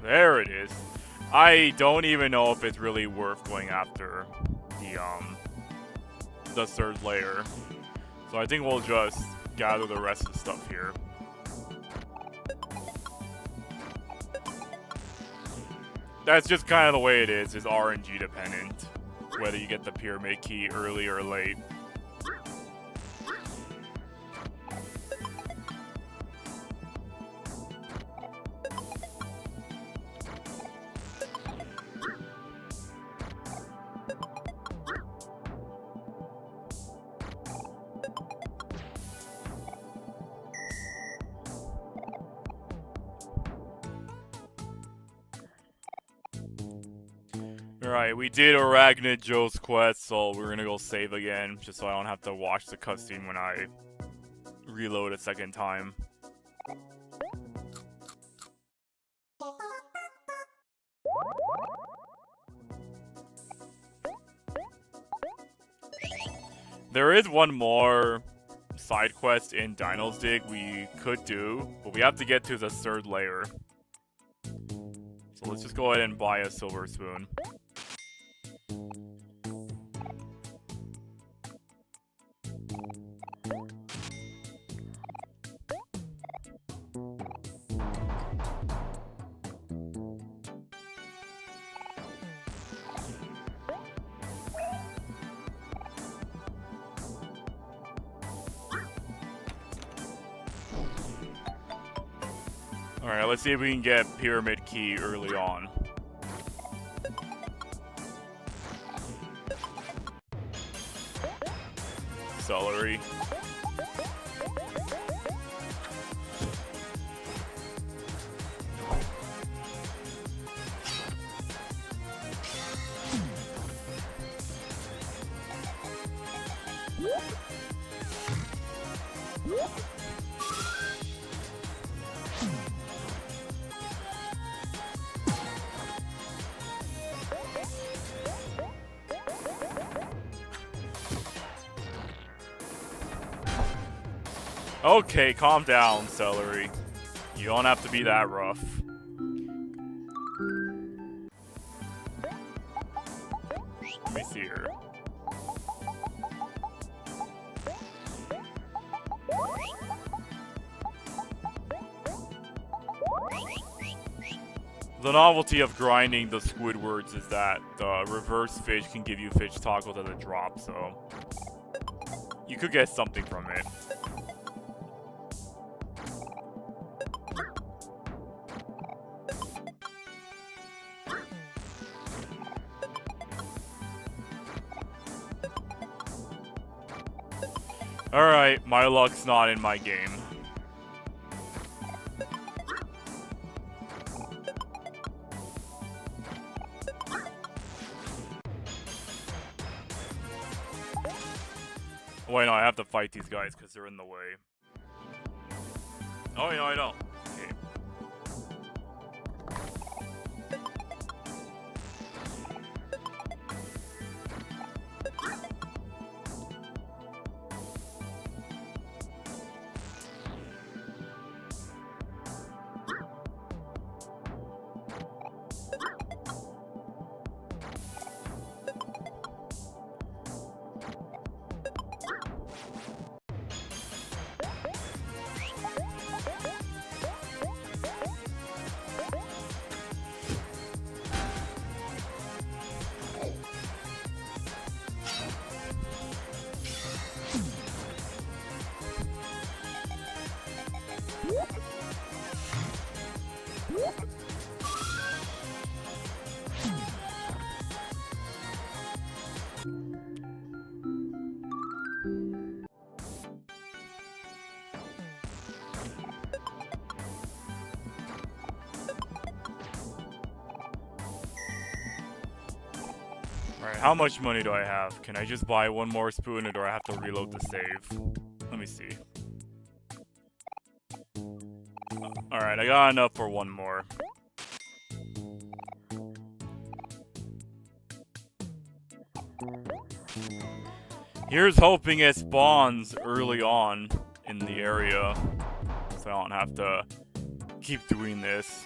There it is. I don't even know if it's really worth going after the third layer. So I think we'll just gather the rest of the stuff here. That's just kind of the way it is RNG dependent. Whether you get the pyramid key early or late. Alright, we did Arachnid Joe's quest, so we're gonna go save again, just so I don't have to watch the cutscene when I reload a second time. There is one more side quest in Dino's Dig we could do, but we have to get to the third layer. So let's just go ahead and buy a silver spoon. Alright, let's see if we can get Pyramid Key early on. celery. Okay, calm down, celery. You don't have to be that rough. Let me see here. The novelty of grinding the Squidwards is that the reverse fish can give you fish tacos at a drop, so you could get something from it. Alright, my luck's not in my game. Wait, no, I have to fight these guys because they're in the way. Oh, no, I don't. Okay. Alright, how much money do I have? Can I just buy one more spoon or do I have to reload the save? Let me see. Alright, I got enough for one more. Here's hoping it spawns early on in the area, so I don't have to keep doing this.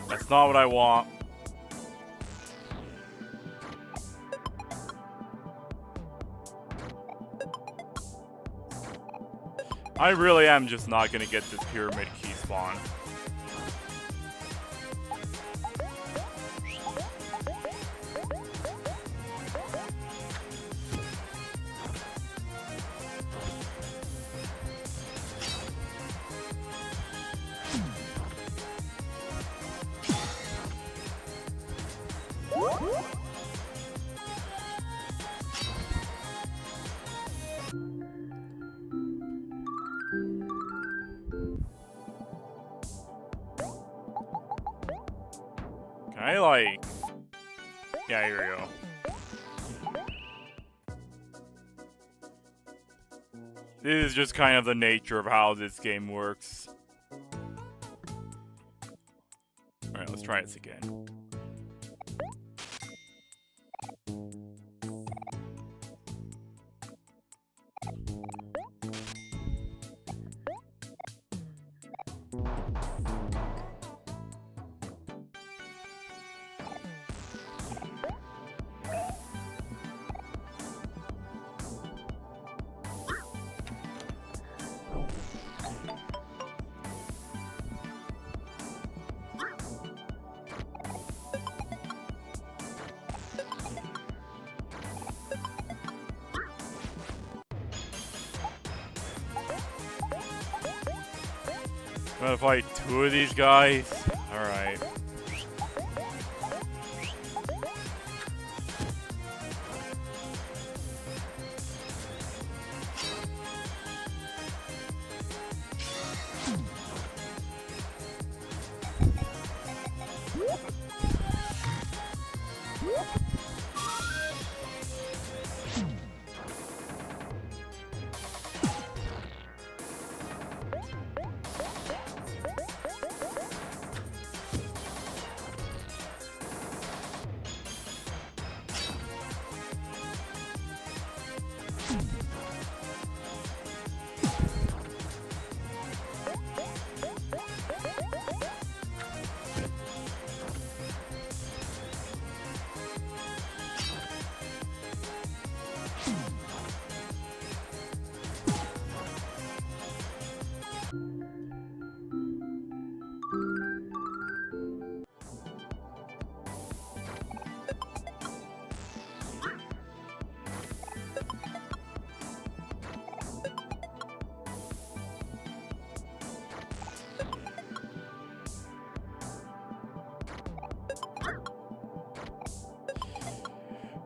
That's not what I want. I really am just not gonna get this pyramid key spawn. Can I, like... Yeah, here we go. This is just kind of the nature of how this game works. Alright, let's try this again. I'm gonna fight two of these guys. Alright.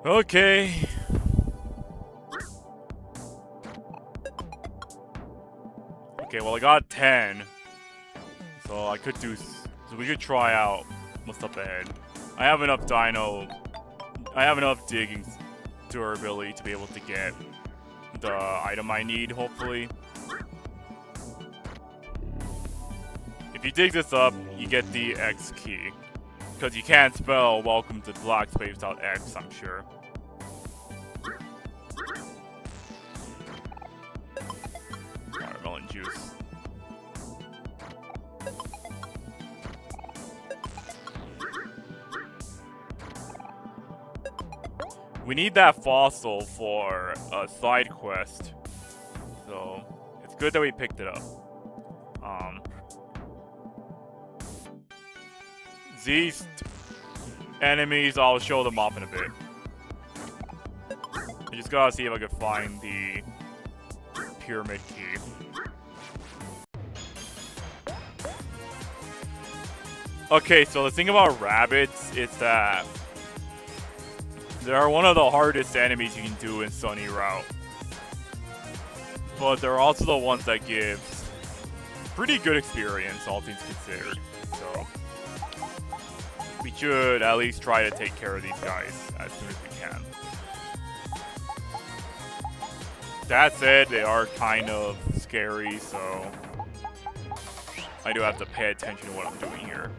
Okay. Okay, well I got 10. So I could do... So we could try out what's up ahead. I have enough digging durability to be able to get the item I need, hopefully. If you dig this up, you get the X key. Because you can't spell welcome to Black Space without X, I'm sure. Watermelon juice. We need that fossil for a side quest. So, it's good that we picked it up. These enemies, I'll show them off in a bit. I just gotta see if I can find the pyramid key. Okay, so the thing about rabbits is that they are one of the hardest enemies you can do in Sunny Route. But they're also the ones that give pretty good experience, all things considered. So we should at least try to take care of these guys as soon as we can. That said, they are kind of scary, so I do have to pay attention to what I'm doing here.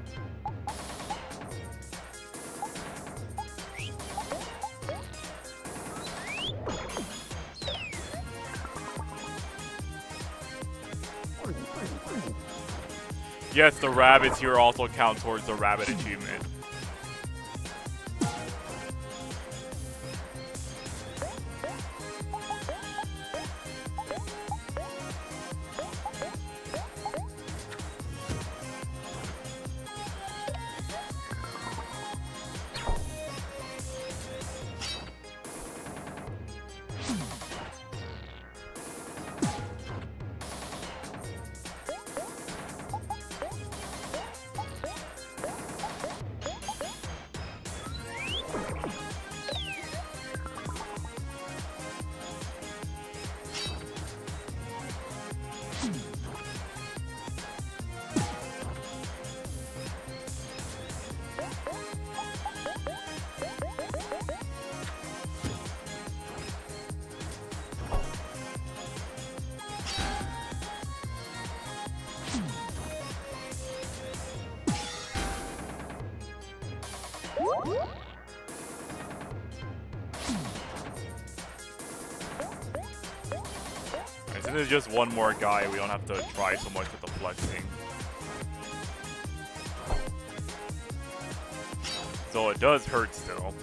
Yes, the rabbits here also count towards the rabbit achievement. And since it's just one more guy, we don't have to try so much with the flexing. So it does hurt still.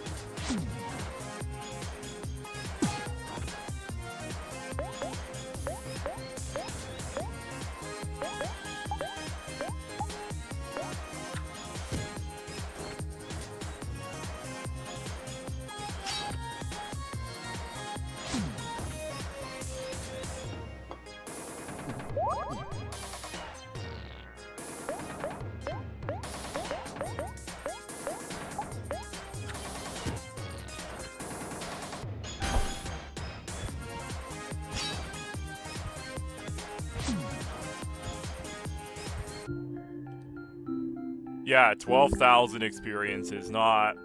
Yeah, 12,000 experience is not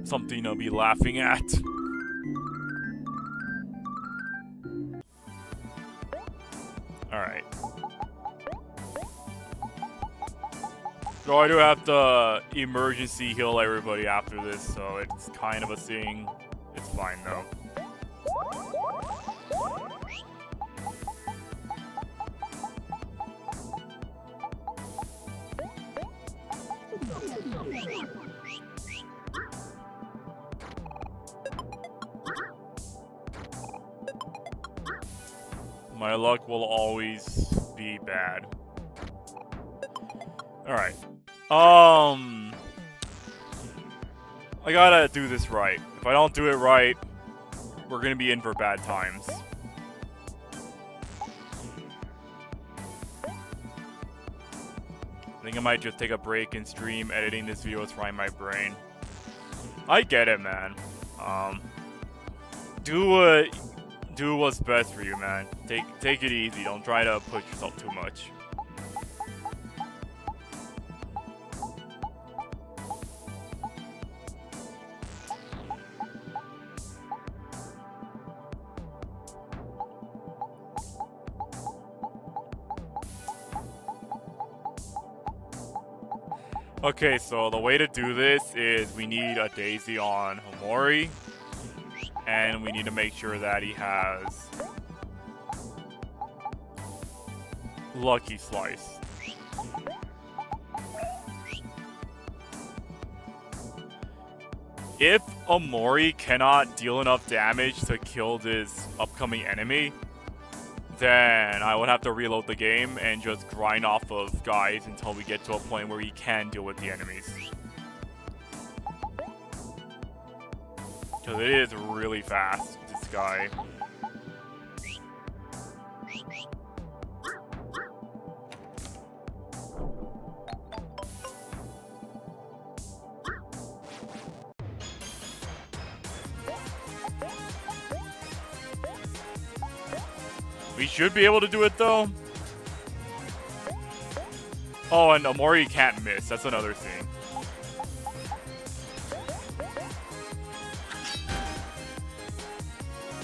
something to be laughing at. Alright. So I do have to emergency heal everybody after this, so it's kind of a thing. It's fine though. My luck will always be bad. Alright. I gotta do this right. If I don't do it right, we're gonna be in for bad times. I think I might just take a break and stream. Editing this video is frying my brain. I get it, man. Do what's best for you, man. Take it easy. Don't try to push yourself too much. Okay, so the way to do this is we need a Daisy on Omori. And we need to make sure that he has Lucky Slice. If Omori cannot deal enough damage to kill this upcoming enemy, then I would have to reload the game and just grind off of guys until we get to a point where he can deal with the enemies. Because it is really fast, this guy. We should be able to do it though. Oh, and Omori can't miss. That's another thing.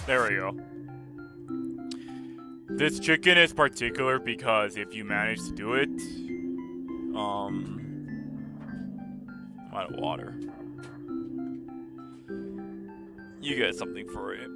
There we go. This chicken is particular because if you manage to do it, I'm out of water. You get something for it.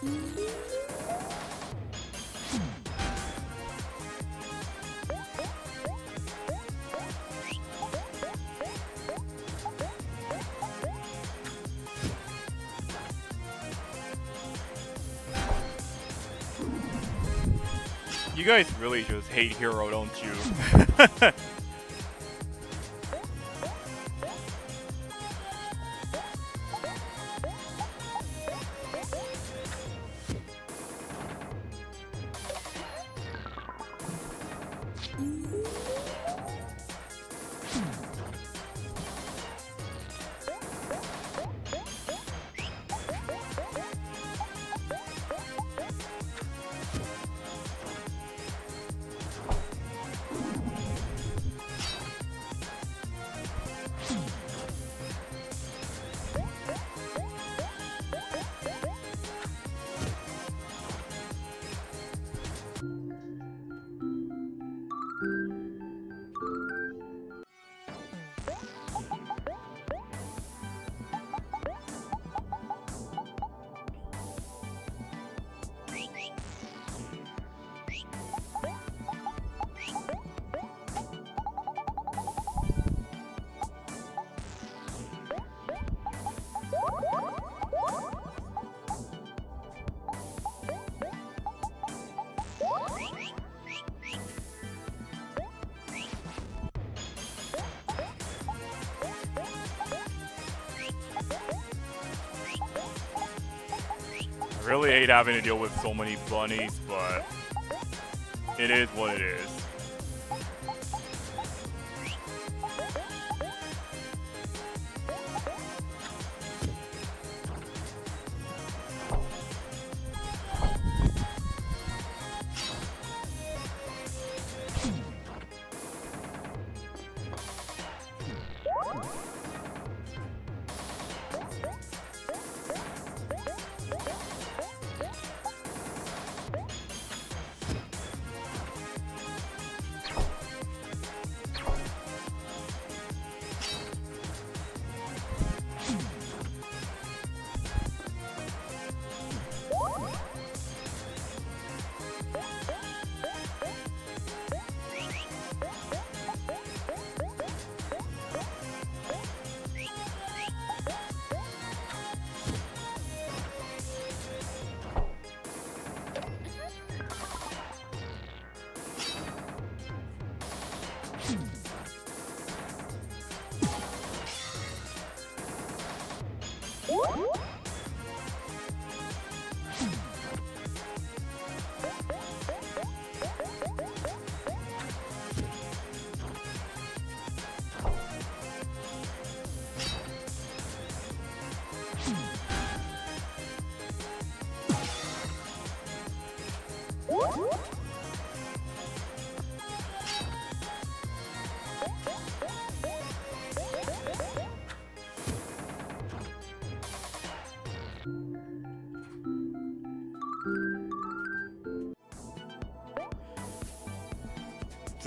You guys really just hate Hero, don't you? I really hate having to deal with so many bunnies, but it is what it is.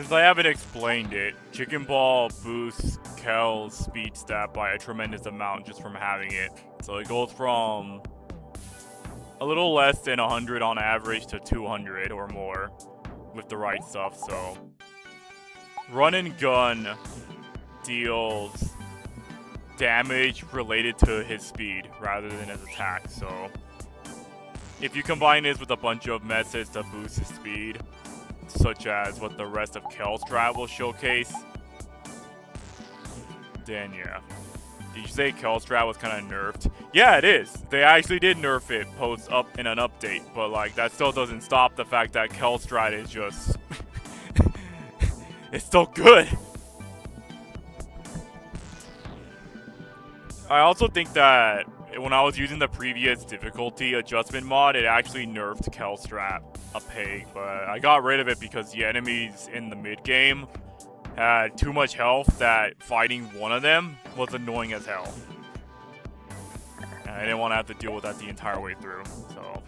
Since I haven't explained it, Chicken Ball boosts Kel's speed stat by a tremendous amount just from having it. So it goes from a little less than 100 on average to 200 or more with the right stuff. So Run and Gun deals damage related to his speed rather than his attack. So if you combine this with a bunch of methods to boost his speed, such as what the rest of Kel's strat will showcase, then yeah. Did you say Kel's strat was kind of nerfed? Yeah, it is. They actually did nerf it post up in an update, but like that still doesn't stop the fact that Kel's strat is just it's still good. I also think that when I was using the previous difficulty adjustment mod, it actually nerfed Kel's strat a peg, but I got rid of it because the enemies in the mid game had too much health that fighting one of them was annoying as hell. And I didn't want to have to deal with that the entire way through, so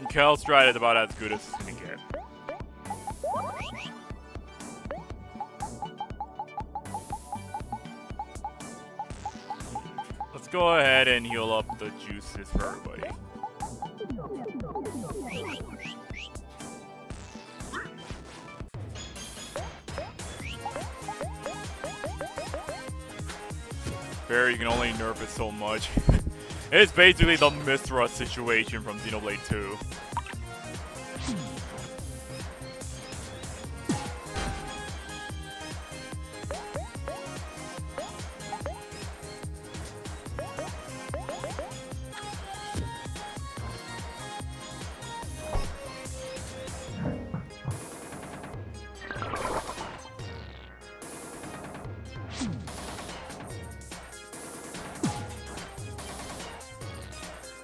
Kel's strat is about as good as it's gonna get. Let's go ahead and heal up the juices for everybody. Barry, you can only nerf it so much. It's basically the Mithra situation from Xenoblade 2.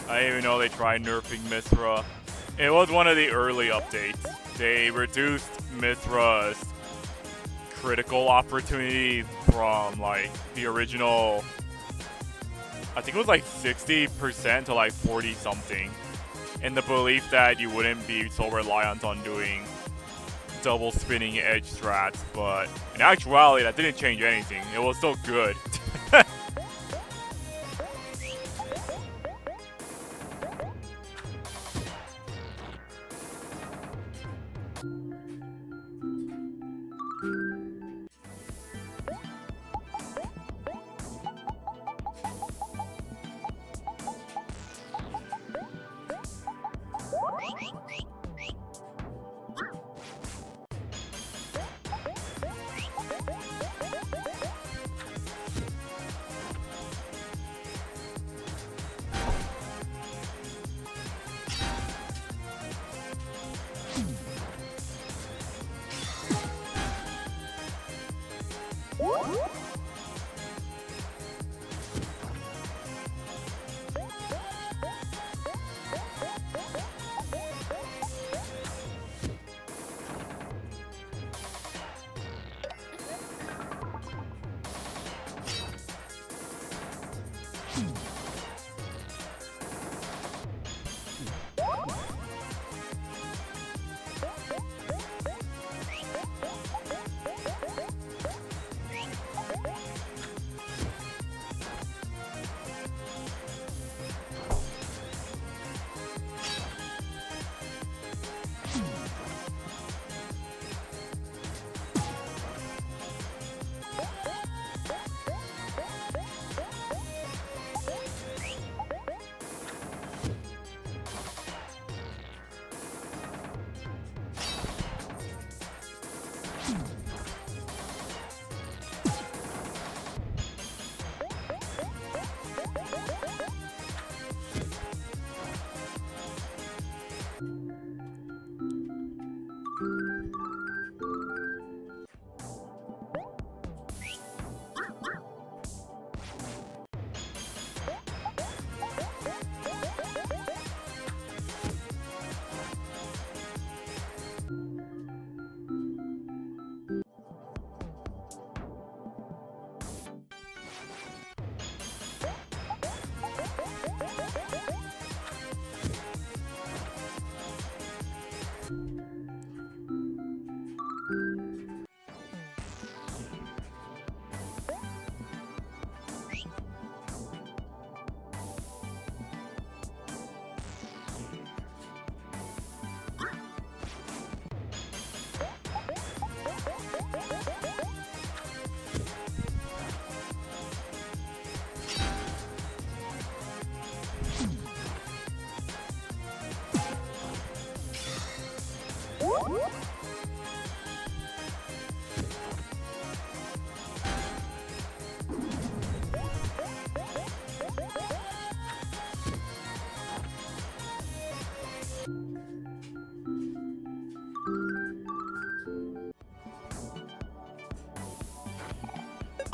I didn't even know they tried nerfing Mithra. It was one of the early updates. They reduced Mithra's critical opportunity from like the original, I think it was like 60% to like 40 something, in the belief that you wouldn't be so reliant on doing double spinning edge strats, but in actuality that didn't change anything. It was still good.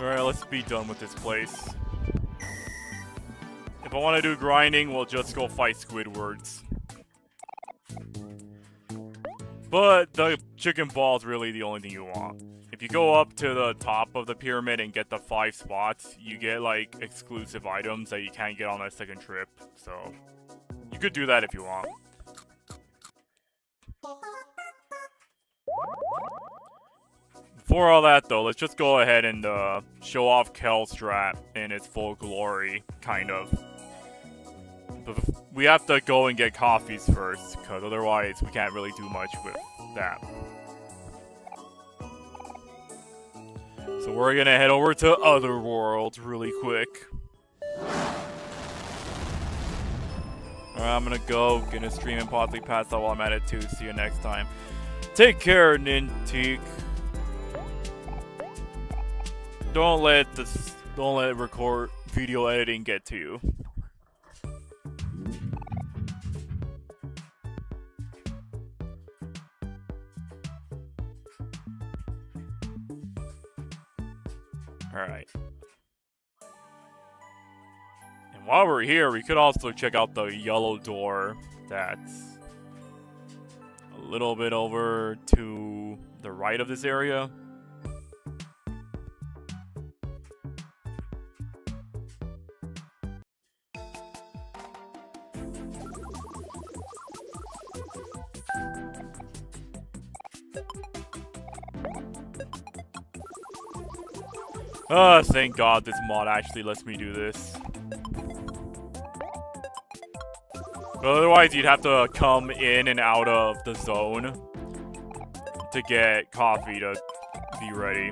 Alright, let's be done with this place. If I want to do grinding, we'll just go fight Squidwards. But the chicken ball is really the only thing you want. If you go up to the top of the pyramid and get the 5 spots, you get like exclusive items that you can't get on that second trip. So you could do that if you want. Before all that though, let's just go ahead and show off Kelstrat in its full glory, kind of. we have to go and get coffees first, because otherwise we can't really do much with that. So we're gonna head over to Otherworld really quick. Alright, I'm gonna go, gonna stream and possibly pass out while I'm at it too. See you next time. Take care, Ninteek. Don't let record video editing get to you. Alright. And while we're here, we could also check out the yellow door that's a little bit over to the right of this area. Thank God this mod actually lets me do this. Otherwise, you'd have to come in and out of the zone to get coffee to be ready.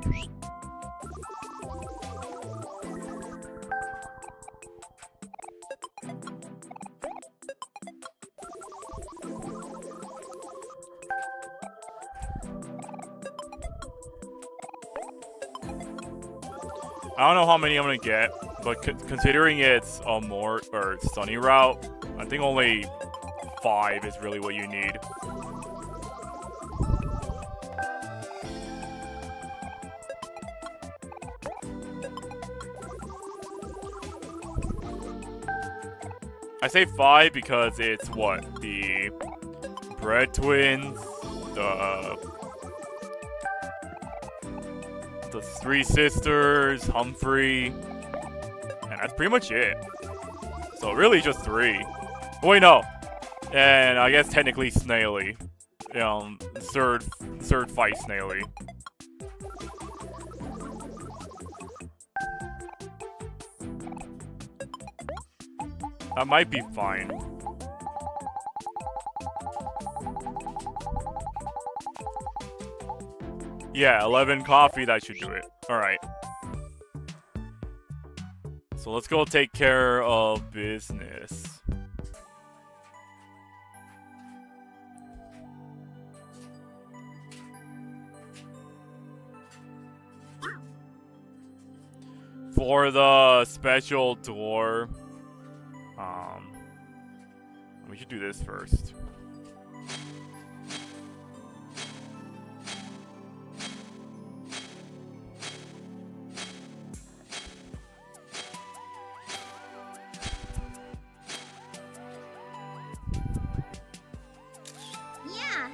I don't know how many I'm gonna get, but considering it's a more or sunny route, I think only 5 is really what you need. I say 5 because it's what? The Bread Twins, the Three Sisters, Humphrey, and that's pretty much it. So really just 3. Wait, no. And I guess technically Snaily. Third fight Snaily. That might be fine. Yeah, 11 coffee, that should do it. Alright. So let's go take care of business. For the special door, we should do this first. Yeah.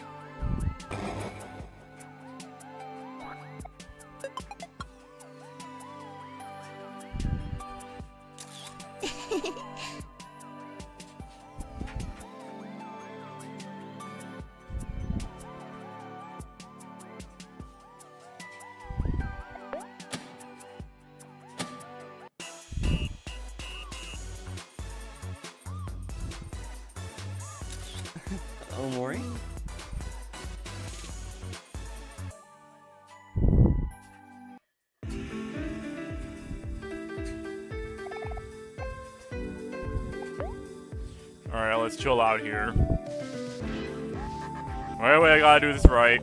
Omori? Alright, let's chill out here. Wait, I gotta do this right.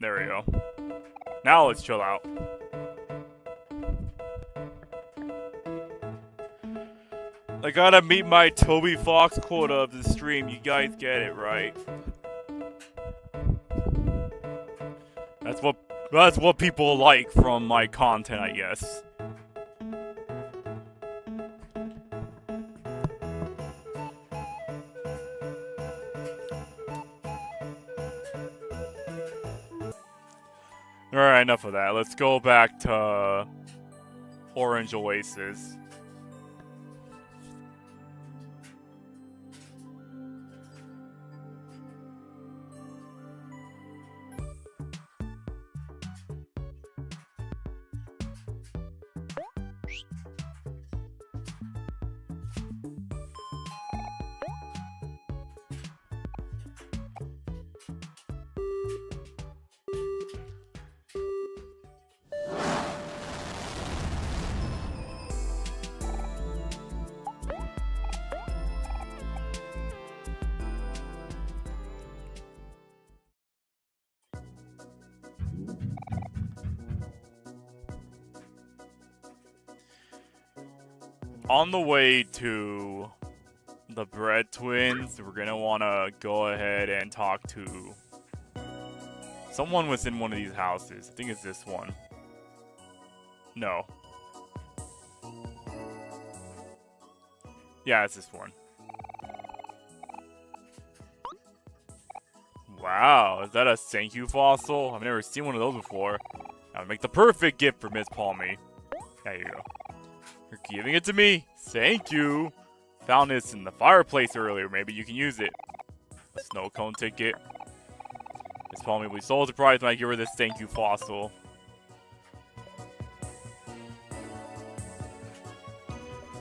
There we go. Now let's chill out. I gotta meet my Toby Fox quota of the stream. You guys get it, right? That's what people like from my content, I guess. Alright, enough of that. Let's go back to Orange Oasis. on the way to the Bread Twins, we're gonna want to go ahead and talk to someone within one of these houses. I think it's this one. No. Yeah, it's this one. Wow, is that a thank you fossil? I've never seen one of those before. That would make the perfect gift for Miss Palmy. There you go. You're giving it to me. Thank you. Found this in the fireplace earlier. Maybe you can use it. A snow cone ticket. Miss Palmy will be so surprised when I give her this thank you fossil.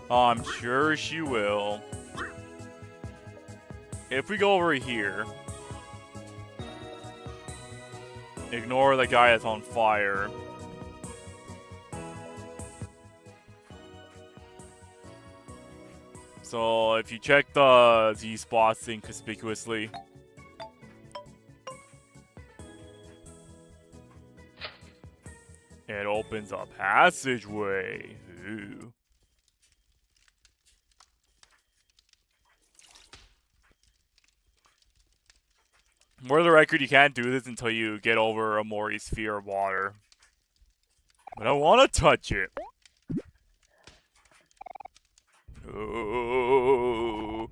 Oh, I'm sure she will. If we go over here, ignore the guy that's on fire. So if you check the Z spots inconspicuously, it opens a passageway. Ooh. For the record, you can't do this until you get over Omori's fear of water. But I want to touch it. Oh.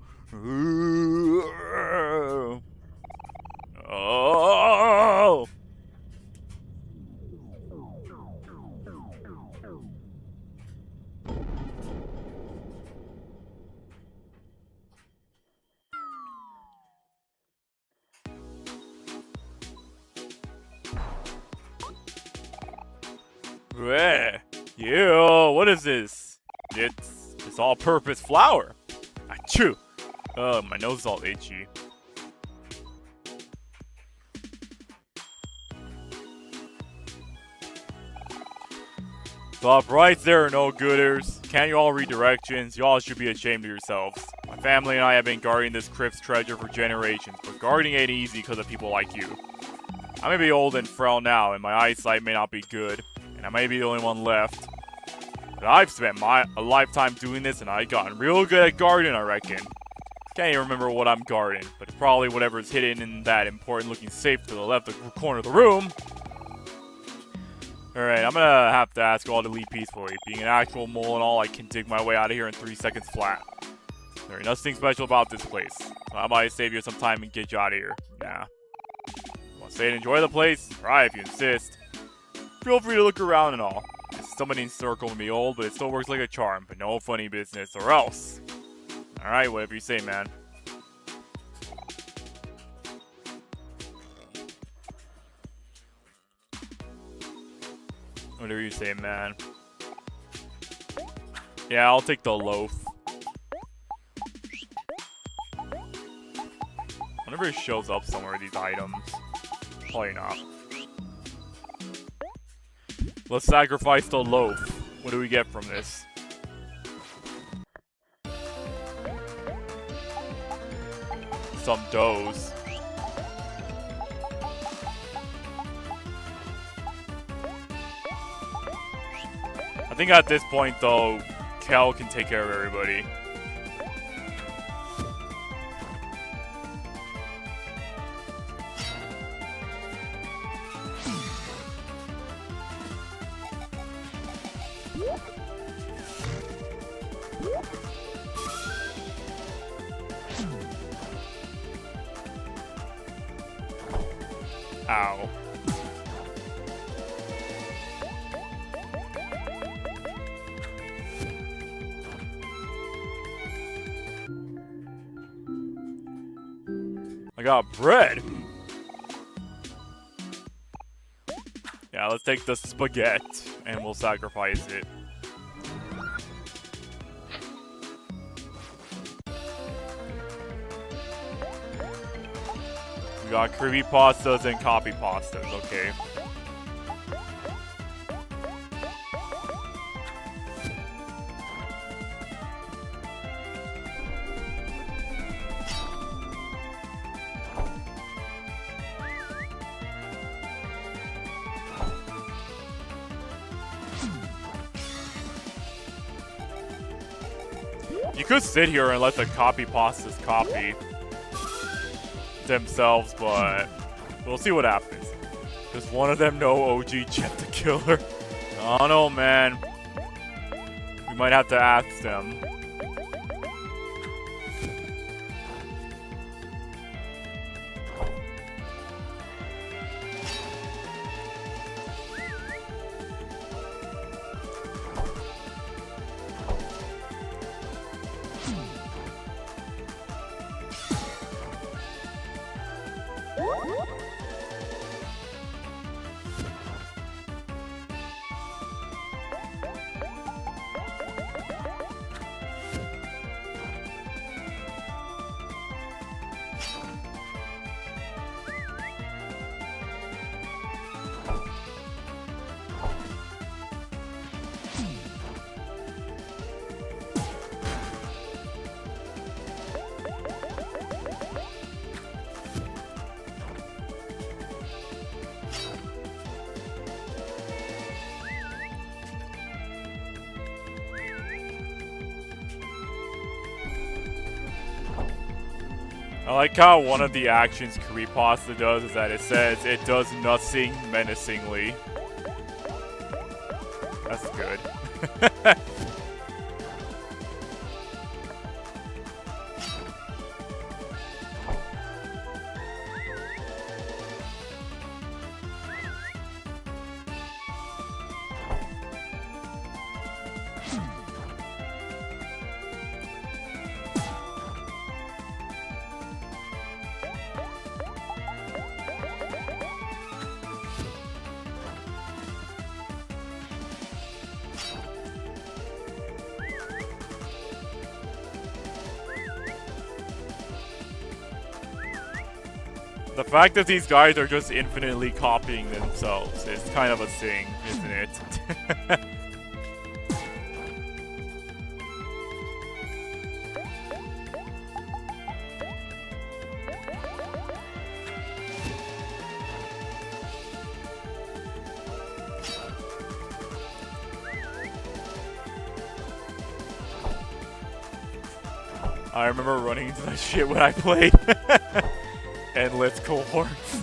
Oh. Ew, what is this? It's all-purpose flour. Achoo! My nose is all itchy. Stop right there, no-gooders. Can't you all read directions? Y'all should be ashamed of yourselves. My family and I have been guarding this crypt's treasure for generations, but guarding ain't easy because of people like you. I may be old and frail now, and my eyesight may not be good, and I may be the only one left. But I've spent a lifetime doing this, and I've gotten real good at guarding, I reckon. Can't even remember what I'm guarding, but it's probably whatever's hidden in that important-looking safe to the left corner of the room. Alright, I'm gonna have to ask all to leave peacefully. Being an actual mole and all, I can dig my way out of here in 3 seconds flat. There ain't nothing special about this place, so I might save you some time and get you out of here. Nah. Want to stay and enjoy the place? Alright, if you insist. Feel free to look around and all. This summoning circle may be old, but it still works like a charm, but no funny business, or else. Alright, whatever you say, man. Whatever you say, man. Yeah, I'll take the loaf. Whenever it shows up somewhere, these items. Probably not. Let's sacrifice the loaf. What do we get from this? Some doughs. I think at this point, though, Kel can take care of everybody. Ow. I got bread. Yeah, let's take the spaghetti and we'll sacrifice it. We got creepy pastas and copy pastas, okay. You could sit here and let the copy pastas copy themselves, but we'll see what happens. Does one of them know OG Jet the Killer? I don't know, man. We might have to ask them. I like how one of the actions Creepypasta does is that it says it does nothing menacingly. That's good. The fact that these guys are just infinitely copying themselves is kind of a thing, isn't it? I remember running into that shit when I played. Endless cohorts.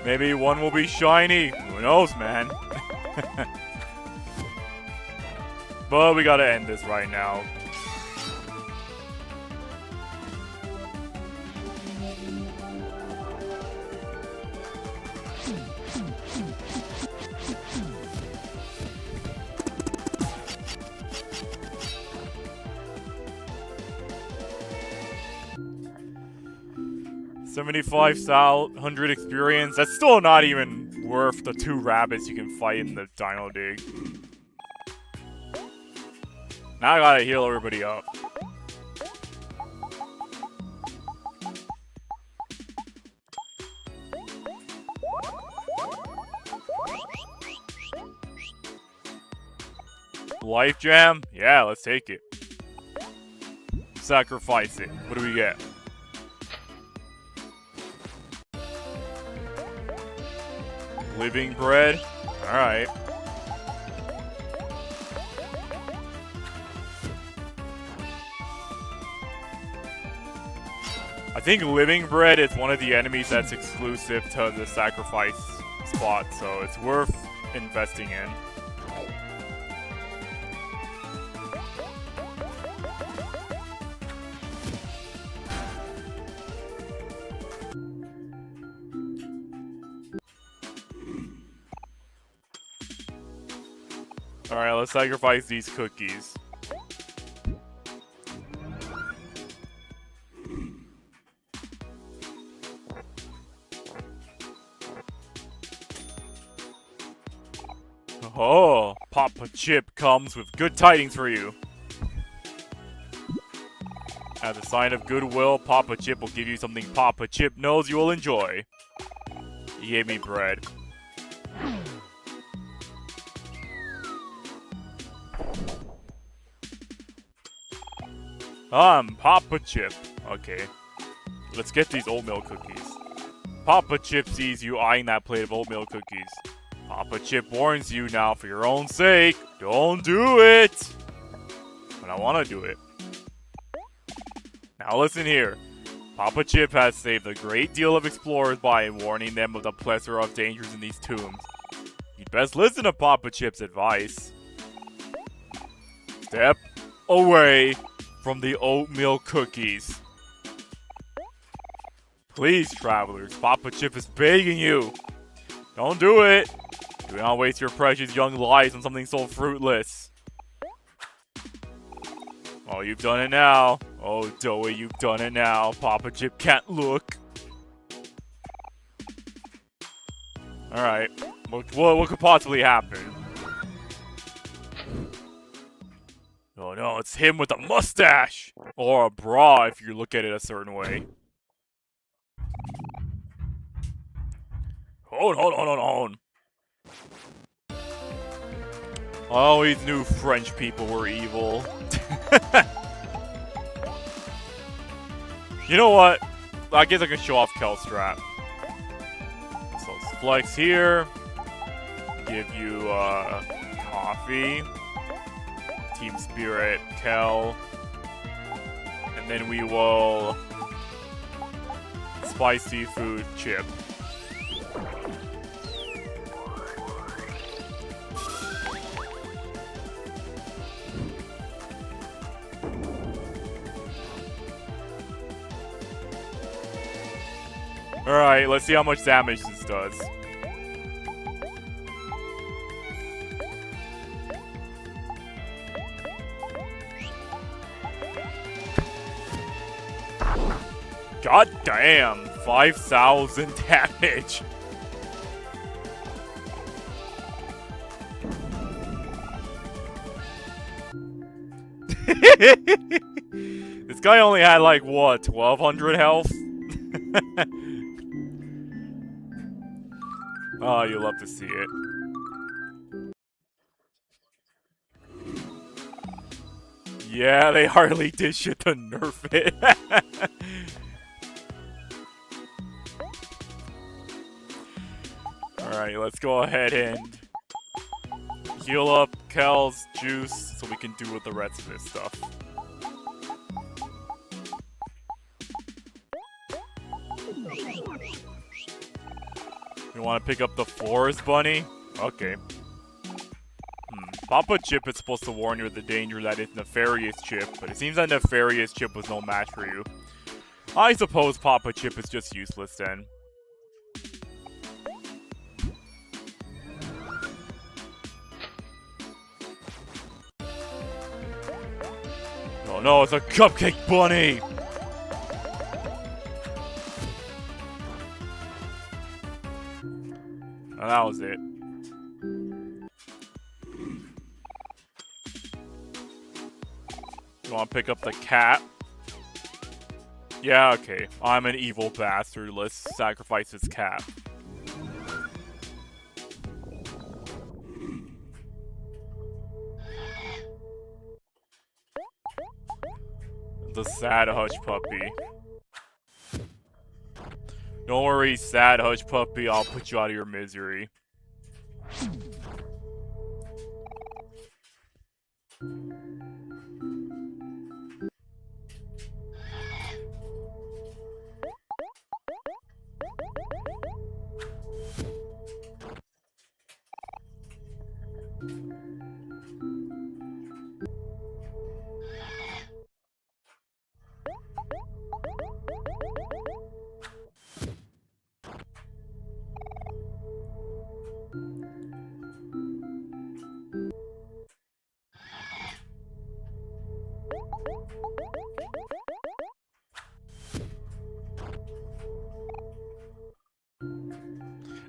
Maybe one will be shiny. Who knows, man? But we gotta end this right now. $7,500 experience. That's still not even worth the 2 rabbits you can fight in the Dino Dig. Now I gotta heal everybody up. Life Jam? Yeah, let's take it. Sacrifice it. What do we get? Living bread? Alright. I think living bread is one of the enemies that's exclusive to the sacrifice spot, so it's worth investing in. Alright, let's sacrifice these cookies. Oh, Papa Chip comes with good tidings for you. As a sign of goodwill, Papa Chip will give you something Papa Chip knows you will enjoy. He gave me bread. Papa Chip. Okay. Let's get these oatmeal cookies. Papa Chip sees you eyeing that plate of oatmeal cookies. Papa Chip warns you now for your own sake. Don't do it. But I want to do it. Now listen here. Papa Chip has saved a great deal of explorers by warning them of the plethora of dangers in these tombs. You'd best listen to Papa Chip's advice. Step away from the oatmeal cookies. Please, travelers, Papa Chip is begging you. Don't do it. Do not waste your precious young lives on something so fruitless. Oh, you've done it now. Oh, Doey, you've done it now. Papa Chip can't look. Alright. What could possibly happen? Oh no, it's him with a mustache! Or a bra if you look at it a certain way. Hold on. I always knew French people were evil. You know what? I guess I can show off Kel's strap. So let's flex here. Give you coffee. Team Spirit, Kel. And then we will spicy food chip. Alright, let's see how much damage this does. God damn, 5,000 damage. This guy only had like what, 1,200 health? Oh, you love to see it. Yeah, they hardly did shit to nerf it. Alright, let's go ahead and heal up Kel's juice so we can do with the rest of this stuff. You want to pick up the forest bunny? Okay. Papa Chip is supposed to warn you of the danger that is Nefarious Chip, but it seems that Nefarious Chip was no match for you. I suppose Papa Chip is just useless then. Oh no, it's a cupcake bunny! Oh, that was it. You want to pick up the cat? Yeah, okay. I'm an evil bastard. Let's sacrifice his cat. The sad hush puppy. Don't worry, sad hush puppy. I'll put you out of your misery.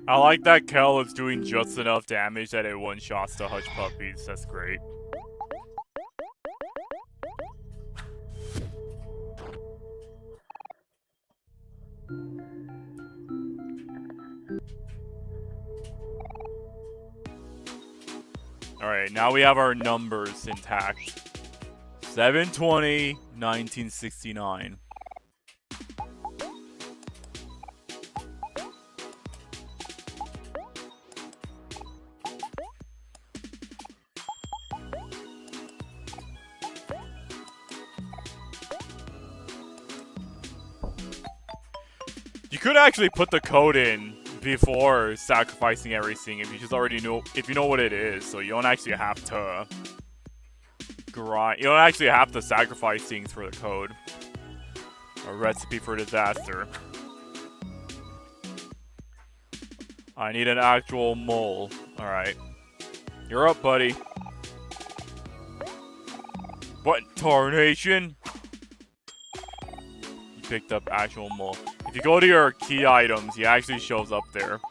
I like that Kel is doing just enough damage that it one-shots the hush puppies. That's great. Alright, now we have our numbers intact. 7/20, 1969. You could actually put the code in before sacrificing everything if you just already know, if you know what it is, so you don't actually have to grind. You don't actually have to sacrifice things for the code. A recipe for disaster. I need an actual mole. Alright. You're up, buddy. What tarnation? You picked up actual mole. If you go to your key items, he actually shows up there.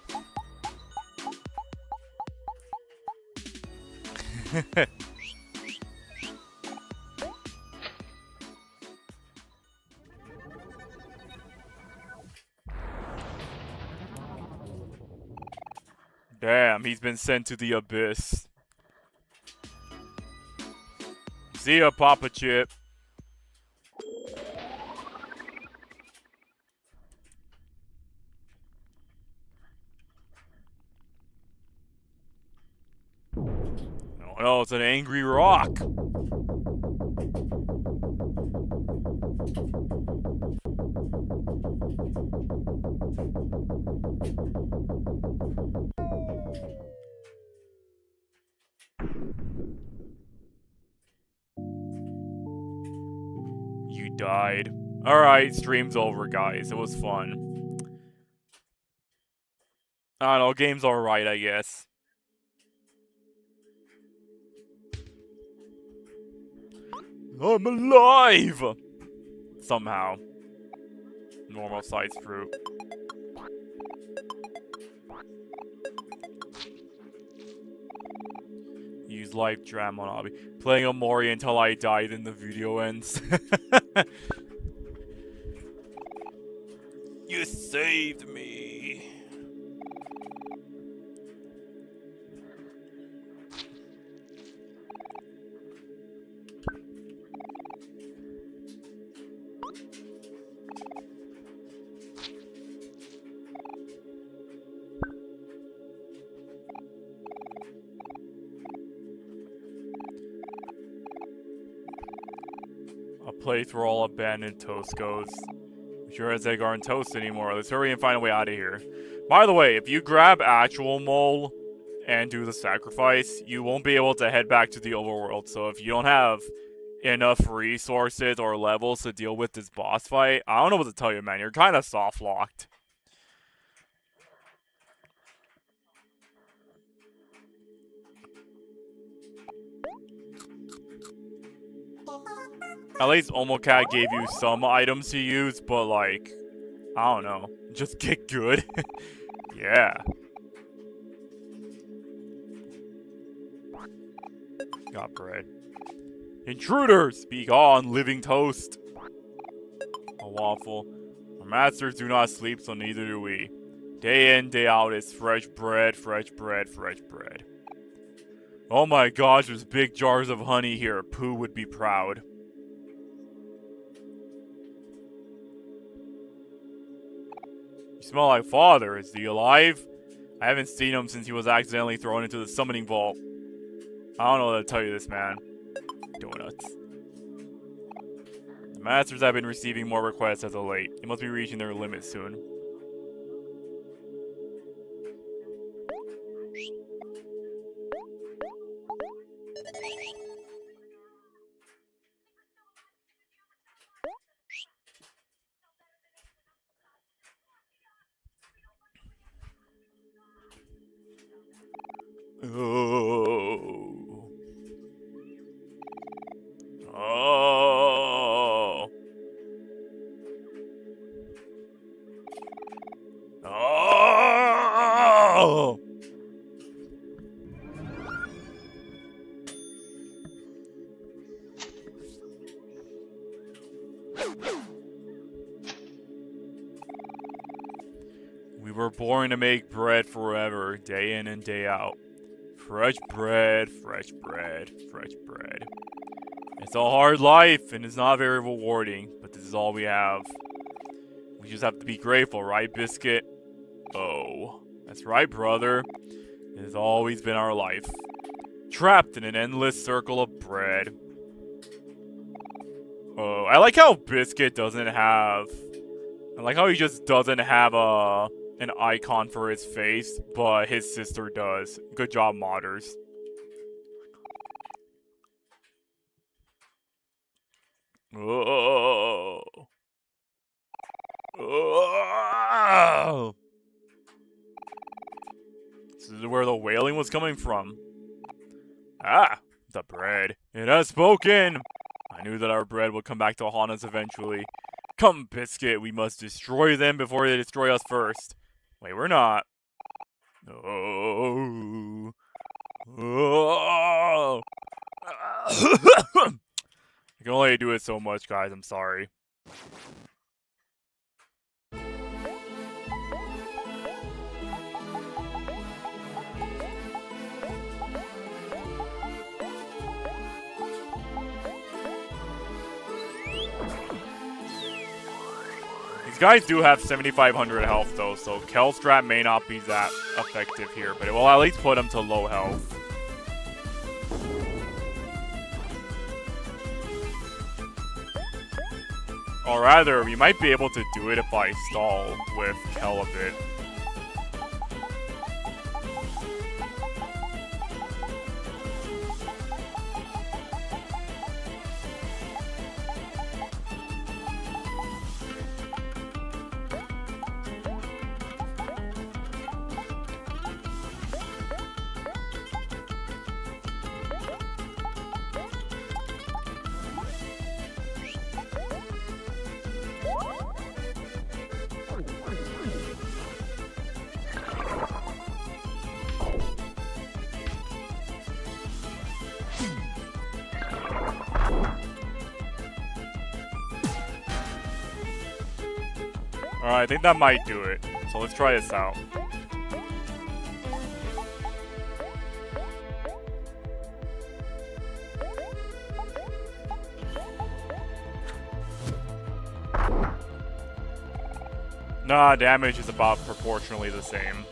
Damn, he's been sent to the abyss. See ya, Papa Chip. Oh no, it's an angry rock. You died. Alright, stream's over, guys. It was fun. I don't know, game's alright, I guess. I'm alive! Somehow. Normal size fruit. Use life dram on hobby. Playing Omori until I die, then the video ends. You saved me. A place where all abandoned toast goes. Sure as egg aren't toast anymore. Let's hurry and find a way out of here. By the way, if you grab actual mole and do the sacrifice, you won't be able to head back to the overworld. So if you don't have enough resources or levels to deal with this boss fight, I don't know what to tell you, man. You're kind of soft locked. At least Omocat gave you some items to use, but like, I don't know. Just get good. Yeah. Got bread. Intruders! Be gone, living toast. A waffle. Our masters do not sleep, so neither do we. Day in, day out is fresh bread, fresh bread, fresh bread. Oh my gosh, there's big jars of honey here. Pooh would be proud. You smell like father. Is he alive? I haven't seen him since he was accidentally thrown into the summoning vault. I don't know what to tell you this, man. Donuts. The masters have been receiving more requests as of late. They must be reaching their limit soon. Oh. Oh. Oh. We were born to make bread forever, day in and day out. Fresh bread, fresh bread, fresh bread. It's a hard life, and it's not very rewarding, but this is all we have. We just have to be grateful, right, Biscuit? Oh, that's right, brother. It has always been our life. Trapped in an endless circle of bread. Oh, I like how Biscuit doesn't have I like how he just doesn't have an icon for his face, but his sister does. Good job, modders. Oh. Oh. This is where the wailing was coming from. Ah, the bread. It has spoken. I knew that our bread would come back to haunt us eventually. Come, Biscuit, we must destroy them before they destroy us first. Wait, we're not. Oh. Oh. I can only do it so much, guys. I'm sorry. These guys do have 7,500 health, though, so Kelstrat may not be that effective here, but it will at least put him to low health. Or rather, we might be able to do it if I stall with Kel a bit. Alright, I think that might do it. So let's try this out. Nah, damage is about proportionally the same.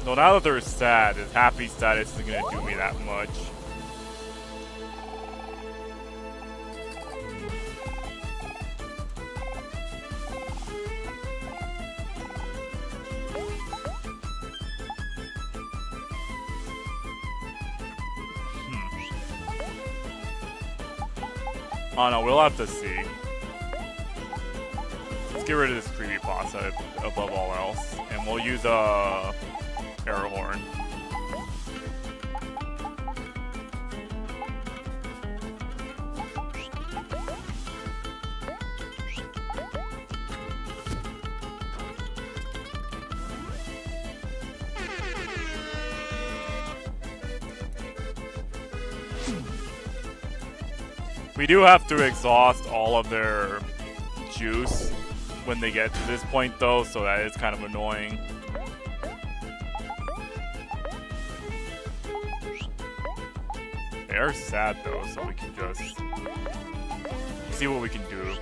So now that they're sad, his happy status isn't gonna do me that much. Oh no, we'll have to see. Let's get rid of this creepypasta above all else, and we'll use air horn. We do have to exhaust all of their juice when they get to this point though, so that is kind of annoying. They are sad though, so we can just see what we can do.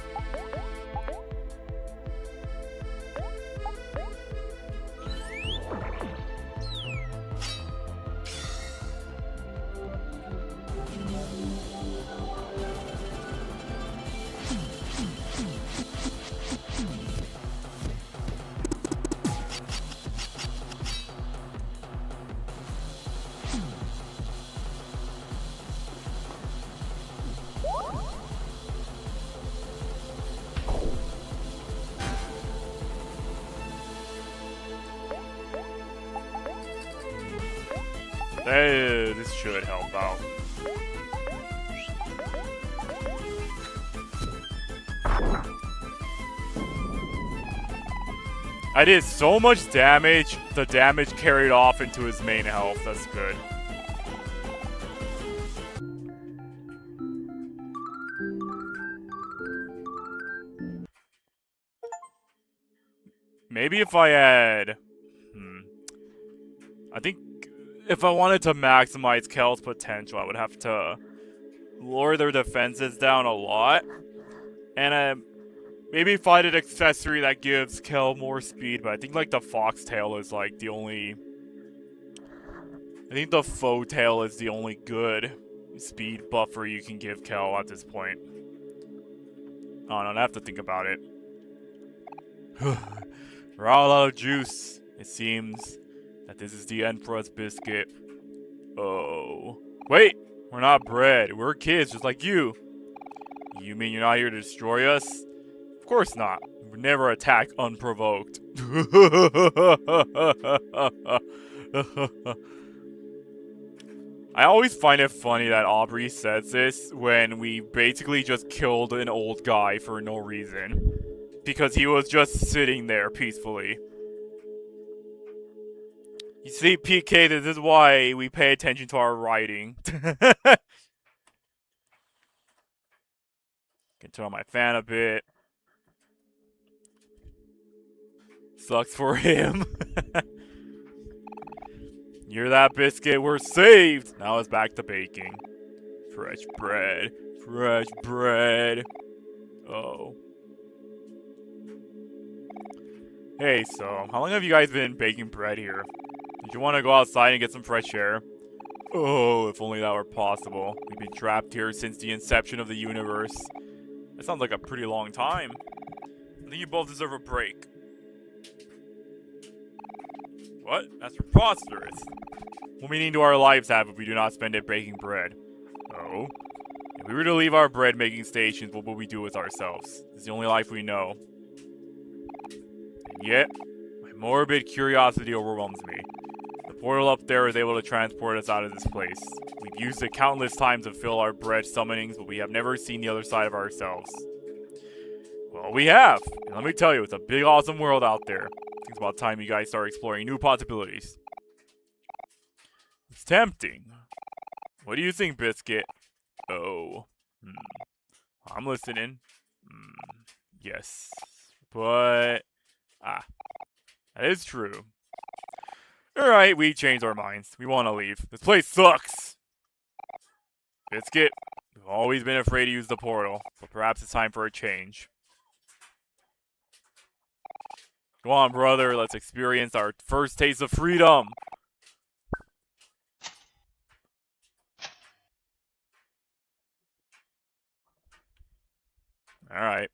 This should help out. I did so much damage, the damage carried off into his main health. That's good. Maybe if I had... I think if I wanted to maximize Kel's potential, I would have to lower their defenses down a lot. And Maybe find an accessory that gives Kel more speed, but I think like the foxtail is like the only... I think the faux tail is the only good speed buffer you can give Kel at this point. Oh no, I have to think about it. We're all out of juice. It seems that this is the end for us, Biscuit. Oh. Wait! We're not bred. We're kids just like you. You mean you're not here to destroy us? Of course not. We would never attack unprovoked. I always find it funny that Aubrey says this when we basically just killed an old guy for no reason. Because he was just sitting there peacefully. You see, PK, this is why we pay attention to our writing. Can turn on my fan a bit. Sucks for him. You're that, Biscuit. We're saved. Now it's back to baking. Fresh bread. Fresh bread. Oh. Hey, so, how long have you guys been baking bread here? Did you want to go outside and get some fresh air? Oh, if only that were possible. We've been trapped here since the inception of the universe. That sounds like a pretty long time. I think you both deserve a break. What? That's preposterous. What meaning do our lives have if we do not spend it baking bread? Oh? If we were to leave our bread making stations, what would we do with ourselves? It's the only life we know. And yet, my morbid curiosity overwhelms me. The portal up there is able to transport us out of this place. We've used it countless times to fill our bread summonings, but we have never seen the other side of ourselves. Well, we have! And let me tell you, it's a big, awesome world out there. It's about time you guys start exploring new possibilities. It's tempting. What do you think, Biscuit? Oh. I'm listening. Yes. But... that is true. Alright, we changed our minds. We want to leave. This place sucks! Biscuit, we've always been afraid to use the portal, but perhaps it's time for a change. Go on, brother. Let's experience our first taste of freedom. Alright.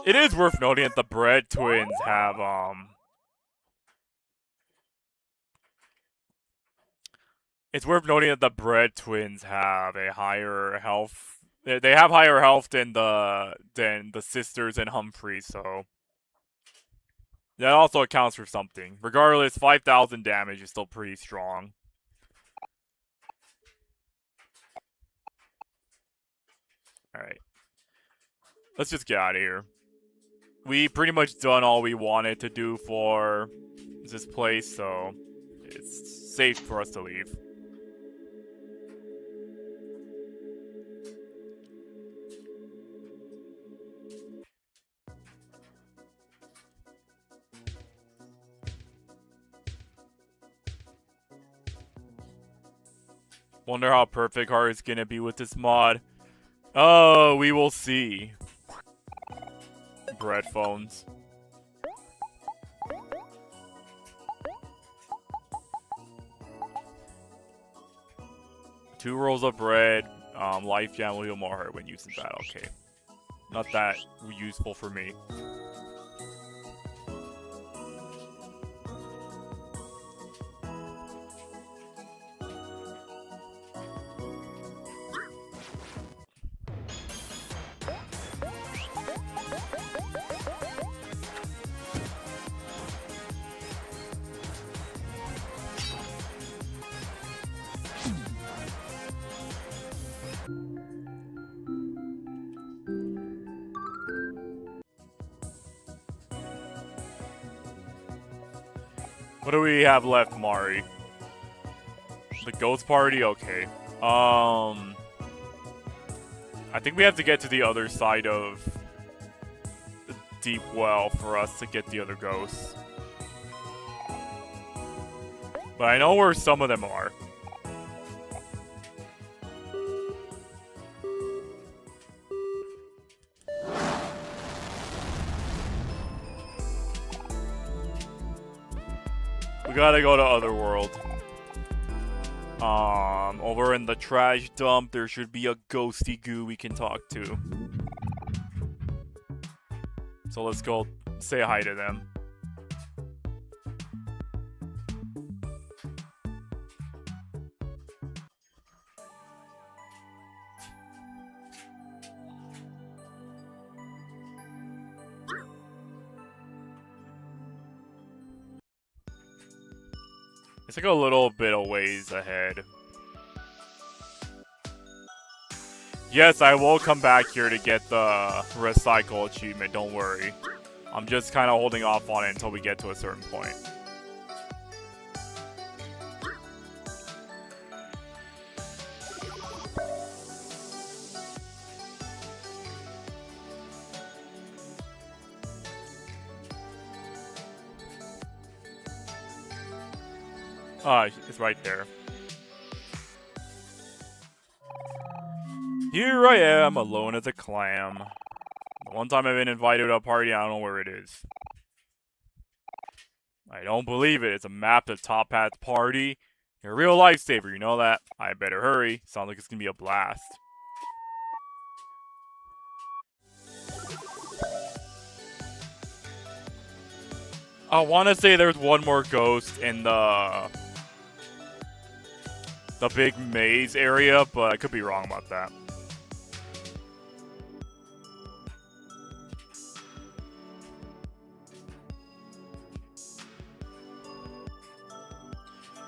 It is worth noting that the Bread Twins have, It's worth noting that the Bread Twins have a higher health. They have higher health than the sisters and Humphrey, so that also accounts for something. Regardless, 5,000 damage is still pretty strong. Alright. Let's just get out of here. We pretty much done all we wanted to do for this place, so it's safe for us to leave. Wonder how perfect Heart is gonna be with this mod. Oh, we will see. Bread phones. Two rolls of bread. Life jam will heal more heart when used in battle. Okay. Not that useful for me. What do we have left, Mari? The ghost party? Okay. I think we have to get to the other side of the deep well for us to get the other ghosts. But I know where some of them are. We gotta go to Otherworld. Over in the trash dump, there should be a ghosty goo we can talk to. So let's go say hi to them. It's like a little bit of ways ahead. Yes, I will come back here to get the recycle achievement, don't worry. I'm just kind of holding off on it until we get to a certain point. Ah, it's right there. Here I am, alone as a clam. The one time I've been invited to a party, I don't know where it is. I don't believe it. It's a map to Top Hat's party. You're a real lifesaver, you know that? I better hurry. Sounds like it's gonna be a blast. I want to say there's one more ghost in the big maze area, but I could be wrong about that.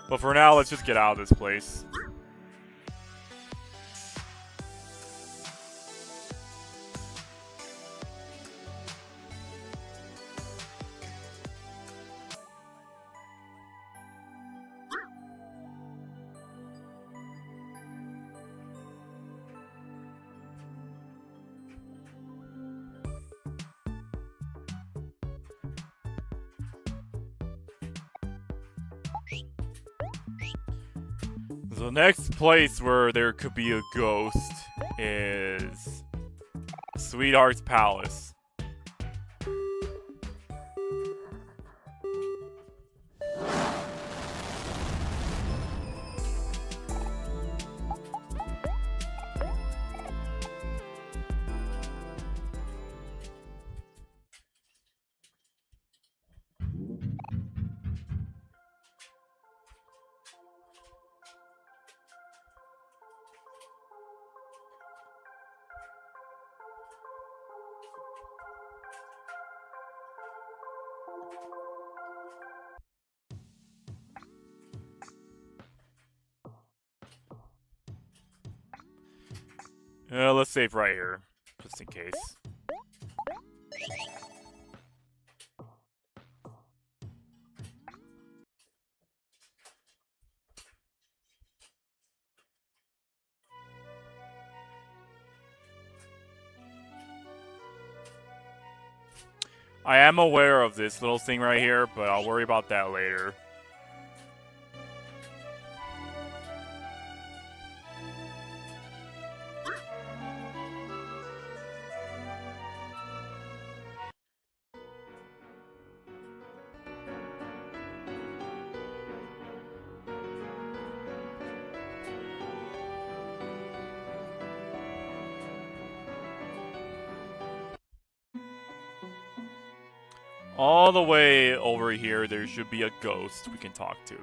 But for now, let's just get out of this place. The next place where there could be a ghost is Sweetheart's Palace. Let's save right here, just in case. I am aware of this little thing right here, but I'll worry about that later. All the way over here, there should be a ghost we can talk to.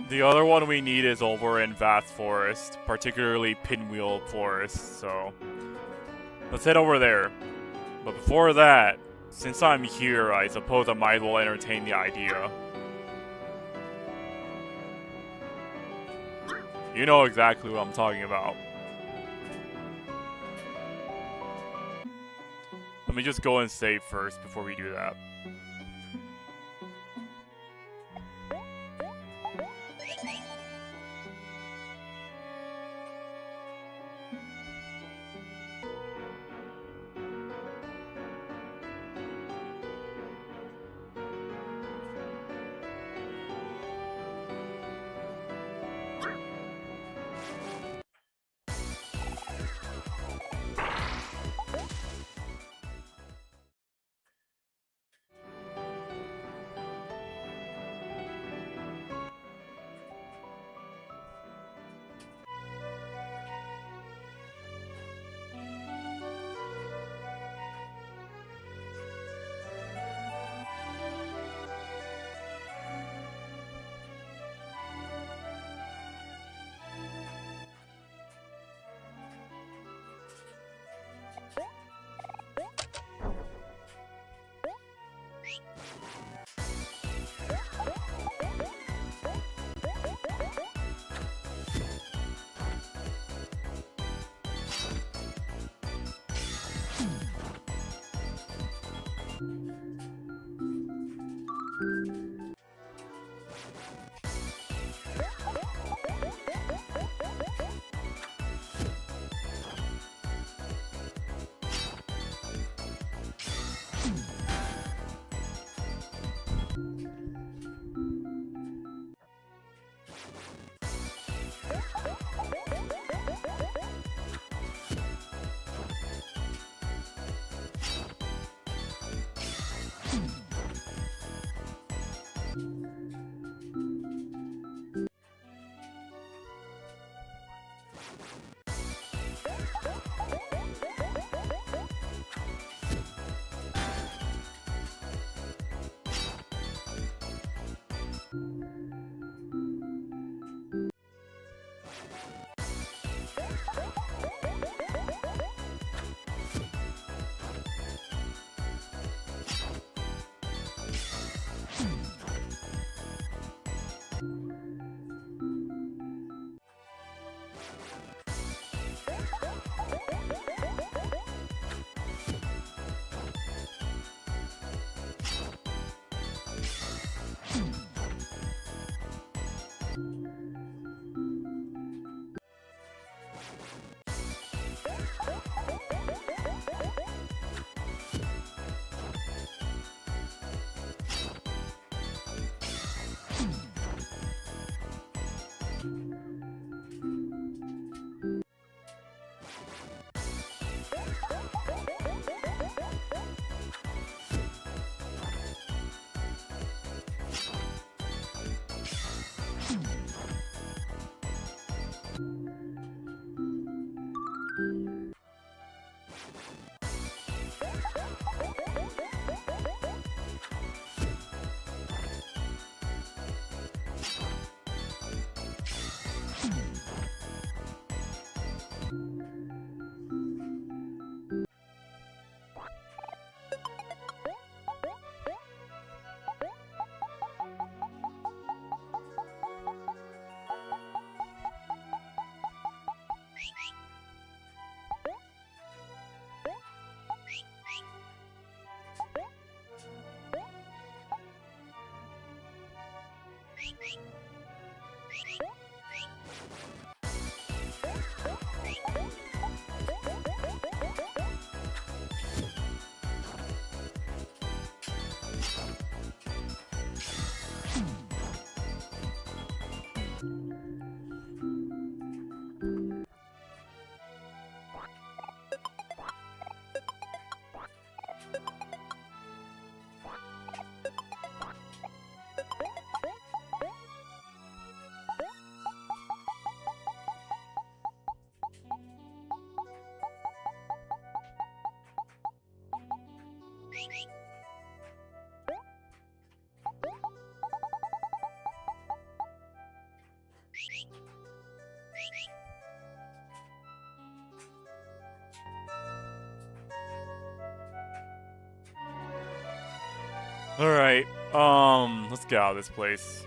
The other one we need is over in Vast Forest, particularly Pinwheel Forest, so let's head over there. But before that, since I'm here, I suppose I might as well entertain the idea. You know exactly what I'm talking about. Let me just go and save first before we do that. Alright, let's get out of this place.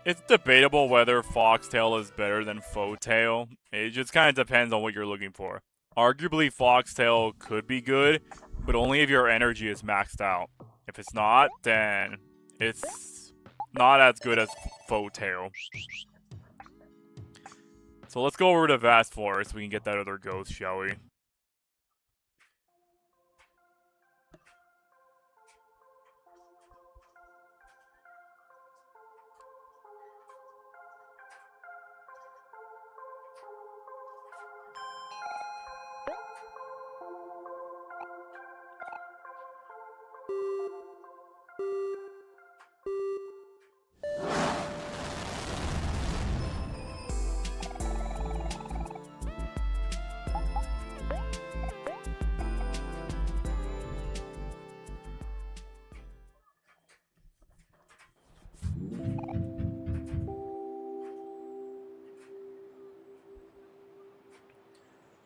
It's debatable whether Foxtail is better than Fotail. It just kind of depends on what you're looking for. Arguably, Foxtail could be good, but only if your energy is maxed out. If it's not, then it's not as good as Fotail. So let's go over to Vast Forest so we can get that other ghost, shall we?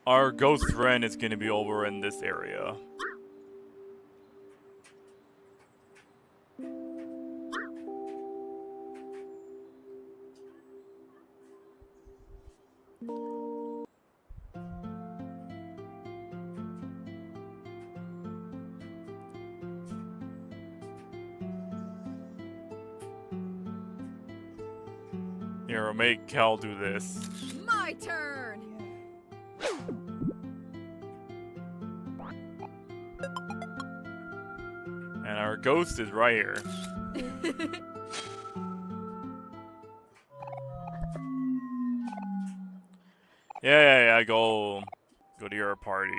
Our ghost friend is going to be over in this area. Here, we'll make Kel do this. My turn. And our ghost is right here. Yeah. Go to your party.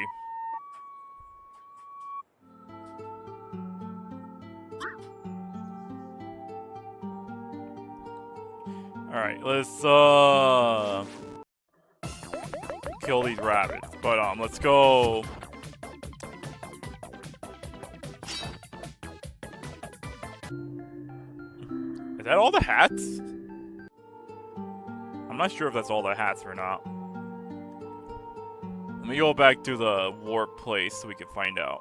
All right, let's kill these rabbits. But let's go. Is that all the hats? I'm not sure if that's all the hats or not. Let me go back to the warp place so we can find out.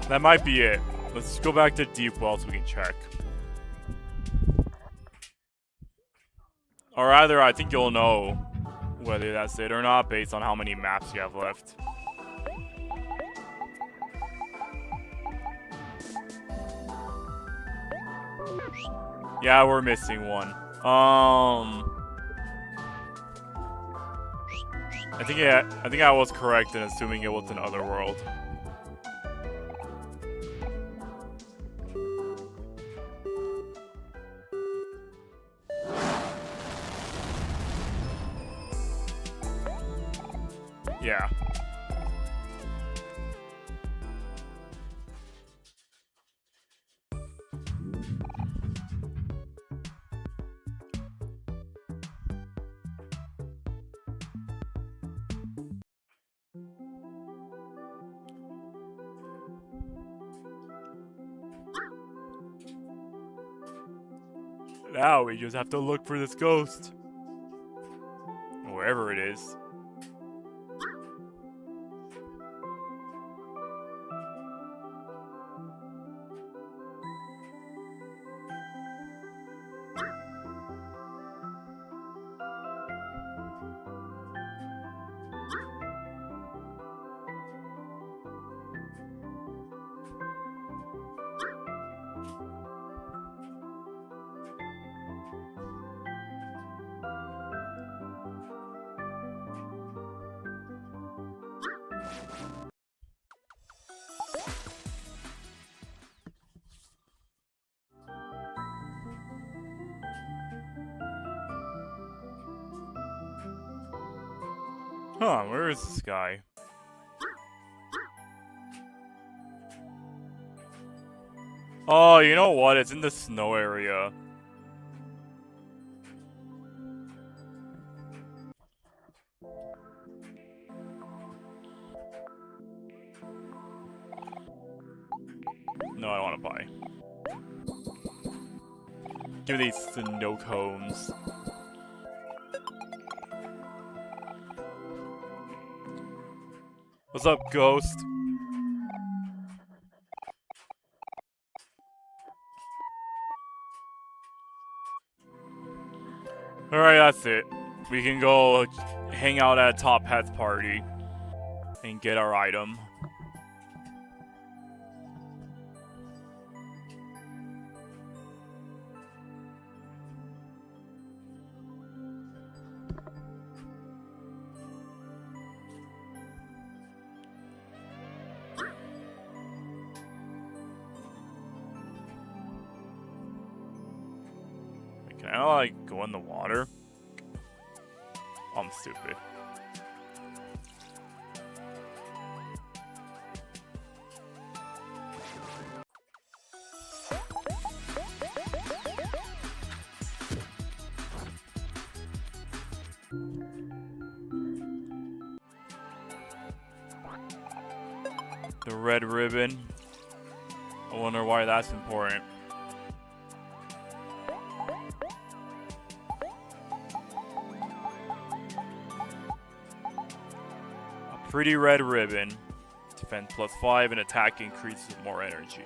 That might be it. Let's go back to Deep Well so we can check. Or either I think you'll know whether that's it or not based on how many maps you have left. Yeah, we're missing one. I think I was correct in assuming it was an Otherworld. Yeah. Now we just have to look for this ghost. Wherever it is. Huh, where is this guy? Oh, you know what? It's in the snow area. No, I don't want to buy. Give me these snow cones. What's up, ghost? Alright, that's it. We can go hang out at Top Hat's party and get our item. Can I, like, go in the water? I'm stupid. The red ribbon. I wonder why that's important. Pretty red ribbon. Defense +5 and attack increases with more energy.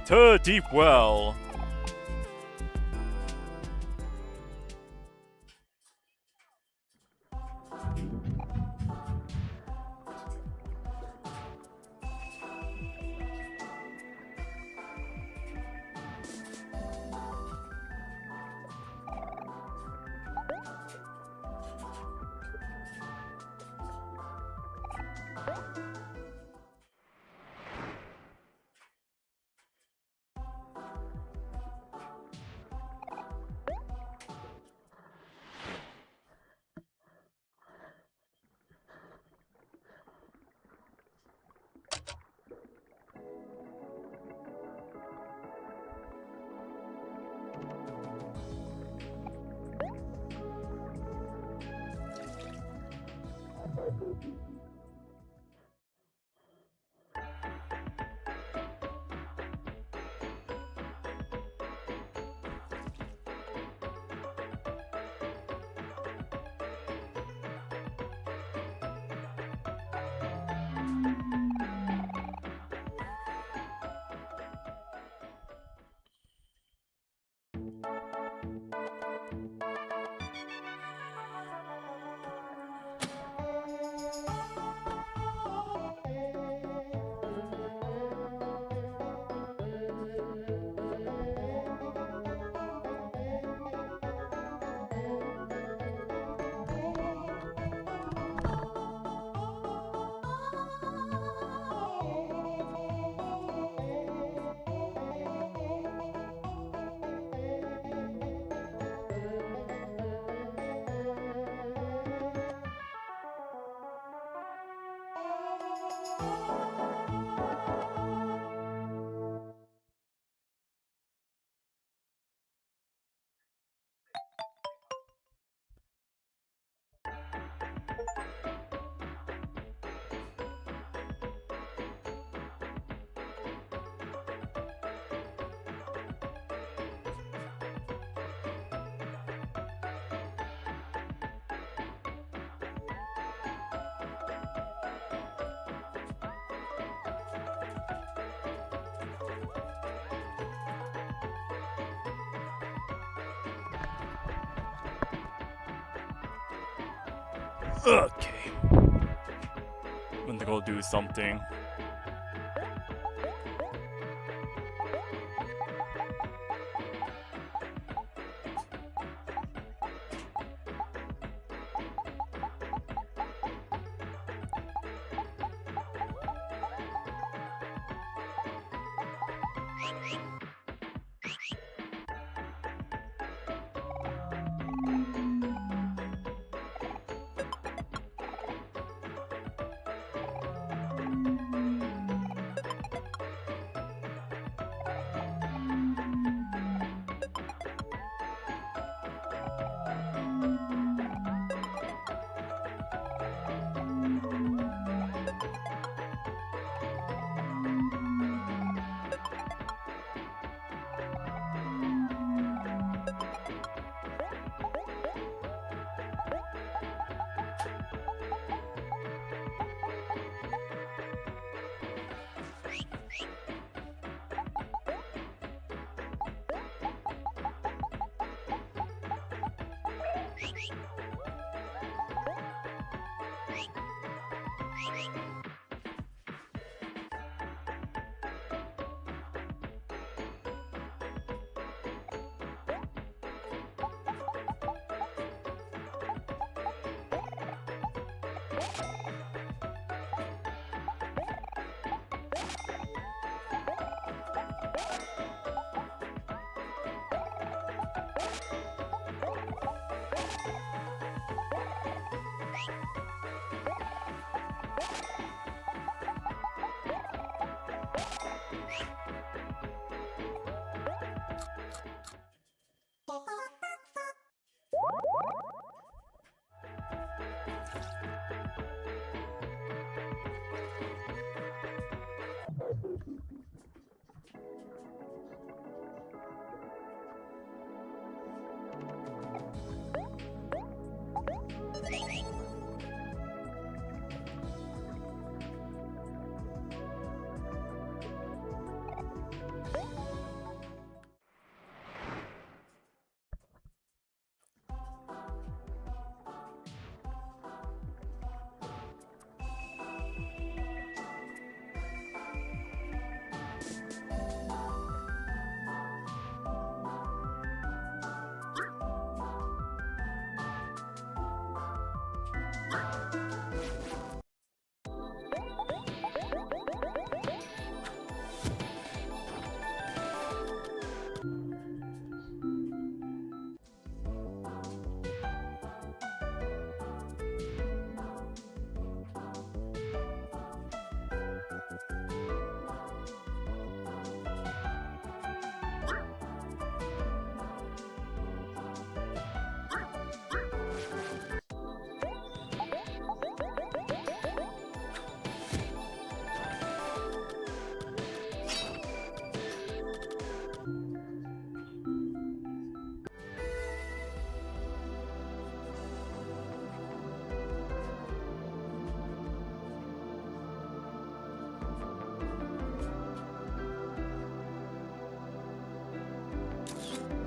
To deep well. Okay. I'm gonna go do something.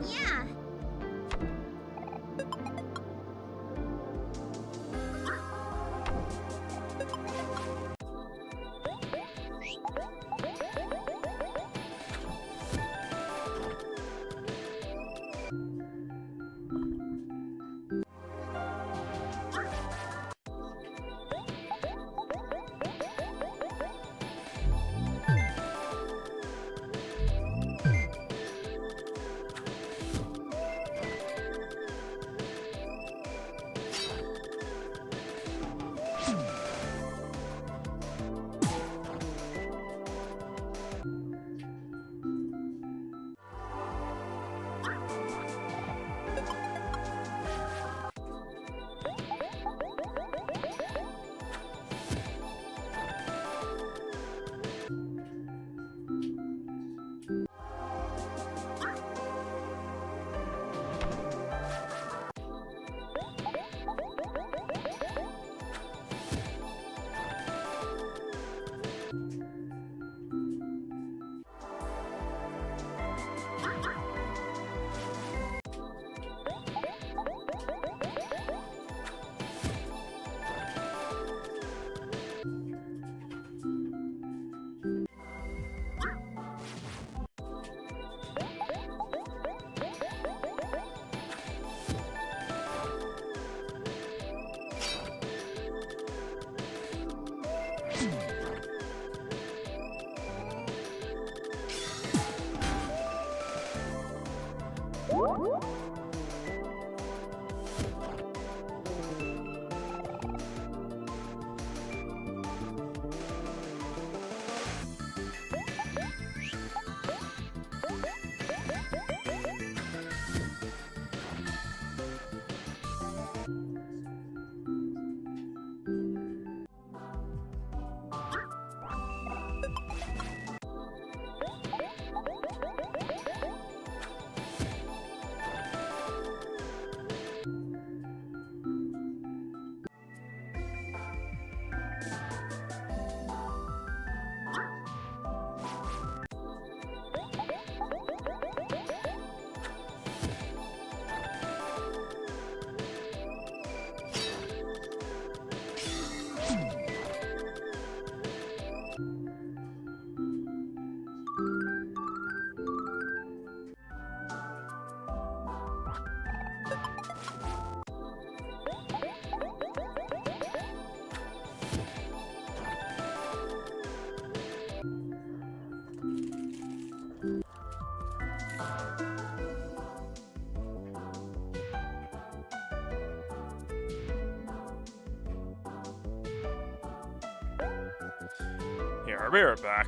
Yeah. Here, I'll be right back.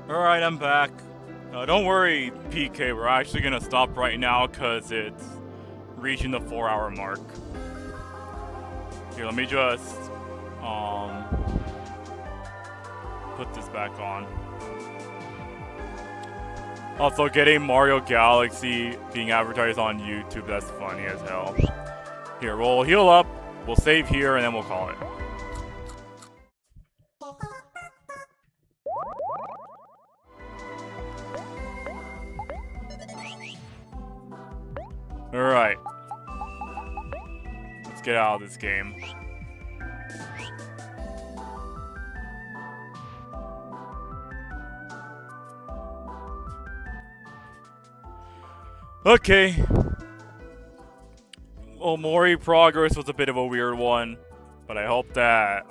Alright, I'm back. Don't worry, PK, we're actually gonna stop right now because it's reaching the 4-hour mark. Here, let me just, put this back on. Also, getting Mario Galaxy being advertised on YouTube, that's funny as hell. Here, we'll heal up, we'll save here, and then we'll call it. Alright. Let's get out of this game. Okay. Omori progress was a bit of a weird one, but I hope that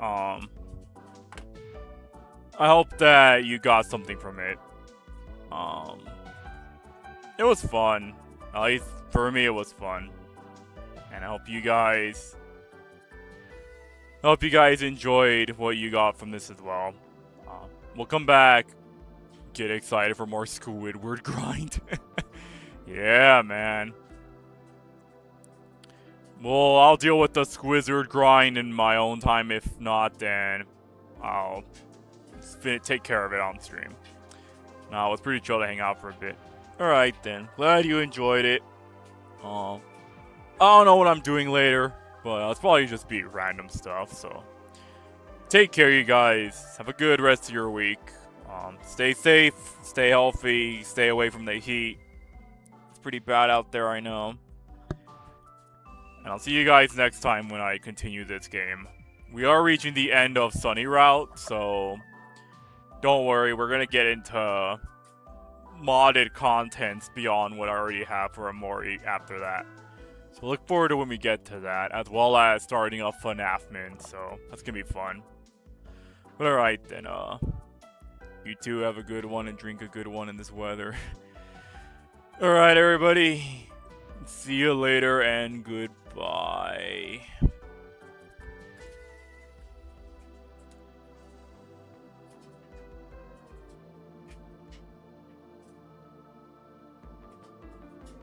you got something from it. It was fun. At least for me, it was fun, and I hope you guys enjoyed what you got from this as well. We'll come back, get excited for more Squidward grind. Yeah, man. Well, I'll deal with the Squidward grind in my own time. If not, then I'll take care of it on stream. No, it was pretty chill to hang out for a bit. Alright then, glad you enjoyed it. I don't know what I'm doing later, but it's probably just be random stuff, so take care, you guys. Have a good rest of your week. Stay safe, stay healthy, stay away from the heat. It's pretty bad out there, I know. And I'll see you guys next time when I continue this game. We are reaching the end of Sunny Route, so don't worry, we're gonna get into modded contents beyond what I already have for Omori after that. So look forward to when we get to that, as well as starting a FNAF Mint, so that's gonna be fun. But alright then, you two have a good one and drink a good one in this weather. Alright everybody, see you later and goodbye.